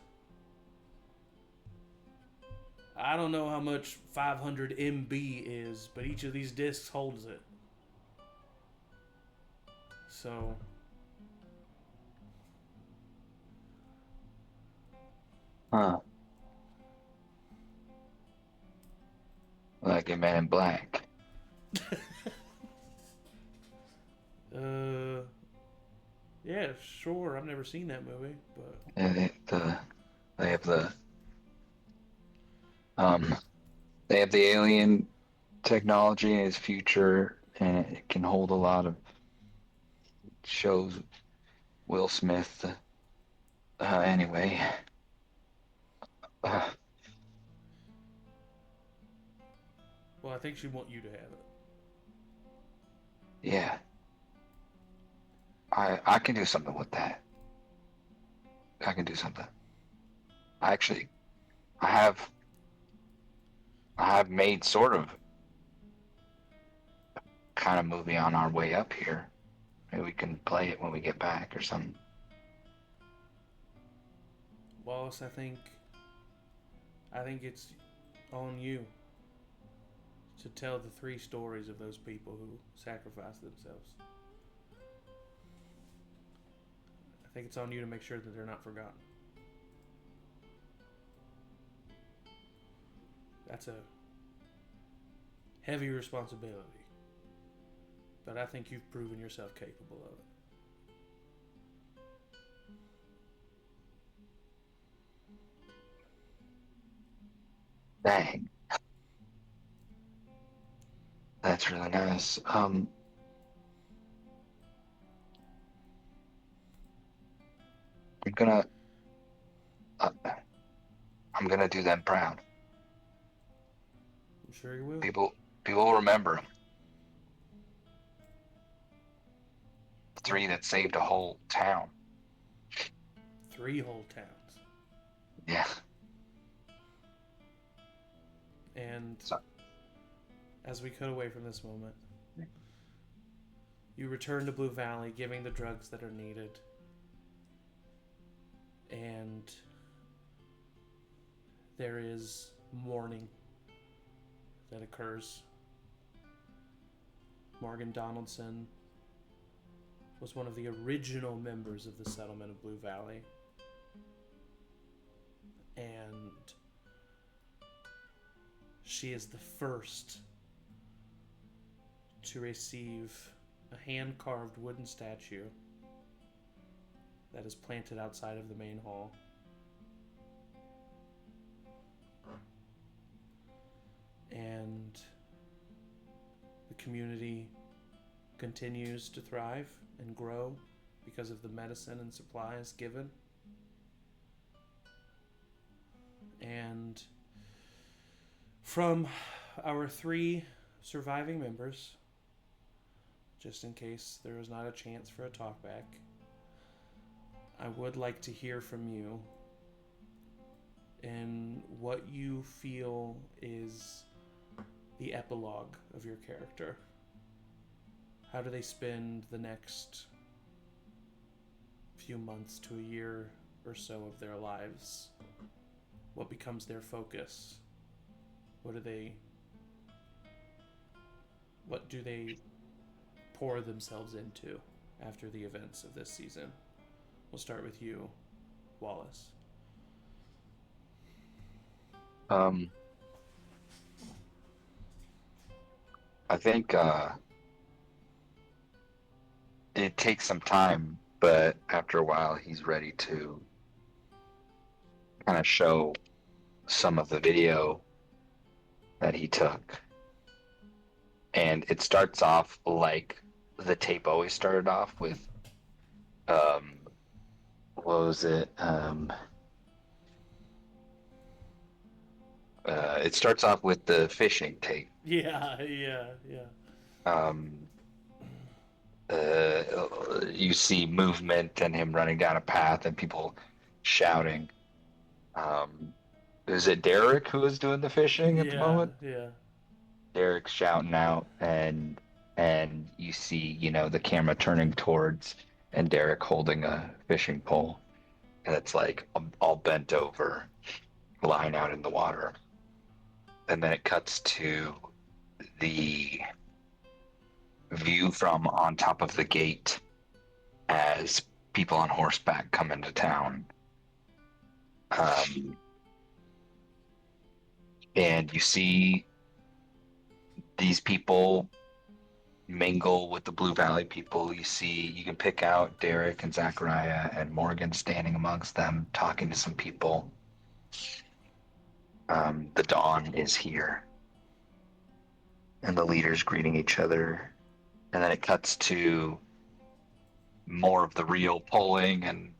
"I don't know how much 500 MB is, but each of these discs holds it. So Huh. Like a Man in Black. Yeah, sure. I've never seen that movie, but And they have they have the alien technology in its future, and it can hold a lot of shows. Will Smith. Anyway. well, I think she'd want you to have it. Yeah. I can do something with that. I can do something. I have made sort of kind of movie on our way up here. Maybe we can play it when we get back or something. Wallace, I think on you to tell the 3 stories of those people who sacrificed themselves. I think it's on you to make sure that they're not forgotten. That's a heavy responsibility, but I think you've proven yourself capable of it. Dang. That's really nice. I'm gonna, uh, I'm gonna do them proud. I'm sure you will. People will remember them. 3 that saved a whole town. 3 whole towns. Yeah. And So, as we cut away from this moment, you return to Blue Valley, giving the drugs that are needed. And there is mourning that occurs. Morgan Donaldson was one of the original members of the settlement of Blue Valley. And she is the first to receive a hand-carved wooden statue that is planted outside of the main hall. And the community continues to thrive and grow because of the medicine and supplies given. And from our 3 surviving members, just in case there is not a chance for a talkback, I would like to hear from you and what you feel is the epilogue of your character. How do they spend the next few months to a year or so of their lives? What becomes their focus? What do they pour themselves into after the events of this season? We'll start with you, Wallace. I think it takes some time, but after a while, he's ready to kind of show some of the video that he took. And it starts off like the tape always started off with, what was it? It starts off with the fishing tape. Yeah. You see movement and him running down a path and people shouting. Is it Derek who was doing the fishing at the moment? Yeah. Derek's shouting out, and you see, the camera turning towards, and Derek holding a fishing pole, and it's like all bent over, lying out in the water. And then it cuts to the view from on top of the gate as people on horseback come into town. And you see these people mingle with the Blue Valley people. You can pick out Derek and Zachariah and Morgan standing amongst them, talking to some people. The dawn is here, and the leaders greeting each other. And then it cuts to more of the real polling,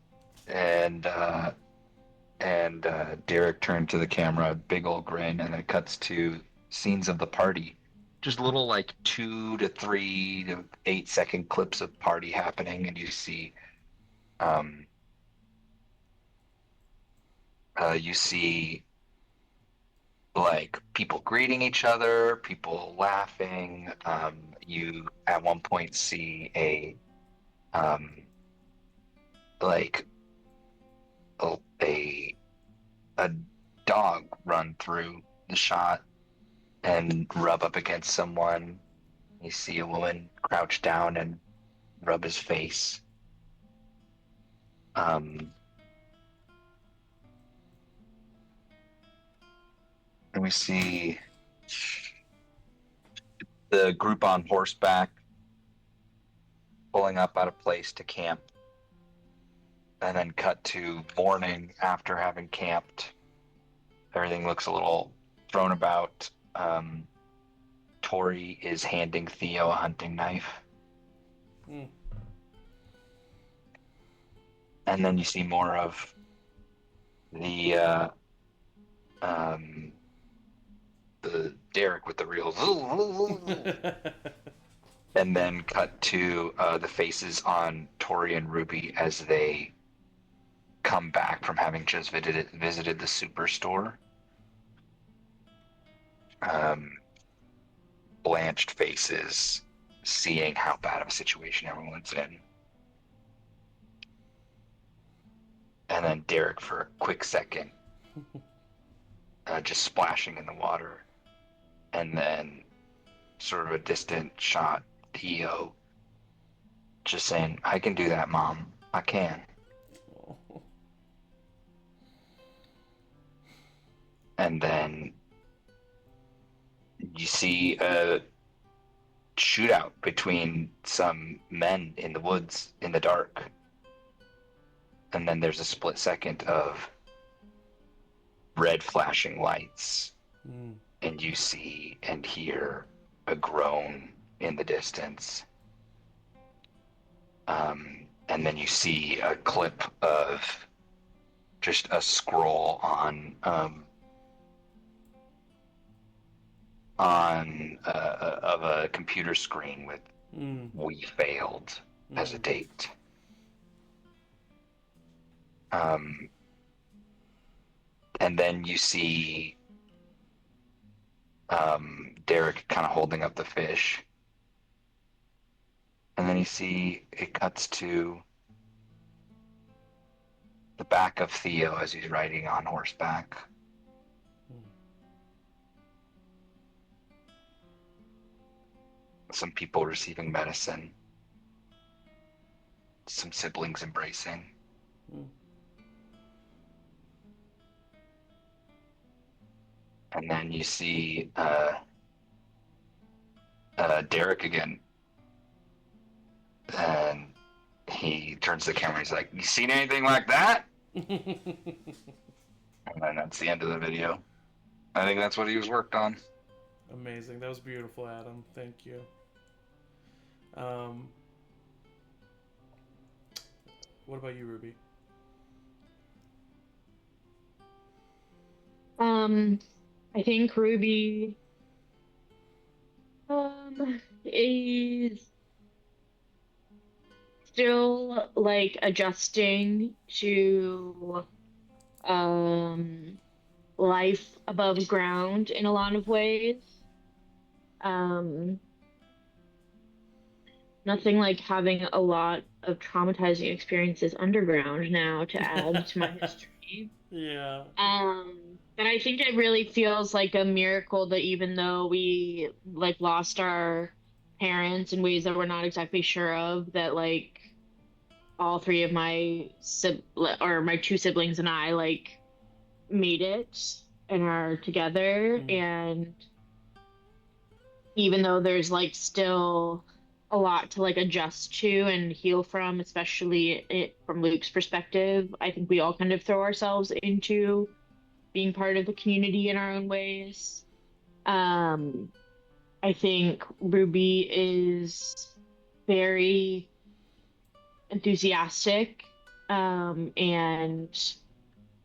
and Derek turned to the camera, big old grin, and then it cuts to scenes of the party. Just little 2 to 3 to 8 second clips of party happening, and you see people greeting each other, people laughing. You at one point see a dog run through the shot and rub up against someone. You see a woman crouch down and rub his face. And we see the group on horseback pulling up out of place to camp, and then cut to morning after having camped. Everything looks a little thrown about. Tori is handing Theo a hunting knife. And then you see more of the Derek with the reels. And then cut to the faces on Tori and Ruby as they come back from having just visited the superstore. Blanched faces, seeing how bad of a situation everyone's in. And then Derek for a quick second, just splashing in the water. And then sort of a distant shot, Theo just saying, I can do that, Mom. I can. And then you see a shootout between some men in the woods in the dark. And then there's a split second of red flashing lights. And you see and hear a groan in the distance. And then you see a clip of just a scroll on of a computer screen with "We failed" as a date. And then you see Derek kind of holding up the fish. And then you see it cuts to the back of Theo as he's riding on horseback. Some people receiving medicine. Some siblings embracing. And then you see Derek again. And he turns to the camera. He's like, "You seen anything like that?" And then that's the end of the video. I think that's what he was worked on. Amazing. That was beautiful, Adam. Thank you. What about you, Ruby? I think Ruby is still like adjusting to life above ground in a lot of ways. Nothing like having a lot of traumatizing experiences underground now to add to my history. Yeah. But I think it really feels like a miracle that even though we like lost our parents in ways that we're not exactly sure of, that like all three of my my two siblings and I like made it and are together. And even though there's like still a lot to like adjust to and heal from, especially from Luke's perspective, I think we all kind of throw ourselves into being part of the community in our own ways. I think Ruby is very enthusiastic and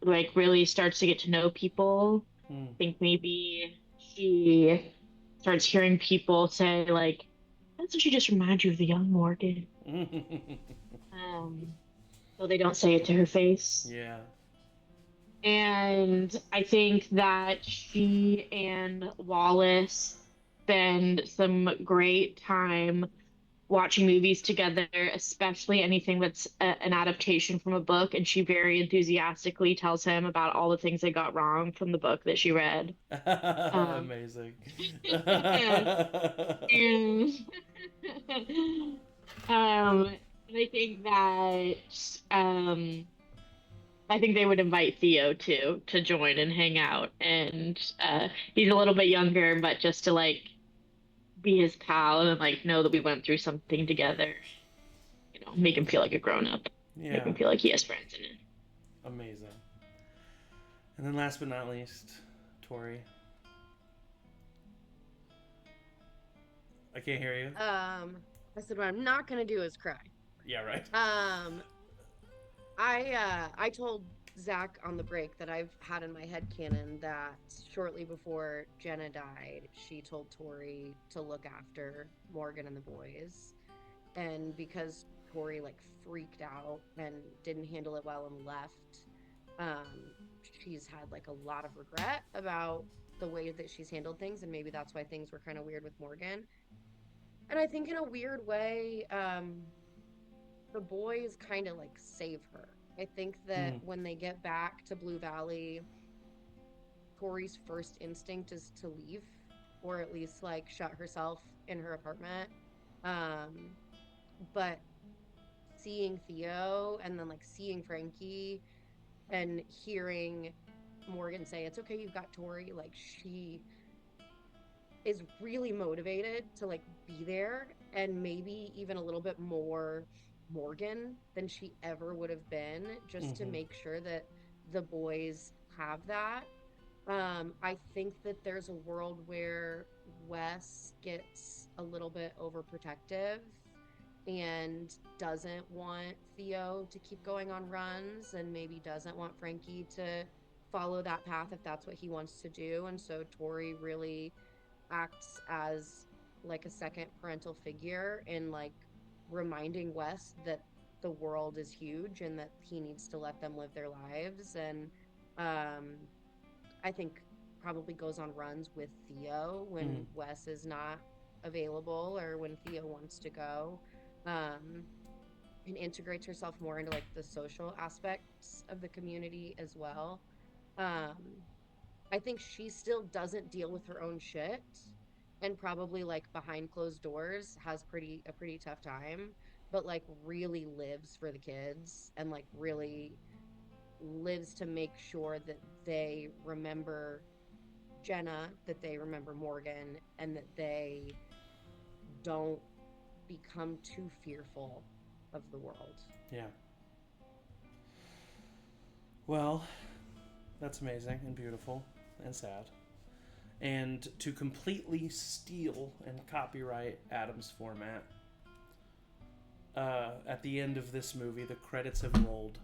like really starts to get to know people. I think maybe she starts hearing people say like, "Doesn't she just remind you of the young Morgan?" So they don't say it to her face. Yeah. And I think that she and Wallace spend some great time watching movies together, especially anything that's an adaptation from a book. And she very enthusiastically tells him about all the things that got wrong from the book that she read. Amazing. And I think that I think they would invite Theo too to join and hang out. And he's a little bit younger, but just to like be his pal and like know that we went through something together. You know, make him feel like a grown up. Make him Yeah, feel like he has friends in it. amazing. And then last but not least, Tori. I can't hear you. I said what I'm not gonna do is cry. Yeah, right. I told Zach on the break that I've had in my head canon that shortly before Jenna died, she told Tori to look after Morgan and the boys, and because Tori like freaked out and didn't handle it well and left, she's had like a lot of regret about the way that she's handled things, and maybe that's why things were kind of weird with Morgan. And I think in a weird way, the boys kind of like save her. I think that when they get back to Blue Valley, Tori's first instinct is to leave, or at least like shut herself in her apartment. But seeing Theo and then like seeing Frankie and hearing Morgan say, "It's okay, you've got Tori," like she is really motivated to like be there, and maybe even a little bit more Morgan than she ever would have been, just to make sure that the boys have that. I think that there's a world where Wes gets a little bit overprotective and doesn't want Theo to keep going on runs, and maybe doesn't want Frankie to follow that path if that's what he wants to do. And so Tori really acts as like a second parental figure in like reminding Wes that the world is huge and that he needs to let them live their lives. And I think probably goes on runs with Theo when Wes is not available or when Theo wants to go, and integrates herself more into like the social aspects of the community as well. I think she still doesn't deal with her own shit, and probably like behind closed doors has a pretty tough time, but like really lives for the kids and like really lives to make sure that they remember Jenna, that they remember Morgan, and that they don't become too fearful of the world. Yeah. Well, that's amazing and beautiful and sad. And to completely steal and copyright Adam's format, at the end of this movie, the credits have rolled.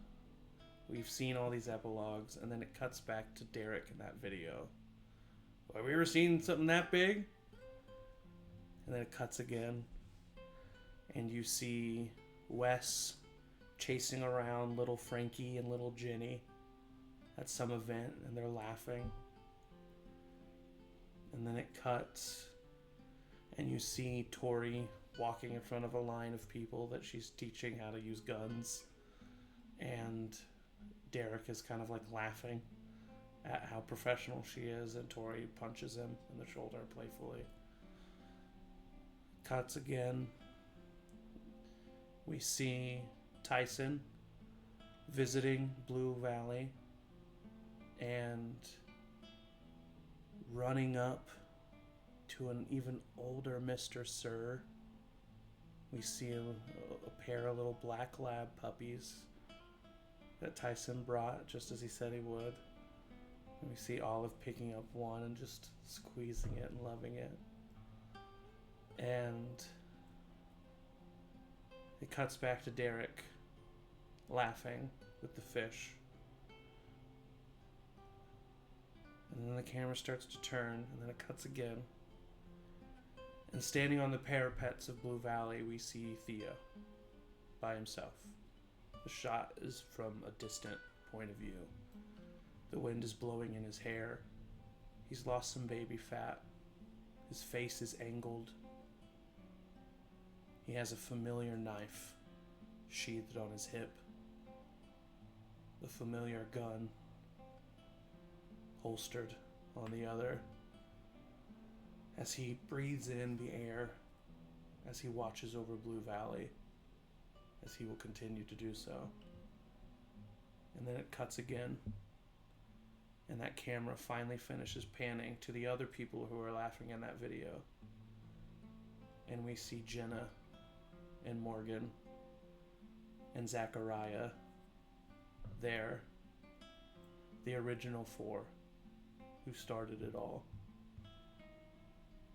We've seen all these epilogues, and then it cuts back to Derek in that video. Have we ever seen something that big? And then it cuts again, and you see Wes chasing around little Frankie and little Jenny at some event, and they're laughing. And then it cuts, and you see Tori walking in front of a line of people that she's teaching how to use guns. And Derek is kind of like laughing at how professional she is, and Tori punches him in the shoulder playfully. Cuts again. We see Tyson visiting Blue Valley and running up to an even older Mr. Sir. We see a pair of little black lab puppies that Tyson brought just as he said he would. And we see Olive picking up one and just squeezing it and loving it. And it cuts back to Derek laughing with the fish. And then the camera starts to turn, and then it cuts again. And standing on the parapets of Blue Valley, we see Theo by himself. The shot is from a distant point of view. The wind is blowing in his hair. He's lost some baby fat. His face is angled. He has a familiar knife sheathed on his hip. The familiar gun holstered on the other. As he breathes in the air, as he watches over Blue Valley, as he will continue to do so. And then it cuts again. And that camera finally finishes panning to the other people who are laughing in that video. And we see Jenna and Morgan and Zachariah there. The original four who started it all.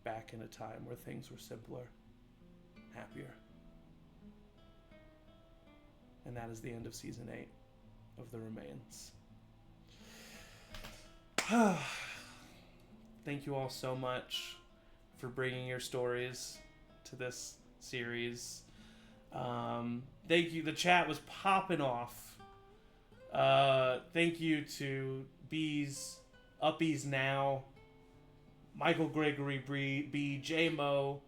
Back in a time where things were simpler, happier. And that is the end of season 8 of The Remains. Thank you all so much for bringing your stories to this series. Thank you. The chat was popping off. Thank you to Bees, Uppies Now, Michael Gregory B, J-Mo,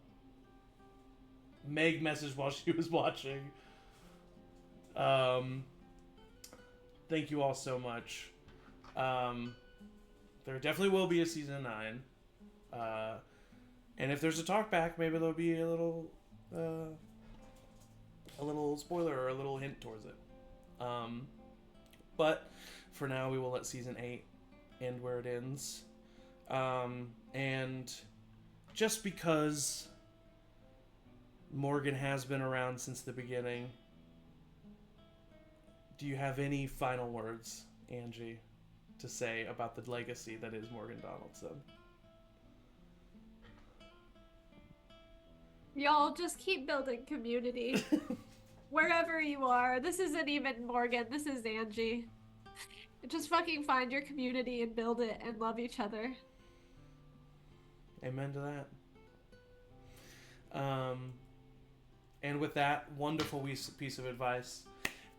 Meg messaged while she was watching. Thank you all so much. There definitely will be a season 9. And if there's a talk back, maybe there'll be a little spoiler or a little hint towards it. But for now, we will let season 8 end where it ends. And just because Morgan has been around since the beginning, do you have any final words, Angie, to say about the legacy that is Morgan Donaldson? Y'all just keep building community. Wherever you are. This isn't even Morgan. This is Angie. Just fucking find your community and build it and love each other. Amen to that. And with that wonderful piece of advice,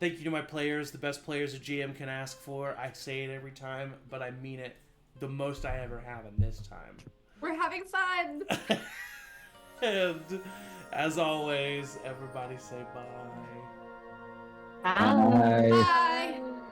thank you to my players, the best players a GM can ask for. I say it every time, but I mean it the most I ever have in this time. We're having fun! And as always, everybody say bye. Bye. Bye. Bye!